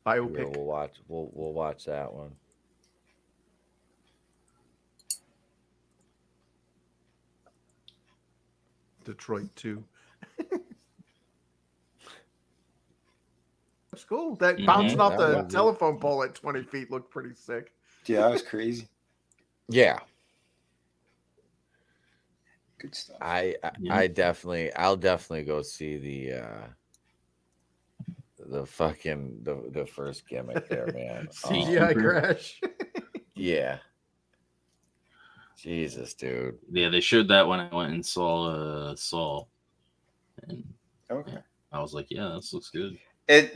biopic. Yeah, we'll watch that one. Detroit 2. That's cool. That bouncing off the telephone pole at 20 feet looked pretty sick. Yeah, that was crazy. Yeah. Good stuff. I'll definitely go see the fucking the first gimmick there, man. CGI crash. Yeah. Jesus, dude. Yeah, they showed that when I went and saw Saw. And okay. I was like, yeah, this looks good.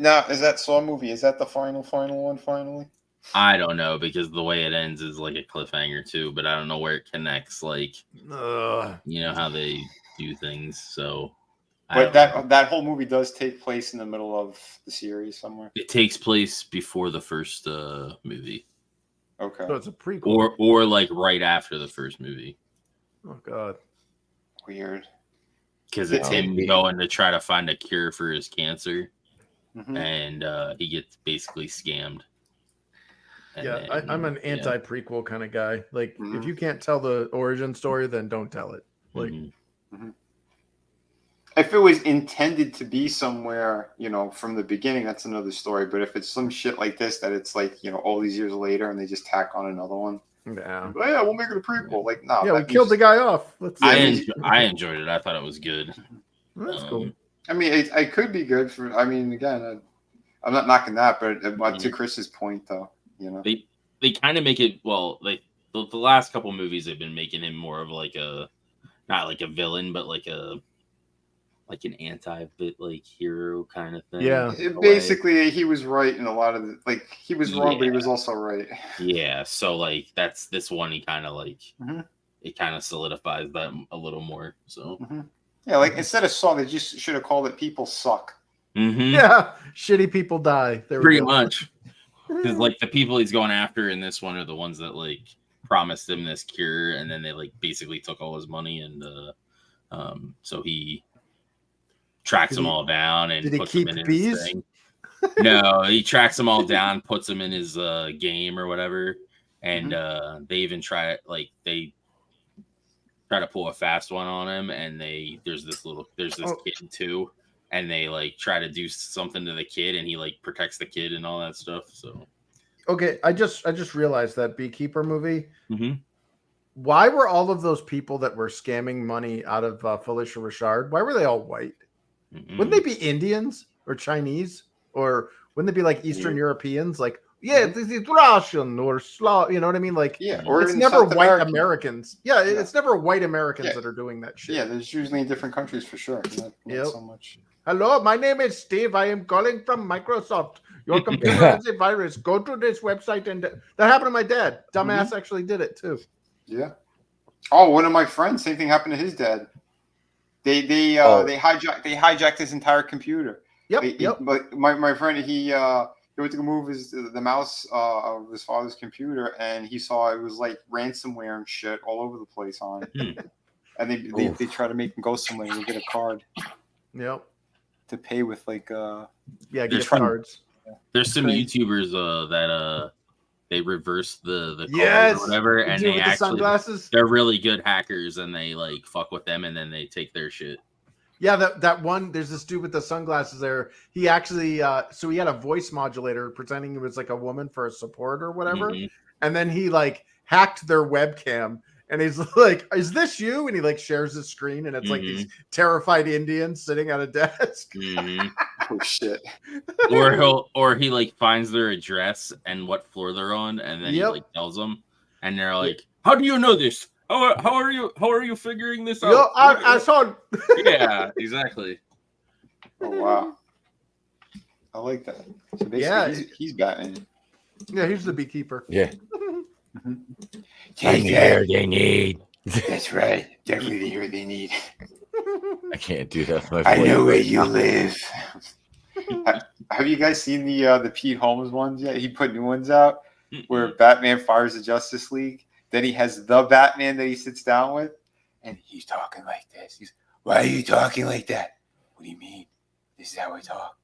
Now, is that Saw movie? Is that the final one finally? I don't know, because the way it ends is like a cliffhanger too, but I don't know where it connects, like you know how they do things. So But that whole movie does take place in the middle of the series somewhere. it takes place before the first movie. Okay. So it's a prequel. Or like right after the first movie. Oh god. Weird. Because it's him going to try to find a cure for his cancer. Mhm. And he gets basically scammed. And Yeah, then, I'm an anti-prequel kind of guy. Like, if you can't tell the origin story, then don't tell it. Like, if it was intended to be somewhere, from the beginning, that's another story. But if it's some shit like this, that it's like, all these years later and they just tack on another one. Yeah. Oh, yeah, we'll make it a prequel. Like, no. yeah, we killed the guy off. I enjoyed it. I thought it was good. That's cool. I mean, it could be good for. I mean, again, I'm not knocking that, but to Chris's point, though, they kind of make it the last couple movies they've been making him more of like not like a villain, but like an anti-bit like hero kind of thing. Yeah, basically, he was right in a lot of he was wrong, but he was also right. Yeah, so like that's this one. He kind of it kind of solidifies that a little more. So. Yeah, like instead of Saw, they just should have called it "People Suck." Yeah, shitty people die. There Pretty much, because like the people he's going after in this one are the ones that like promised him this cure, and then they like basically took all his money, and so he tracks them all down and puts them in his thing. No, he tracks them all down, puts them in his game or whatever, and they even try it. Like they try to pull a fast one on him, and there's this kid too, and they like try to do something to the kid, and he like protects the kid and all that stuff. So okay, I just realized that Beekeeper movie. Why were all of those people that were scamming money out of Felicia Rashad? Why were they all white? Wouldn't they be Indians or Chinese, or wouldn't they be like Eastern Europeans? Like, yeah, this is Russian or Slav. You know what I mean? Like, or it's in never South white American. Americans. Yeah, it's never white Americans that are doing that shit. Yeah, there's usually in different countries for sure. Not so much. Hello, my name is Steve. I am calling from Microsoft. Your computer has a virus. Go to this website, and that happened to my dad. Dumbass actually did it too. Yeah. Oh, one of my friends, same thing happened to his dad. They hijacked his entire computer. But my friend, he went to move the mouse of his father's computer, and he saw it was like ransomware and shit all over the place on it. And they try to make him go somewhere and get a card. Yep. To pay with like gift cards. There's some YouTubers that they reverse the card yes! or whatever, and they actually sunglasses. They're really good hackers, and they like fuck with them, and then they take their shit. Yeah, that one. There's this dude with the sunglasses there. He actually, so he had a voice modulator pretending he was like a woman for a support or whatever, and then he like hacked their webcam, and he's like, "Is this you?" And he like shares his screen, and it's like these terrified Indians sitting at a desk. Oh shit! or he like finds their address and what floor they're on, and then he like tells them, and they're like, "How do you know this? How are you figuring this out?" Yo, I saw. Yeah, exactly. Oh wow, I like that. So basically, he's Batman. Yeah, he's the beekeeper. Yeah. I'm the air they need. That's right. Definitely the air they need. I can't do that. With my I voice. know where you live. Have you guys seen the Pete Holmes ones yet? He put new ones out where Batman fires the Justice League. Then he has the Batman that he sits down with, and he's talking like this. He's, "Why are you talking like that?" "What do you mean? This is how I talk.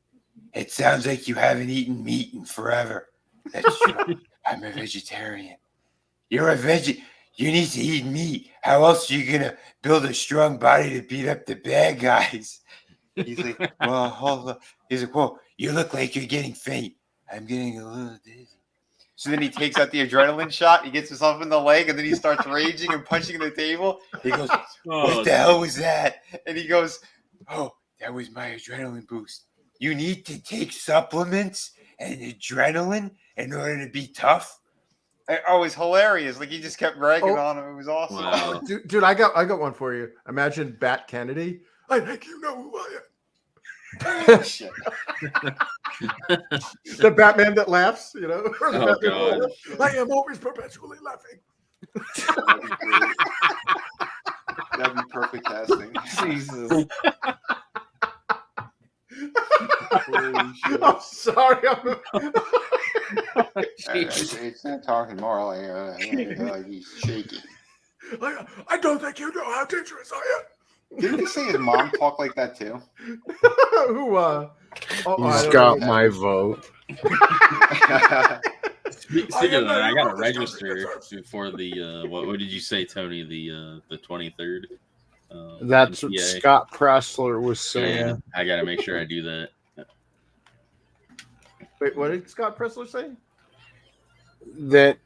It sounds like you haven't eaten meat in forever." "That's true. I'm a vegetarian." "You're a veggie. You need to eat meat. How else are you gonna build a strong body to beat up the bad guys?" He's like, "Well, hold on." He's like, "Well, you look like you're getting faint." "I'm getting a little dizzy." So then he takes out the adrenaline shot. He gets himself in the leg, and then he starts raging and punching the table. He goes, "What the hell was that?" And he goes, "Oh, that was my adrenaline boost. You need to take supplements and adrenaline in order to be tough." Oh, it was hilarious. Like he just kept ragging on him. It was awesome. Wow. Dude, I got one for you. Imagine Bat Kennedy. "I think you know who I am." Shit. The Batman that laughs, you know. Or the Oh, Batman God. that laughs. "I am always perpetually laughing." That'd be perfect casting. Jesus. I'm sorry. It's not talking more like he's shaking. I don't think you know how dangerous I Didn't they say his mom talked like that too? am. Who? He's got my vote. Speaking of that, I gotta register before the what did you say, Tony? The 23rd. That's what MPA. Scott Pressler was saying. Yeah, I gotta make sure I do that. Wait, what did Scott Pressler say? That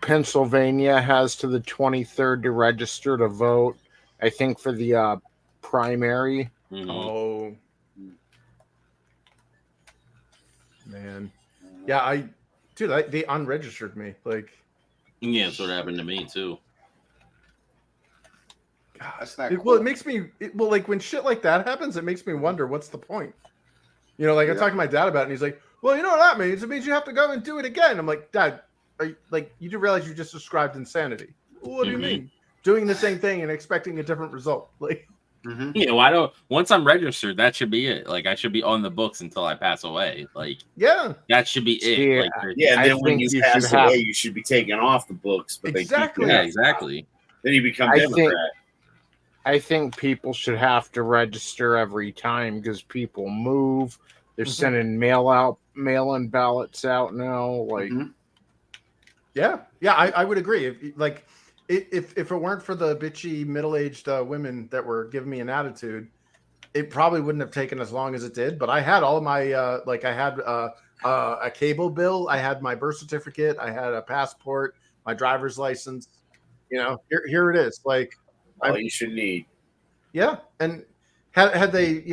Pennsylvania has to the 23rd to register to vote. I think for the primary. Oh, man. Yeah, they unregistered me. Like, Yeah, that's what happened to me too. God, that's not Well, it makes me. Like when shit like that happens, it makes me wonder what's the point. You know, like I talked to my dad about it, and he's like, "Well, you know what that means? It means you have to go and do it again." I'm like, "Dad, you do realize you just described insanity? Well, what do you mean? Doing the same thing and expecting a different result?" Like, Yeah, why don't once I'm registered, that should be it. Like I should be on the books until I pass away. Like that should be it. Yeah, Like, and then when you pass away, you should be taken off the books. But exactly. They keep exactly. Then you become Democrat. I think people should have to register every time because people move. They're sending mail-in ballots out now. Like, yeah, I would agree. if it weren't for the bitchy middle-aged women that were giving me an attitude, it probably wouldn't have taken as long as it did. But I had all of my I had a cable bill, I had my birth certificate, I had a passport, my driver's license. Here it is. Like all you should need. Yeah, and had they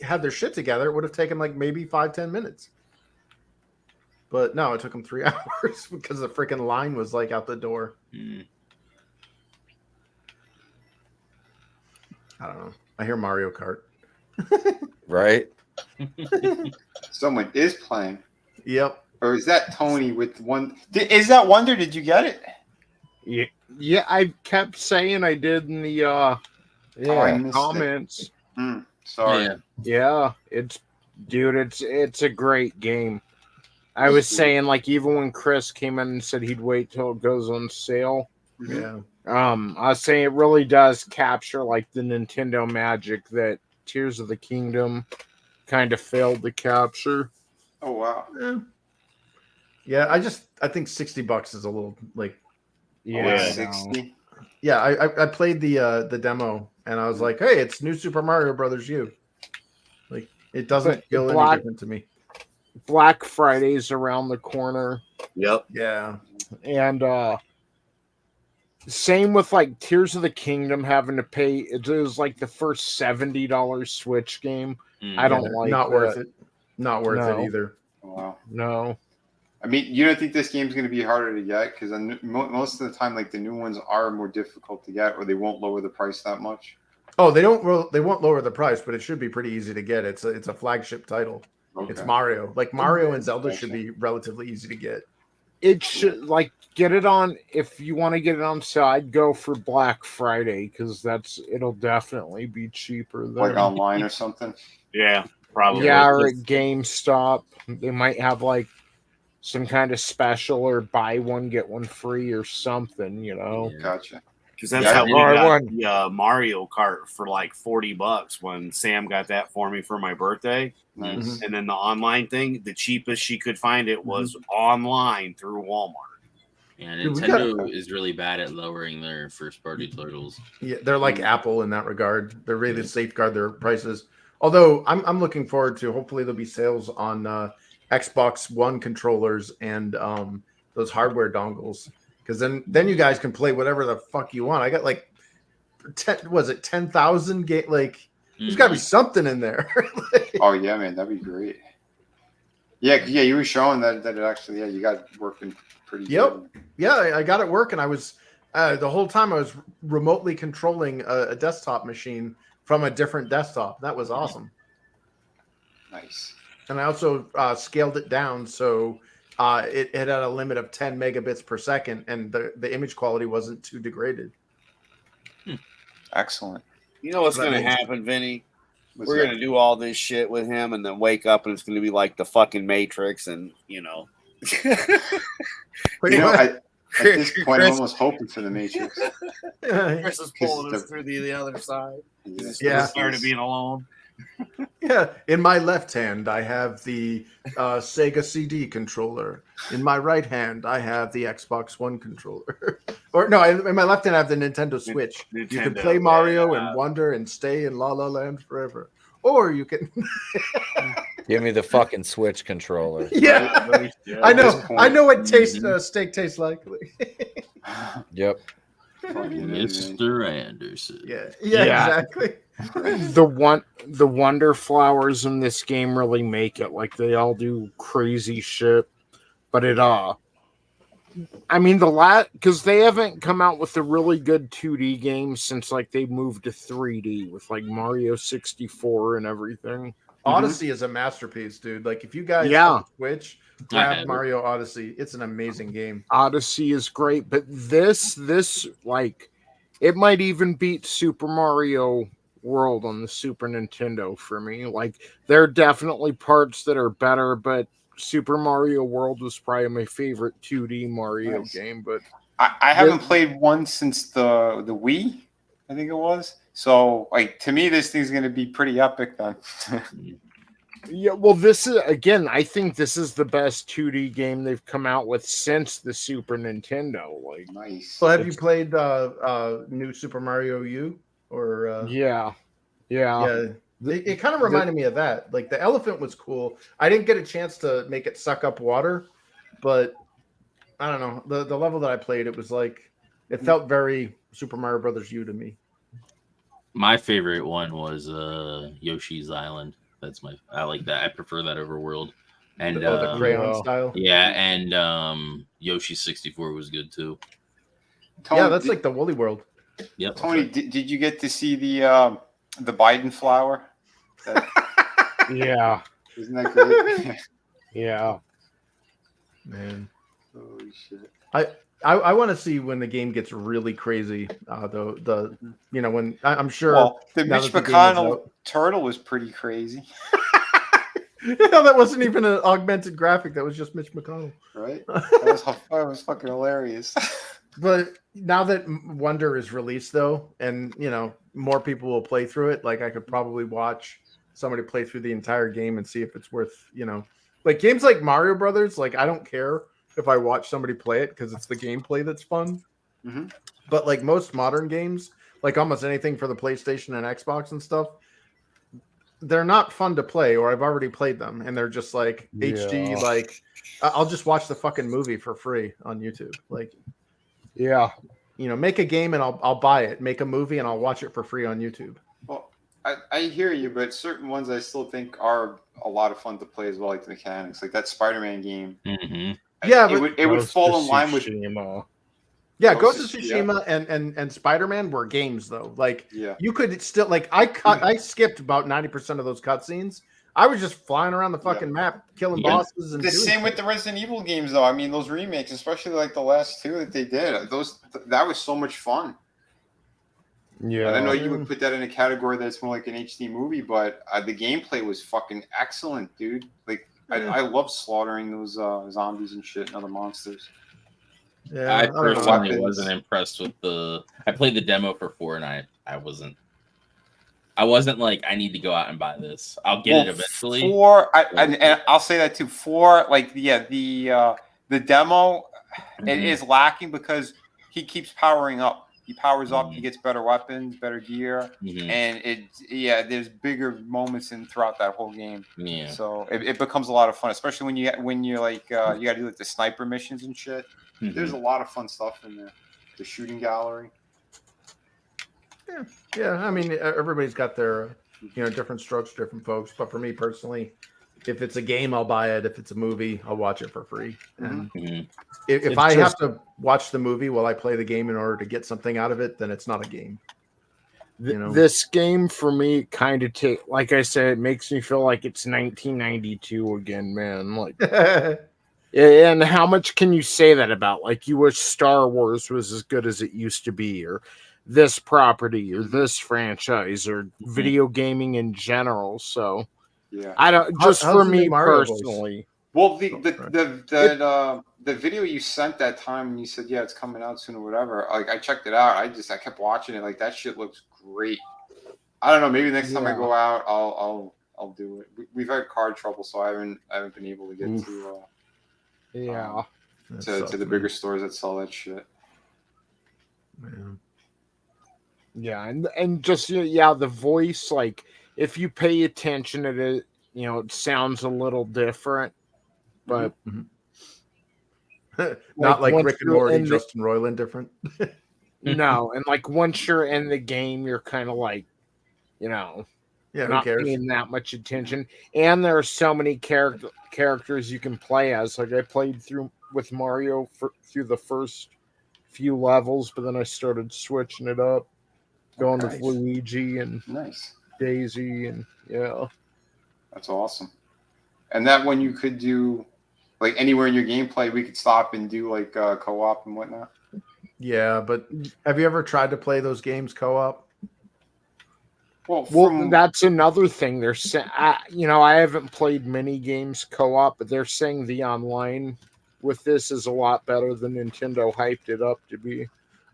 had their shit together, it would have taken like maybe 5-10 minutes. But no, it took them 3 hours because the freaking line was like out the door. I don't know. I hear Mario Kart. Right? Someone is playing. Yep. Or is that Tony with one? Is that Wonder? Did you get it? Yeah. I kept saying I did in the comments. Sorry. Yeah, it's a great game. I was saying, like, even when Chris came in and said he'd wait till it goes on sale. Yeah. I was saying it really does capture like the Nintendo magic that Tears of the Kingdom kind of failed to capture. Oh wow. Yeah, I think $60 is a little like 60. Yeah, I played the demo and I was like, hey, it's New Super Mario Brothers U. Like it doesn't feel any different to me. Black Friday's around the corner. Yep. Yeah. And same with like Tears of the Kingdom having to pay. It was like the first $70 Switch game. I don't like not that. worth it. Not worth it either. Wow. No. I mean, you don't think this game's going to be harder to get? Because most of the time, like the new ones are more difficult to get, or they won't lower the price that much. Oh, they won't lower the price, but it should be pretty easy to get. It's a flagship title. Okay. It's Mario. Like Mario and Zelda should be relatively easy to get. It should get it on if you want to get it on sale. I'd go for Black Friday because it'll definitely be cheaper than Like online or something. Yeah, probably. Yeah, or at GameStop. They might have like some kind of special or buy one get one free or something. Gotcha. Because that's how we got the Mario Kart for like $40 when Sam got that for me for my birthday. Nice. And then the online thing, the cheapest she could find it was online through Walmart. Yeah, Nintendo is really bad at lowering their first-party titles. Yeah, they're like Apple in that regard. They're really safeguard their prices. Although I'm looking forward to hopefully there'll be sales on Xbox One controllers and those hardware dongles. Because then you guys can play whatever the fuck you want. I got like 10,000 game. Like there's got to be something in there. Oh yeah, man, that'd be great. Yeah, you were showing that it actually you got it working pretty good. Yeah, I got it working. I was the whole time I was remotely controlling a desktop machine from a different desktop. That was awesome. Nice. And I also scaled it down so. It had a limit of 10 megabits per second, and the image quality wasn't too degraded. Excellent. You know what's going to happen, Vinny? We're going to do all this shit with him and then wake up and it's going to be like the fucking Matrix and, at this point, I'm almost hoping for the Matrix. Chris is pulling us through the other side. Yeah. Scared of being alone. Yeah, in my left hand, I have the Sega CD controller. In my right hand, I have the Xbox One controller. Or no, in my left hand, I have the Nintendo Switch. You can play Mario and Wonder and stay in La La Land forever. Or you can give me the fucking Switch controller. Yeah, I know what steak tastes like. Yep. Mr. Anderson. Yeah, exactly. The Wonder Flowers in this game really make it. Like they all do crazy shit, but because they haven't come out with a really good 2D game since like they moved to 3D with like Mario 64 and everything. Odyssey is a masterpiece, dude. Like if you guys have Switch, grab Mario Odyssey. It's an amazing game. Odyssey is great, but this like it might even beat Super Mario World on the Super Nintendo for me. Like there are definitely parts that are better, but Super Mario World was probably my favorite 2D Mario game. But I haven't played one since the Wii, I think it was. So like to me, this thing's going to be pretty epic then. Yeah, well, this is again. I think this is the best 2D game they've come out with since the Super Nintendo. Like, nice. So, have you played New Super Mario U? Or yeah. It kind of reminded me of that. Like the elephant was cool. I didn't get a chance to make it suck up water, but I don't know. The level that I played, it was like it felt very Super Mario Brothers U to me. My favorite one was Yoshi's Island. I like that. I prefer that over World. And the crayon style. Yeah, and Yoshi 64 was good too. Tony, yeah, that's like the Woolly World. Yep. Tony, did you get to see the Biden flower? Yeah. Isn't that great? Yeah. Man. Holy shit. I want to see when the game gets really crazy. When I'm sure. Well, the Mitch McConnell turtle was pretty crazy. That wasn't even an augmented graphic. That was just Mitch McConnell. Right? That was fucking hilarious. But now that Wonder is released, though, and more people will play through it, like I could probably watch somebody play through the entire game and see if it's worth, like games like Mario Brothers. Like I don't care if I watch somebody play it because it's the gameplay that's fun. Mm-hmm. But like most modern games, like almost anything for the PlayStation and Xbox and stuff, they're not fun to play, or I've already played them and they're just like HD. Like I'll just watch the fucking movie for free on YouTube. Like, yeah, make a game and I'll buy it. Make a movie and I'll watch it for free on YouTube. Well, I hear you, but certain ones I still think are a lot of fun to play as well, like the mechanics, like that Spider-Man game. Mm-hmm. Yeah, it would fall in line with. Yeah, Ghost of Tsushima and Spider-Man were games though. Like you could still like I skipped about 90% of those cutscenes. I was just flying around the fucking map, killing bosses. And the same with the Resident Evil games, though. I mean, those remakes, especially like the last two that they did, that was so much fun. Yeah, and I know you would put that in a category that's more like an HD movie, but the gameplay was fucking excellent, dude. Like I love slaughtering those zombies and shit and other monsters. Yeah, I personally wasn't impressed with I played the demo for 4 and I wasn't like, I need to go out and buy this. I'll get it eventually. 4, and I'll say that too. 4, like the demo, it is lacking because he keeps powering up. He powers up. He gets better weapons, better gear, and there's bigger moments throughout that whole game. Yeah. So it becomes a lot of fun, especially when you're like you got to do like the sniper missions and shit. Mm-hmm. There's a lot of fun stuff in there. The shooting gallery. Yeah. I mean, everybody's got their different strokes, different folks. But for me personally, if it's a game, I'll buy it. If it's a movie, I'll watch it for free. And if I have to watch the movie while I play the game in order to get something out of it, then it's not a game. This game for me kind of like I said, it makes me feel like it's 1992 again, man. Like, and how much can you say that about? Like, you wish Star Wars was as good as it used to be, or this property, or this franchise, or video gaming in general. So. Yeah, I don't just for me personally. Well, the video you sent that time and you said it's coming out soon or whatever. Like I checked it out. I kept watching it. Like that shit looks great. I don't know. Maybe next time I go out, I'll do it. We've had card trouble, so I haven't been able to get to to the bigger stores that sell that shit. Yeah, and just the voice, like. If you pay attention to it, it sounds a little different, but not like Rick and Morty, Justin Roiland different. No, and like once you're in the game, you're kind of like, not paying that much attention. And there are so many characters you can play as. Like I played through with Mario through the first few levels, but then I started switching it up, going with Luigi and Daisy, and that's awesome. And that one you could do like anywhere in your gameplay, we could stop and do like co-op and whatnot. Yeah, but have you ever tried to play those games co-op? Well, that's another thing. They're saying, I haven't played many games co-op, but they're saying the online with this is a lot better than Nintendo hyped it up to be.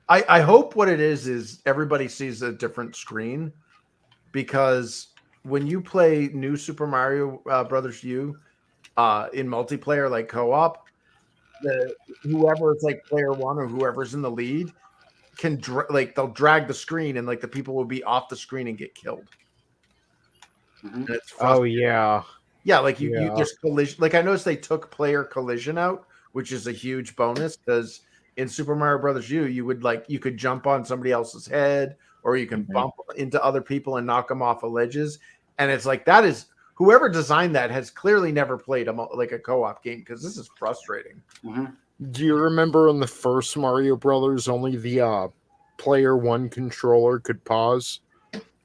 I hope what it is everybody sees a different screen. Because when you play new Super Mario Brothers U in multiplayer, like co-op, whoever it's like player one or whoever's in the lead can they'll drag the screen and like the people will be off the screen and get killed. And it's yeah. Yeah, like you there's collision. Like I noticed they took player collision out, which is a huge bonus because in Super Mario Brothers U, you could jump on somebody else's head or you can bump into other people and knock them off of ledges. And it's like that is whoever designed that has clearly never played a co-op game because this is frustrating. Do you remember in the first Mario Brothers only the player one controller could pause?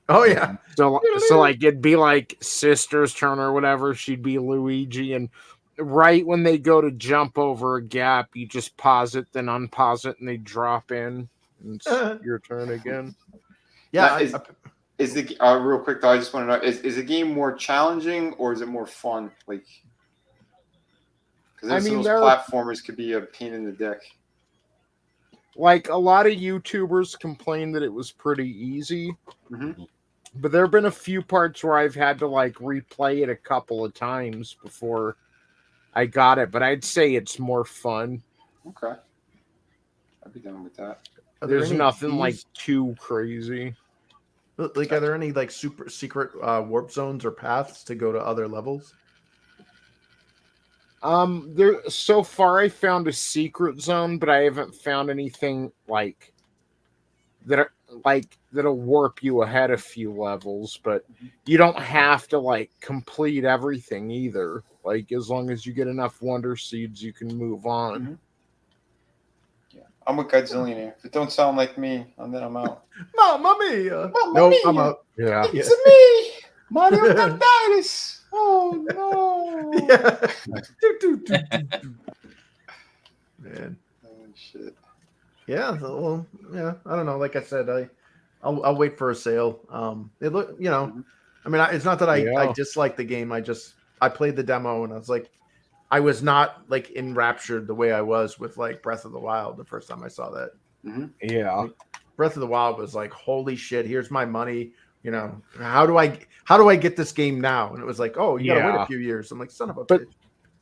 Oh yeah. So like it'd be like sister's turn or whatever. She'd be Luigi, and right when they go to jump over a gap, you just pause it, then unpause it, and they drop in. And it's your turn again. Yeah. Is the real quick though? I just want to know: is the game more challenging or is it more fun? Like, because those platformers could be a pain in the dick. Like a lot of YouTubers complained that it was pretty easy. But there have been a few parts where I've had to like replay it a couple of times before I got it. But I'd say it's more fun. Okay. I'd be down with that. There's nothing like too crazy. Like, are there any like super secret warp zones or paths to go to other levels? There so far I found a secret zone, but I haven't found anything like that'll warp you ahead a few levels, but you don't have to like complete everything either. Like as long as you get enough wonder seeds, you can move on. Yeah, I'm a Godzillionaire. If it don't sound like me, then I'm out. Mamma mia! Nope, I'm out. Yeah, it's me, Mario Candaris. Oh no! Yeah. Man. Oh shit. Yeah. Well, yeah. I don't know. Like I said, I'll wait for a sale. It look, I mean, it's not that I dislike the game. I played the demo and I was like, I was not like enraptured the way I was with like Breath of the Wild the first time I saw that. Yeah. Like, Breath of the Wild was like, holy shit, here's my money. How do I get this game now? And it was like, oh, you gotta wait a few years. I'm like, son of a bitch.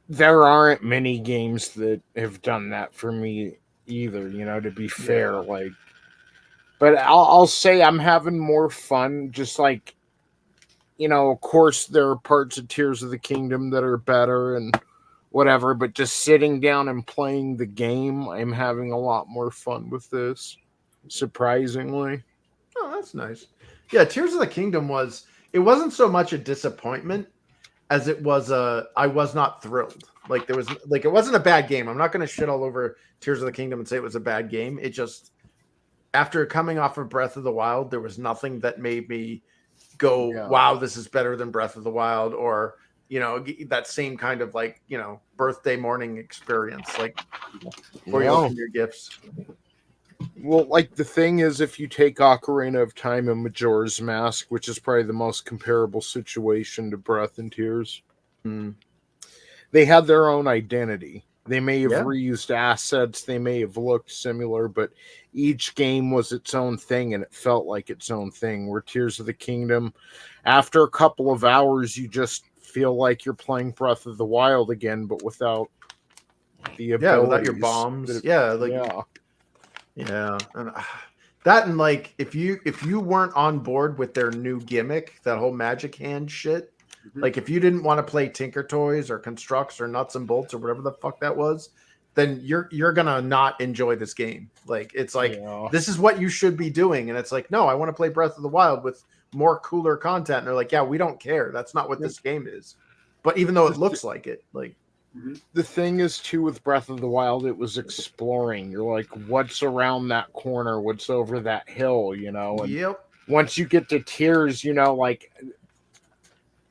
There aren't many games that have done that for me either, to be fair. Like, but I'll say I'm having more fun. Just like, of course there are parts of Tears of the Kingdom that are better and whatever, but just sitting down and playing the game, I'm having a lot more fun with this, surprisingly. Oh, that's nice. Yeah, Tears of the Kingdom it wasn't so much a disappointment as it was I was not thrilled. Like it wasn't a bad game. I'm not going to shit all over Tears of the Kingdom and say it was a bad game. It just, after coming off of Breath of the Wild, there was nothing that made me go, wow, this is better than Breath of the Wild, or that same kind of like birthday morning experience, like where you open your gifts. Well, like the thing is, if you take Ocarina of Time and Majora's Mask, which is probably the most comparable situation to Breath and Tears, they had their own identity. They may have reused assets, they may have looked similar, but each game was its own thing and it felt like its own thing. Where Tears of the Kingdom, after a couple of hours, you just feel like you're playing Breath of the Wild again, but without the abilities. Without your bombs. And that, and like if you weren't on board with their new gimmick, that whole magic hand shit, like if you didn't want to play Tinker Toys or Constructs or Nuts and Bolts or whatever the fuck that was, then you're gonna not enjoy this game. Like it's like this is what you should be doing, and it's like, no, I want to play Breath of the Wild with more cooler content. And they're like, yeah, we don't care. That's not what this game is. But even though it looks like it, like. The thing is, too, with Breath of the Wild, it was exploring. You're like, what's around that corner? What's over that hill, And once you get to Tears, like,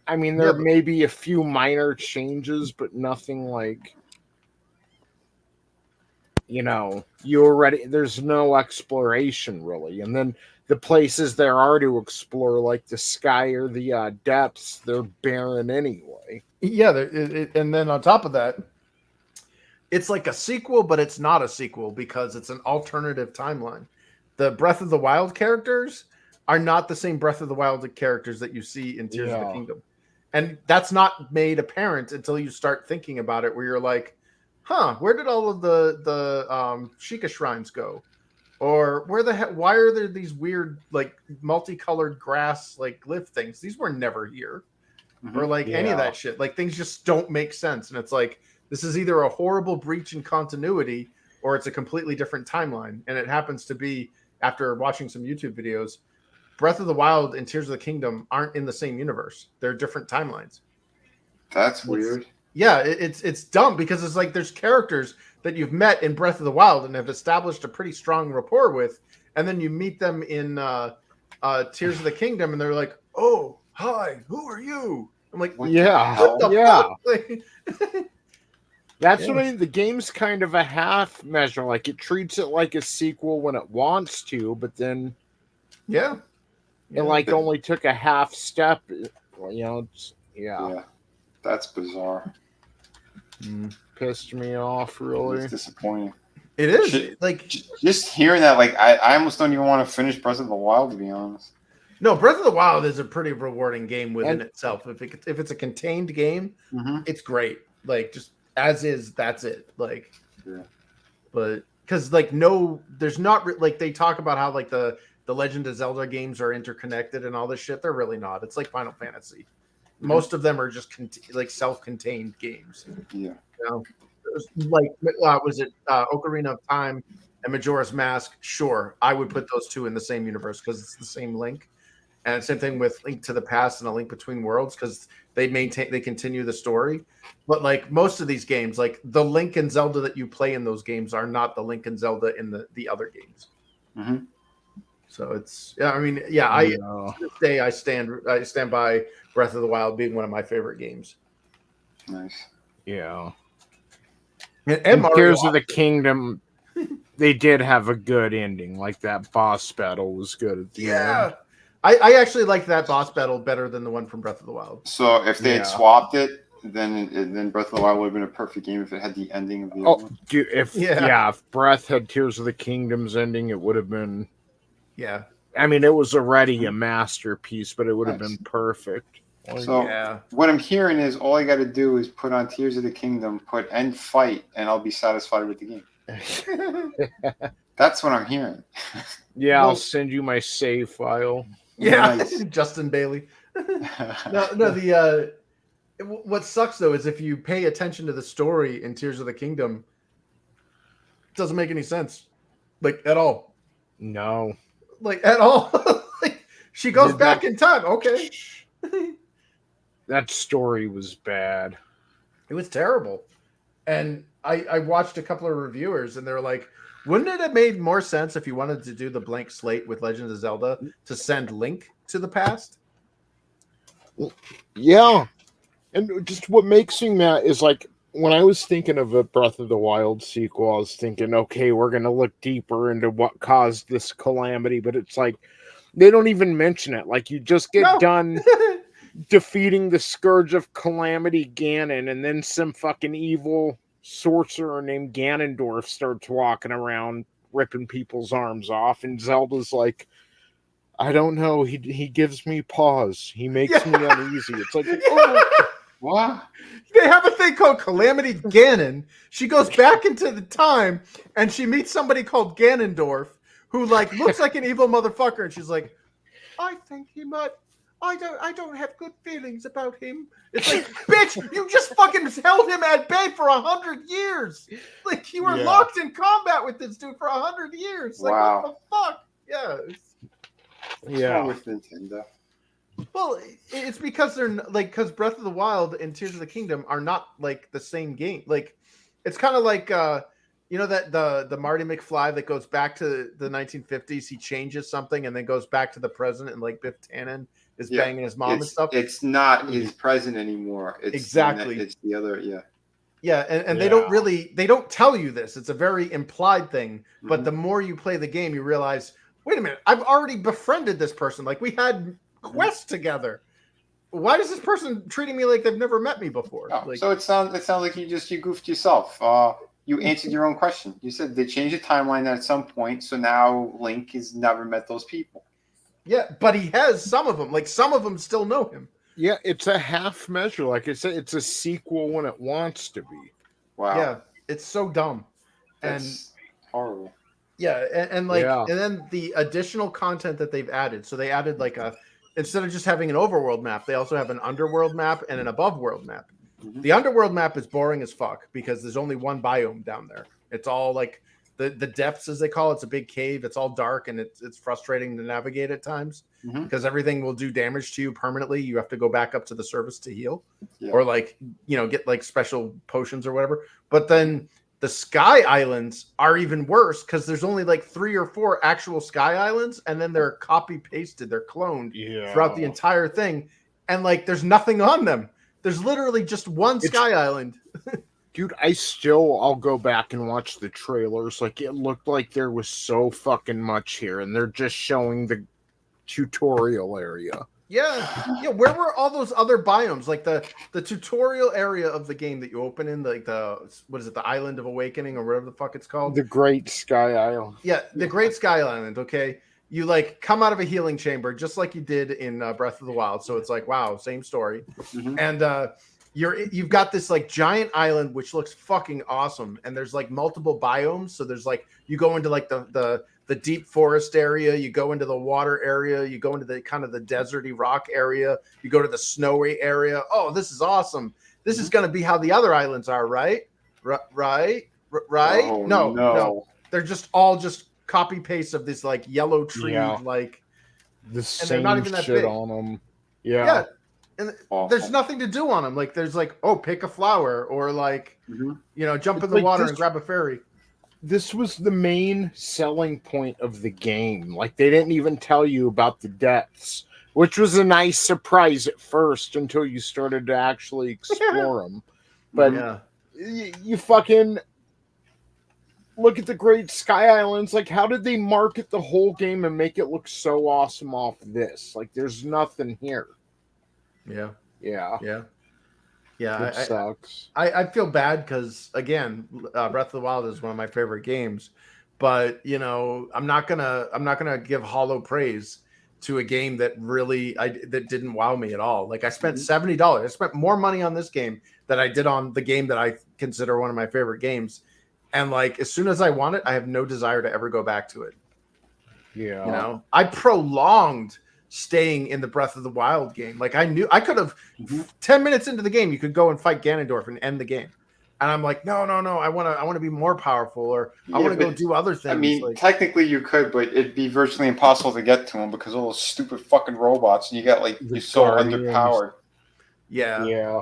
I mean, there may be a few minor changes, but nothing like, there's no exploration, really. And then the places there are to explore, like the sky or the depths, they're barren anyway. Yeah, and then on top of that, it's like a sequel, but it's not a sequel because it's an alternative timeline. The Breath of the Wild characters are not the same Breath of the Wild characters that you see in Tears of the Kingdom. And that's not made apparent until you start thinking about it, where you're like, huh, where did all of the Sheikah shrines go? Or where the heck, why are there these weird, like, multicolored grass, like, glyph things? These were never here. Or, like, any of that shit. Like, things just don't make sense. And it's like, this is either a horrible breach in continuity or it's a completely different timeline. And it happens to be, after watching some YouTube videos, Breath of the Wild and Tears of the Kingdom aren't in the same universe. They're different timelines. That's weird. Yeah, it's dumb because it's like there's characters that you've met in Breath of the Wild and have established a pretty strong rapport with, and then you meet them in Tears of the Kingdom, and they're like, "Oh, hi, who are you?" I'm like, yeah. That's what I mean. The game's kind of a half measure. Like, it treats it like a sequel when it wants to, but then it like only took a half step. You know, yeah. That's bizarre. Pissed me off, really. It's disappointing. It is. Like, just hearing that, like, I almost don't even want to finish Breath of the Wild, to be honest. No, Breath of the Wild is a pretty rewarding game within itself. If it's a contained game, it's great. Like, just as is, that's it. Like, but because like there's not like they talk about how like the Legend of Zelda games are interconnected and all this shit. They're really not. It's like Final Fantasy. Most of them are just like self-contained games. Yeah. You know? Like was it Ocarina of Time and Majora's Mask? Sure, I would put those two in the same universe because it's the same Link. And same thing with Link to the Past and A Link Between Worlds because they continue the story. But like most of these games, like the Link and Zelda that you play in those games are not the Link and Zelda in the other games. So it's to this day I stand by Breath of the Wild being one of my favorite games. Nice. Yeah. And Tears of the Kingdom, they did have a good ending. Like that boss battle was good at the end. I actually like that boss battle better than the one from Breath of the Wild. So if they had swapped it, then Breath of the Wild would have been a perfect game if it had the ending of the other one. Dude, if Breath had Tears of the Kingdom's ending, it would have been. Yeah. I mean, it was already a masterpiece, but it would have been perfect. So what I'm hearing is all I got to do is put on Tears of the Kingdom, put end fight, and I'll be satisfied with the game. That's what I'm hearing. Yeah, I'll send you my save file. Yeah, nice. Justin Bailey. What sucks though is if you pay attention to the story in Tears of the Kingdom, it doesn't make any sense, like at all. No, like at all. Like she goes back in time. Okay. That story was bad. It was terrible. And I watched a couple of reviewers and they're like, wouldn't it have made more sense if you wanted to do the blank slate with Legend of Zelda to send Link to the past? Yeah. And just what makes me mad is like when I was thinking of a Breath of the Wild sequel, I was thinking, okay, we're going to look deeper into what caused this calamity. But it's like, they don't even mention it. Like you just get done defeating the Scourge of Calamity Ganon, and then some fucking evil sorcerer named Ganondorf starts walking around ripping people's arms off, and Zelda's like, I don't know, he gives me pause, he makes me uneasy. It's like, what? They have a thing called Calamity Ganon. She goes back into the time and she meets somebody called Ganondorf who like looks like an evil motherfucker, and she's like, I think he might. I don't have good feelings about him. It's like, bitch, you just fucking held him at bay for 100 years. Like you were locked in combat with this dude for 100 years. Like what the fuck? Yeah. What's wrong with Nintendo? Well, it's because they're like because Breath of the Wild and Tears of the Kingdom are not like the same game. Like it's kind of like you know that the Marty McFly that goes back to the 1950s, he changes something and then goes back to the present, and like Biff Tannen is banging his mom and stuff. It's not his present anymore. It's exactly. It's the other, Yeah, and they don't tell you this. It's a very implied thing. But the more you play the game, you realize, wait a minute, I've already befriended this person. Like we had quests together. Why is this person treating me like they've never met me before? Oh, like, so it sounds like you goofed yourself. You answered your own question. You said they changed the timeline at some point, so now Link has never met those people. Yeah, but he has some of them. Like some of them still know him. Yeah, it's a half measure. Like I said, it's a sequel when it wants to be. Wow. Yeah, it's so dumb. That's horrible. Yeah, and then the additional content that they've added. So they added like instead of just having an overworld map, they also have an underworld map and an above world map. Mm-hmm. The underworld map is boring as fuck because there's only one biome down there. It's all like the depths, as they call it. It's a big cave. It's all dark and it's frustrating to navigate at times because everything will do damage to you permanently. You have to go back up to the surface to heal or like, get like special potions or whatever. But then the Sky Islands are even worse because there's only like 3 or 4 actual Sky Islands, and then they're copy pasted, they're cloned throughout the entire thing, and like there's nothing on them. There's literally just one Sky Island. Dude, I'll go back and watch the trailers. Like it looked like there was so fucking much here, and they're just showing the tutorial area. Yeah. Where were all those other biomes? Like the tutorial area of the game that you open in, like the Island of Awakening or whatever the fuck it's called? The Great Sky Island. Yeah, the Great Sky Island. Okay, you like come out of a healing chamber just like you did in Breath of the Wild. So it's like, wow, same story. And you've got this like giant island which looks fucking awesome, and there's like multiple biomes. So there's like you go into like the deep forest area, you go into the water area, you go into the kind of the deserty rock area, you go to the snowy area. Oh, this is awesome. This is going to be how the other islands are, right? Right? Oh, No. They're just all just copy paste of this like yellow tree, like the same not even that shit big. On them. Yeah. And there's nothing to do on them. Like there's like, pick a flower or like, jump in the water and grab a fairy. This was the main selling point of the game. Like they didn't even tell you about the depths, which was a nice surprise at first until you started to actually explore them. But you fucking look at the Great Sky Islands. Like, how did they market the whole game and make it look so awesome off this? Like, there's nothing here. Yeah. It sucks. I feel bad because again, Breath of the Wild is one of my favorite games, but I'm not gonna give hollow praise to a game that really that didn't wow me at all. Like I spent $70. I spent more money on this game than I did on the game that I consider one of my favorite games, and like as soon as I want it, I have no desire to ever go back to it. Yeah, I prolonged staying in the Breath of the Wild game. Like I knew I could have 10 minutes into the game, you could go and fight Ganondorf and end the game. And I'm like, no. I want to be more powerful, or I want to go do other things. I mean, like, technically you could, but it'd be virtually impossible to get to them because of all those stupid fucking robots, and you got like you're so underpowered. Yeah.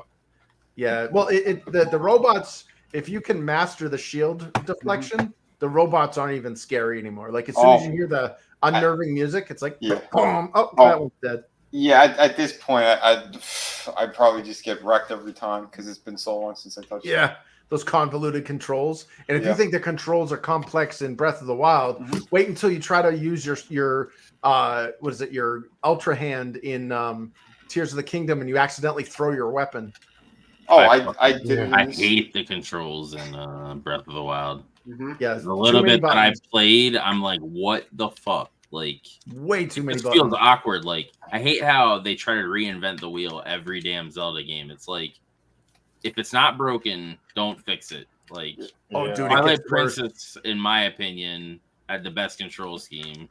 Well, the robots, if you can master the shield deflection, the robots aren't even scary anymore. Like as soon as you hear the unnerving music, it's like, boom, that one's dead. Yeah, at this point, I'd probably just get wrecked every time because it's been so long since I touched it. Yeah, those convoluted controls. And if you think the controls are complex in Breath of the Wild, wait until you try to use your Ultra Hand in Tears of the Kingdom, and you accidentally throw your weapon. Oh, I didn't. I hate the controls in Breath of the Wild. Yeah, the little bit that I've played, I'm like, what the fuck? Like, way too many. It feels awkward. Like, I hate how they try to reinvent the wheel every damn Zelda game. It's like, if it's not broken, don't fix it. Like, Twilight Princess, in my opinion, had the best control scheme,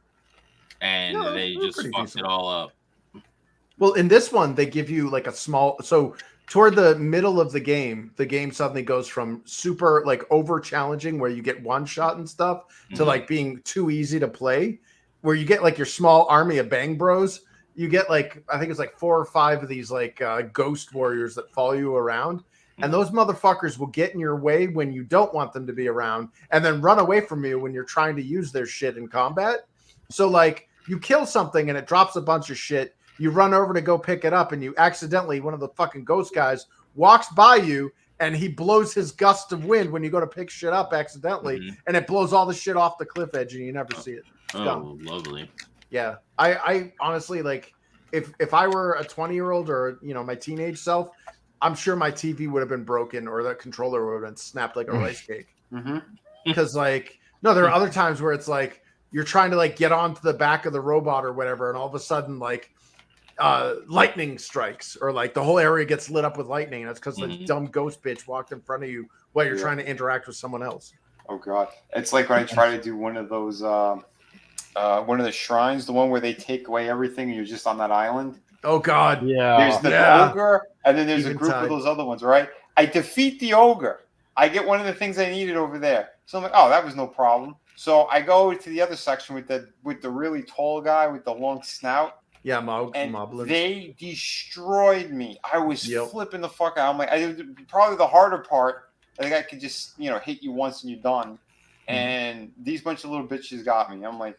and they just fucked it all up. Well, in this one, they give you like a small toward the middle of the game suddenly goes from super like over challenging where you get one shot and stuff to like being too easy to play, where you get like your small army of bang bros. You get like, I think it's like 4 or 5 of these like ghost warriors that follow you around. And those motherfuckers will get in your way when you don't want them to be around and then run away from you when you're trying to use their shit in combat. So like you kill something and it drops a bunch of shit. You run over to go pick it up, and you accidentally, one of the fucking ghost guys walks by you, and he blows his gust of wind when you go to pick shit up accidentally, and it blows all the shit off the cliff edge, and you never see it. It's gone. Lovely. Yeah, I honestly, like, if I were a 20-year-old or my teenage self, I'm sure my TV would have been broken or the controller would have been snapped like a rice cake. Because like, no, there are other times where it's like you're trying to like get onto the back of the robot or whatever, and all of a sudden like lightning strikes, or like the whole area gets lit up with lightning, and it's because the dumb ghost bitch walked in front of you while you're trying to interact with someone else. Oh god, it's like when I try to do one of those one of the shrines, the one where they take away everything and you're just on that island. Oh god, there's the ogre, and then there's a group of those other ones, right? I defeat the ogre, I get one of the things I needed over there, so I'm like, oh, that was no problem. So I go to the other section with the really tall guy with the long snout. Yeah, and they destroyed me. I was flipping the fuck out. I'm like, probably the harder part. I think I could just, hit you once and you're done. And these bunch of little bitches got me. I'm like,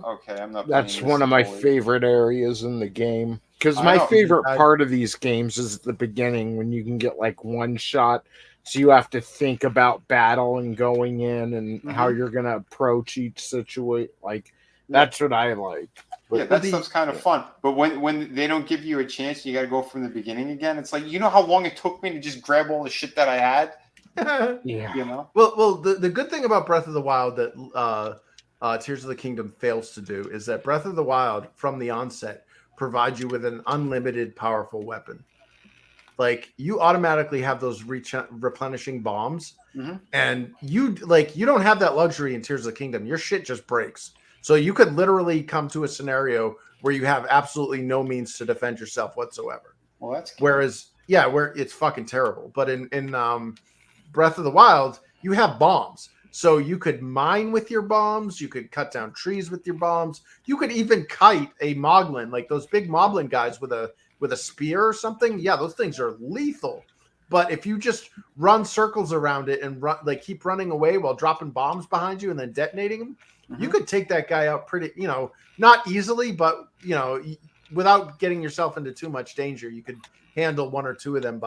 okay, I'm not. That's one of my favorite areas in the game. Because my favorite part of these games is at the beginning when you can get like one shot. So you have to think about battle and going in and how you're going to approach each situation. Like, that's what I like. But that stuff's kind of fun. But when they don't give you a chance, you got to go from the beginning again. It's like, you know how long it took me to just grab all the shit that I had? Yeah. Well, the good thing about Breath of the Wild that Tears of the Kingdom fails to do is that Breath of the Wild, from the onset, provides you with an unlimited powerful weapon. Like, you automatically have those replenishing bombs, and you don't have that luxury in Tears of the Kingdom. Your shit just breaks. So you could literally come to a scenario where you have absolutely no means to defend yourself whatsoever. Well, that's cool. where it's fucking terrible. But in Breath of the Wild, you have bombs. So you could mine with your bombs. You could cut down trees with your bombs. You could even kite a moblin, like those big moblin guys with a spear or something. Yeah, those things are lethal. But if you just run circles around it and keep running away while dropping bombs behind you and then detonating them, you could take that guy out pretty, not easily, but, without getting yourself into too much danger. You could handle one or two of them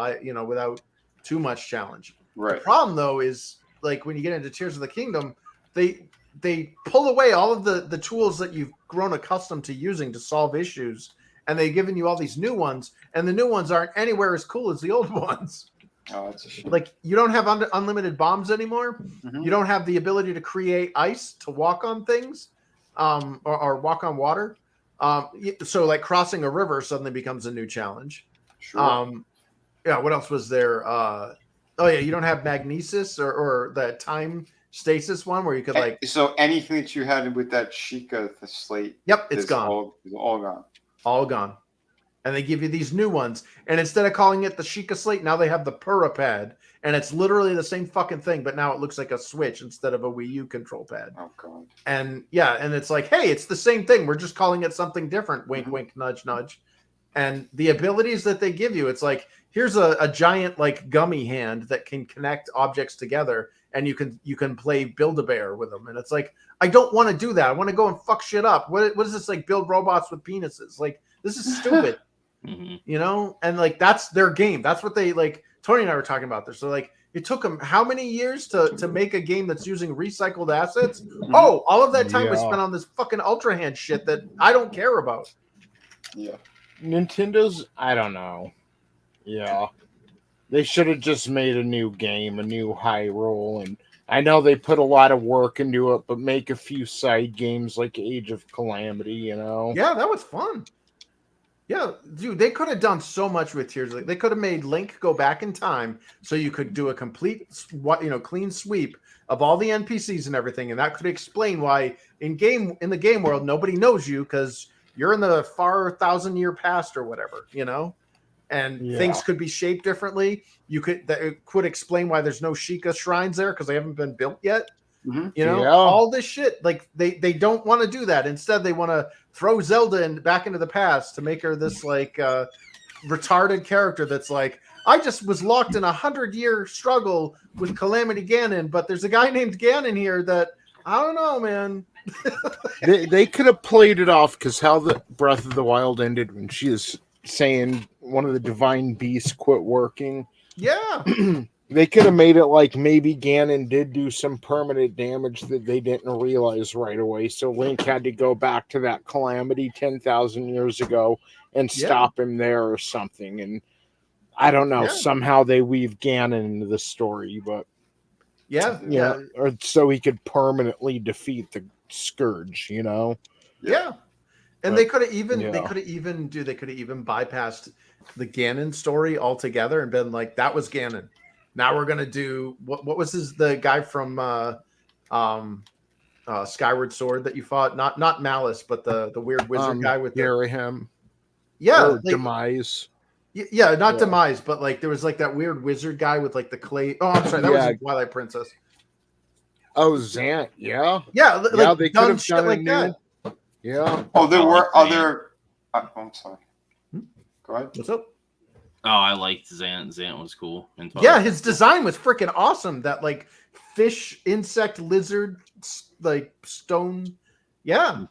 without too much challenge. Right. The problem, though, is like when you get into Tears of the Kingdom, they pull away all of the tools that you've grown accustomed to using to solve issues, and they've given you all these new ones, and the new ones aren't anywhere as cool as the old ones. Oh, that's a shame. Like, you don't have unlimited bombs anymore. You don't have the ability to create ice to walk on things, or walk on water. So like crossing a river suddenly becomes a new challenge. Sure. What else was there? You don't have magnesis or the time stasis one where you could So anything that you had with that Sheikah slate. Yep, it's gone. All gone. All gone. And they give you these new ones. And instead of calling it the Sheikah slate, now they have the Pura pad. And it's literally the same fucking thing, but now it looks like a Switch instead of a Wii U control pad. Oh, God. And and it's like, hey, it's the same thing. We're just calling it something different. Wink, wink, nudge, nudge. And the abilities that they give you, it's like, here's a giant like gummy hand that can connect objects together, and you can play Build-A-Bear with them. And it's like, I don't want to do that. I want to go and fuck shit up. What is this, like, build robots with penises? Like, this is stupid. And like, that's their game. That's what they like. Tony and I were talking about this. So like, it took them how many years to make a game that's using recycled assets? Oh, all of that time was spent on this fucking Ultra Hand shit that I don't care about. Yeah. Nintendo's, I don't know. Yeah. They should have just made a new game, a new Hyrule, and I know they put a lot of work into it, but make a few side games like Age of Calamity, Yeah, that was fun. Yeah, dude, they could have done so much with Tears. They could have made Link go back in time so you could do a complete, clean sweep of all the NPCs and everything, and that could explain why in the game world nobody knows you because you're in the far 1,000-year past or whatever, and things could be shaped differently. That could explain why there's no Sheikah shrines there because they haven't been built yet. All this shit, like they don't want to do that. Instead, they want to throw Zelda back into the past to make her this like retarded character that's like, I just was locked in 100-year struggle with Calamity Ganon, but there's a guy named Ganon here that I don't know, man. they could have played it off because how the Breath of the Wild ended when she is saying one of the divine beasts quit working. Yeah. They could have made it like maybe Ganon did do some permanent damage that they didn't realize right away. So Link had to go back to that calamity 10,000 years ago and stop him there or something. And I don't know. Somehow they weave Ganon into the story, but yeah, or so he could permanently defeat Scourge, you know. Yeah. And But, they could have even yeah. they could have even bypassed the Ganon story altogether and been like, that was Ganon. Now we're gonna do what was the guy from Skyward Sword that you fought? Not Malice, but the weird wizard guy with Him. Or Demise. Yeah, not Demise, but like there was like that weird wizard guy with like the clay. Oh, I'm sorry, that was Twilight Princess. Oh, Zant, yeah. Yeah, like they could have shit done like a that. Yeah. Oh, there were other. I'm sorry. Go ahead. What's up? Oh, I liked Zant. Zant was cool. Yeah, his design was freaking awesome. That like fish, insect, lizard, like stone. Yeah.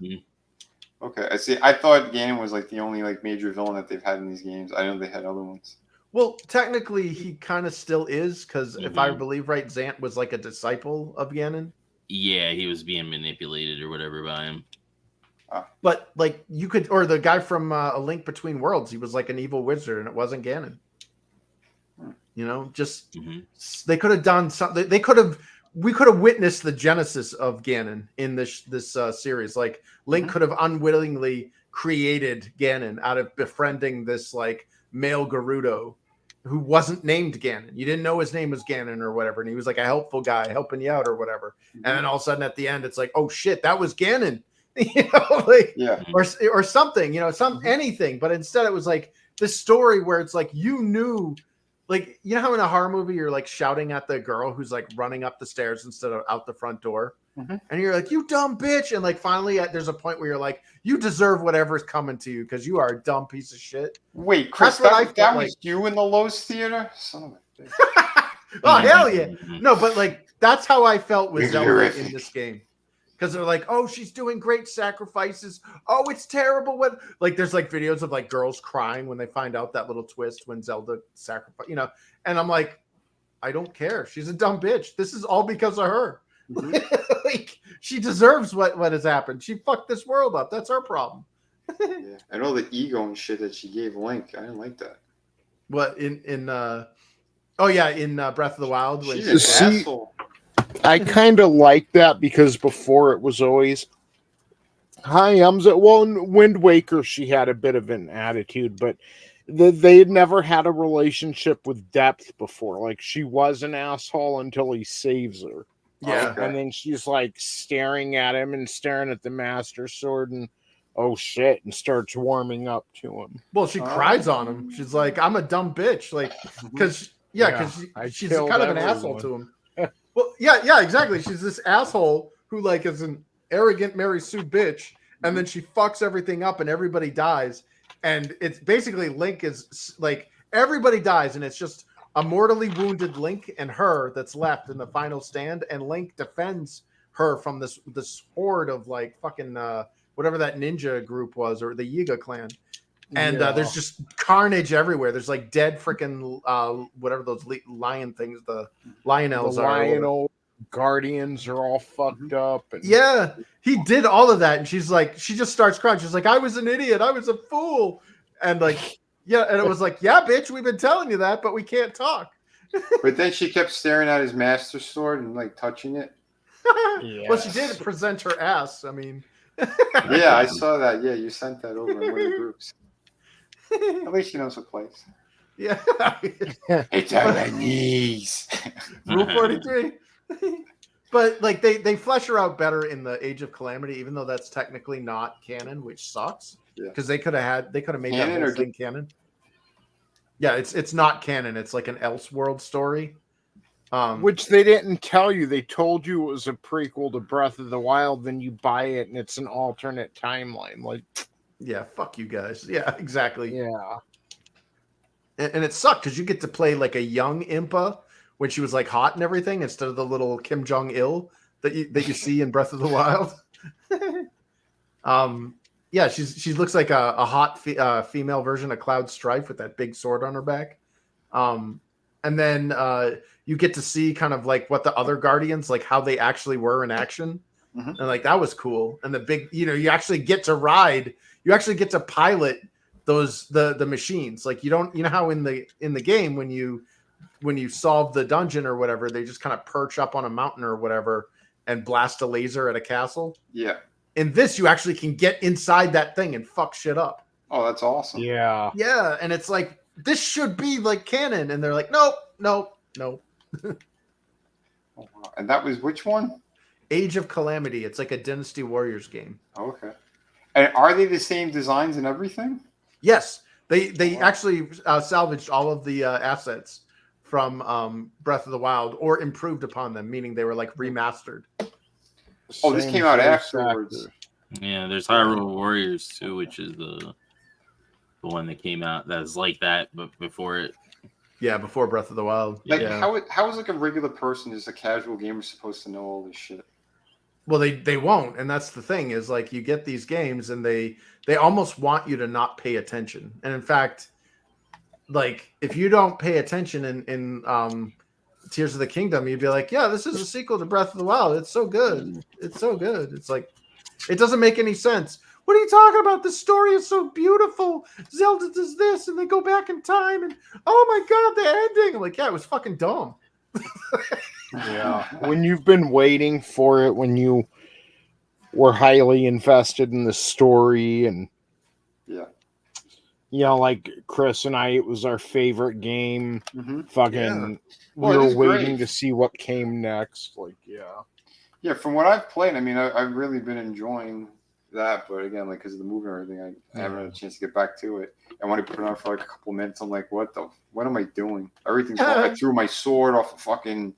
Okay, I see. I thought Ganon was like the only like major villain that they've had in these games. I know they had other ones. Well, technically, he kind of still is because if I believe right, Zant was like a disciple of Ganon. Yeah, he was being manipulated or whatever by him. But like you could, or the guy from A Link Between Worlds, he was like an evil wizard, and it wasn't Ganon. You know, just they could have done something. We could have witnessed the genesis of Ganon in this series. Like Link could have unwittingly created Ganon out of befriending this like male Gerudo who wasn't named Ganon. You didn't know his name was Ganon or whatever, and he was like a helpful guy helping you out or whatever. And then all of a sudden at the end, it's like, oh shit, that was Ganon. You know, like or something, you know, anything. But instead it was like this story where it's like you knew, like, you know how in a horror movie you're like shouting at the girl who's like running up the stairs instead of out the front door, and you're like, you dumb bitch, and like finally there's a point where you're like, you deserve whatever's coming to you because you are a dumb piece of shit. Wait, Chris, that was you in the Lowe's theater? Son of a bitch. Oh hell yeah. No, but like that's how I felt with Zelda in this game. Because they're like, oh, she's doing great sacrifices. Oh, it's terrible when like there's like videos of like girls crying when they find out that little twist when Zelda sacrificed, you know. And I'm like, I don't care. She's a dumb bitch. This is all because of her. Like she deserves what has happened. She fucked this world up. That's her problem. Yeah, and all the ego and shit that she gave Link, I didn't like that. What in Breath of the Wild when she's an asshole. I kind of like that because before it was always, hi, well, in Wind Waker, she had a bit of an attitude, but they had never had a relationship with depth before. Like, she was an asshole until he saves her. Yeah. And then she's like staring at him and staring at the Master Sword and, oh shit, and starts warming up to him. Well, she cries on him. She's like, I'm a dumb bitch. Like, because she's kind of an asshole to him. Well, yeah, exactly. She's this asshole who like is an arrogant Mary Sue bitch, and then she fucks everything up, and everybody dies. And it's basically Link is like everybody dies, and it's just a mortally wounded Link and her that's left in the final stand, and Link defends her from this horde of like fucking whatever that ninja group was or the Yiga clan. And there's just carnage everywhere. There's like dead freaking whatever those lion things, the lionels the are. Lionel guardians are all fucked up. And... Yeah, he did all of that, and she's like, she just starts crying. She's like, I was an idiot. I was a fool. And like, yeah, and it was like, yeah, bitch, we've been telling you that, but we can't talk. But then she kept staring at his Master Sword and like touching it. Well, she did present her ass. I mean, yeah, I saw that. Yeah, you sent that over in one of the groups. At least she knows her place. Yeah. It's on her knees. Rule 43. But like they flesh her out better in the Age of Calamity, even though that's technically not canon, which sucks. Because they could have made canon that whole thing canon. Yeah, it's not canon. It's like an Elseworld story. Which they didn't tell you. They told you it was a prequel to Breath of the Wild, then you buy it and it's an alternate timeline. Like, yeah, fuck you guys. Yeah, exactly. Yeah. And it sucked because you get to play like a young Impa when she was like hot and everything instead of the little Kim Jong-il that you see in Breath of the Wild. Yeah, she looks like a hot female version of Cloud Strife with that big sword on her back. And then you get to see kind of like what the other Guardians, like how they actually were in action. And like that was cool. And the big, you actually get to ride. You actually get to pilot the machines. Like you don't, how in the game when you solve the dungeon or whatever, they just kind of perch up on a mountain or whatever, and blast a laser at a castle. Yeah. In this, you actually can get inside that thing and fuck shit up. Oh, that's awesome. Yeah. Yeah, and it's like, this should be like canon. And they're like, nope. Oh, wow. And that was which one? Age of Calamity. It's like a Dynasty Warriors game. Oh, okay. And are they the same designs and everything? Yes. They actually salvaged all of the assets from Breath of the Wild or improved upon them, meaning they were like remastered. Oh, this came out afterwards. Yeah, there's Hyrule Warriors too, which is the one that came out that's like that, but before it. Yeah, before Breath of the Wild. Like, yeah. how is like a regular person, just a casual gamer, supposed to know all this shit? Well, they won't, and that's the thing is like you get these games and they almost want you to not pay attention. And in fact, like if you don't pay attention in Tears of the Kingdom, you'd be like, yeah, this is a sequel to Breath of the Wild. It's so good. It's so good. It's like it doesn't make any sense. What are you talking about? The story is so beautiful. Zelda does this, and they go back in time, and oh my god, the ending! I'm like, yeah, it was fucking dumb. Yeah, when you've been waiting for it, when you were highly invested in the story, and yeah, you know, like Chris and I, it was our favorite game. Fucking, we Well, were it is waiting great. to see what came next. Like, Yeah, from what I've played, I mean, I've really been enjoying that. But again, like because of the movie and everything, I haven't had a chance to get back to it. And when I put it on for like a couple minutes, I'm like, what am I doing? Everything's wrong. I threw my sword off a fucking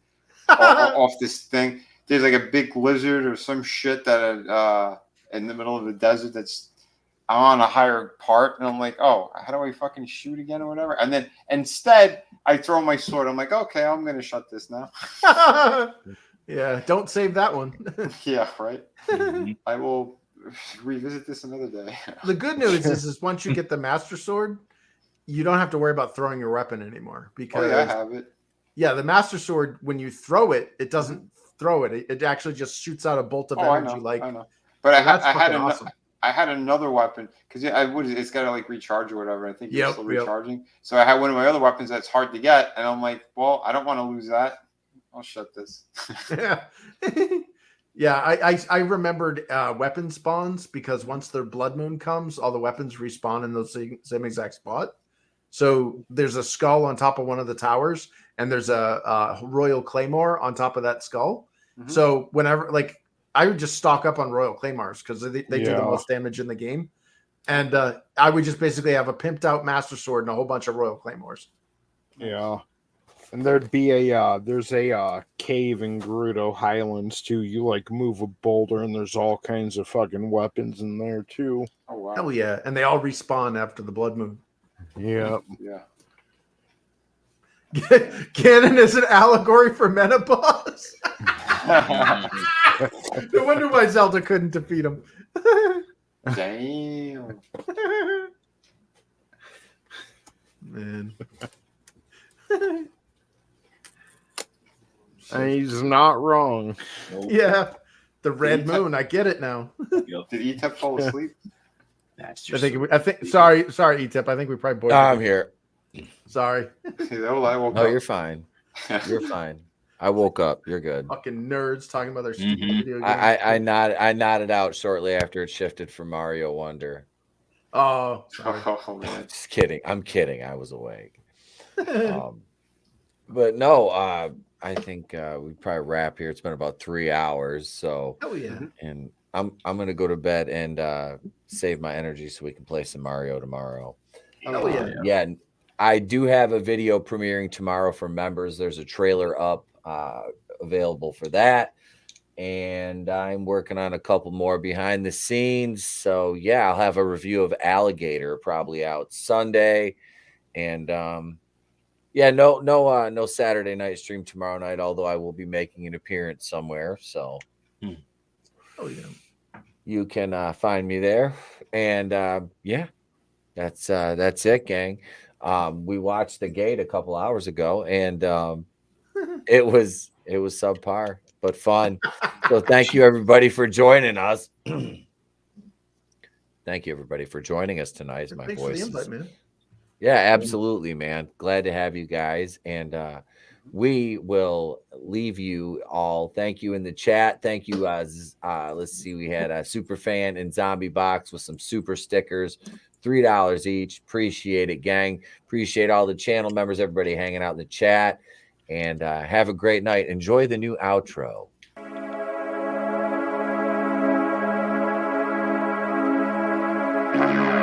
off this thing. There's like a big lizard or some shit that in the middle of the desert that's I'm on a higher part, and I'm like, oh, how do I fucking shoot again or whatever? And then instead, I throw my sword. I'm like, okay, I'm gonna shut this now. Yeah, don't save that one. Yeah, right. I will revisit this another day. The good news is once you get the Master Sword, you don't have to worry about throwing your weapon anymore. Because I have it. Yeah, the Master Sword, when you throw it, it doesn't throw it. It actually just shoots out a bolt of energy. I know. But So that's I had fucking awesome. I had another weapon because it's got to like recharge or whatever. I think it's still Yep. recharging. So I had one of my other weapons that's hard to get, and I'm like, well, I don't want to lose that. I'll shut this. Yeah. Yeah, I remembered weapon spawns because once the blood moon comes, all the weapons respawn in the same exact spot. So there's a skull on top of one of the towers, and there's a royal claymore on top of that skull. Mm-hmm. So whenever, like, I would just stock up on royal claymores because they do the Yeah. most damage in the game. And I would just basically have a pimped out Master Sword and a whole bunch of royal claymores. yeah. And there'd be there's a cave in Gerudo Highlands too. You like move a boulder, and there's all kinds of fucking weapons in there too. Oh wow. Hell yeah. And they all respawn after the blood moon. Yeah. Yeah. Ganon is an allegory for menopause. No wonder why Zelda couldn't defeat him. Damn. Man. And he's not wrong. Yeah. The red moon. I get it now. Did Etep fall asleep? I think. Sorry, Etep. I think we probably bored. I'm here. Sorry. No, you're fine. You're fine. I woke up. You're good. Fucking nerds talking about their stupid video games. I nodded out shortly after it shifted from Mario Wonder. Oh, sorry. Oh man. Just kidding. I'm kidding. I was awake. But no, I think we probably wrap here. It's been about 3 hours. So Oh yeah. and I'm gonna go to bed and save my energy so we can play some Mario tomorrow. Oh yeah. Yeah, I do have a video premiering tomorrow for members. There's a trailer up available for that, and I'm working on a couple more behind the scenes. So yeah, I'll have a review of Alligator probably out Sunday, and yeah, no Saturday night stream tomorrow night. Although I will be making an appearance somewhere, so Oh yeah. you can find me there. And yeah, that's it, gang. We watched The Gate a couple hours ago, and it was subpar but fun. So thank you everybody for joining us. Thank you everybody for joining us tonight. My Thanks voice for the invite, man. Yeah, absolutely, man. Glad to have you guys, and we will leave you all. Thank you in the chat. Thank you. Let's see. We had a super fan and Zombie Box with some super stickers, $3 each. Appreciate it, gang. Appreciate all the channel members, everybody hanging out in the chat, and have a great night. Enjoy the new outro. Thank you.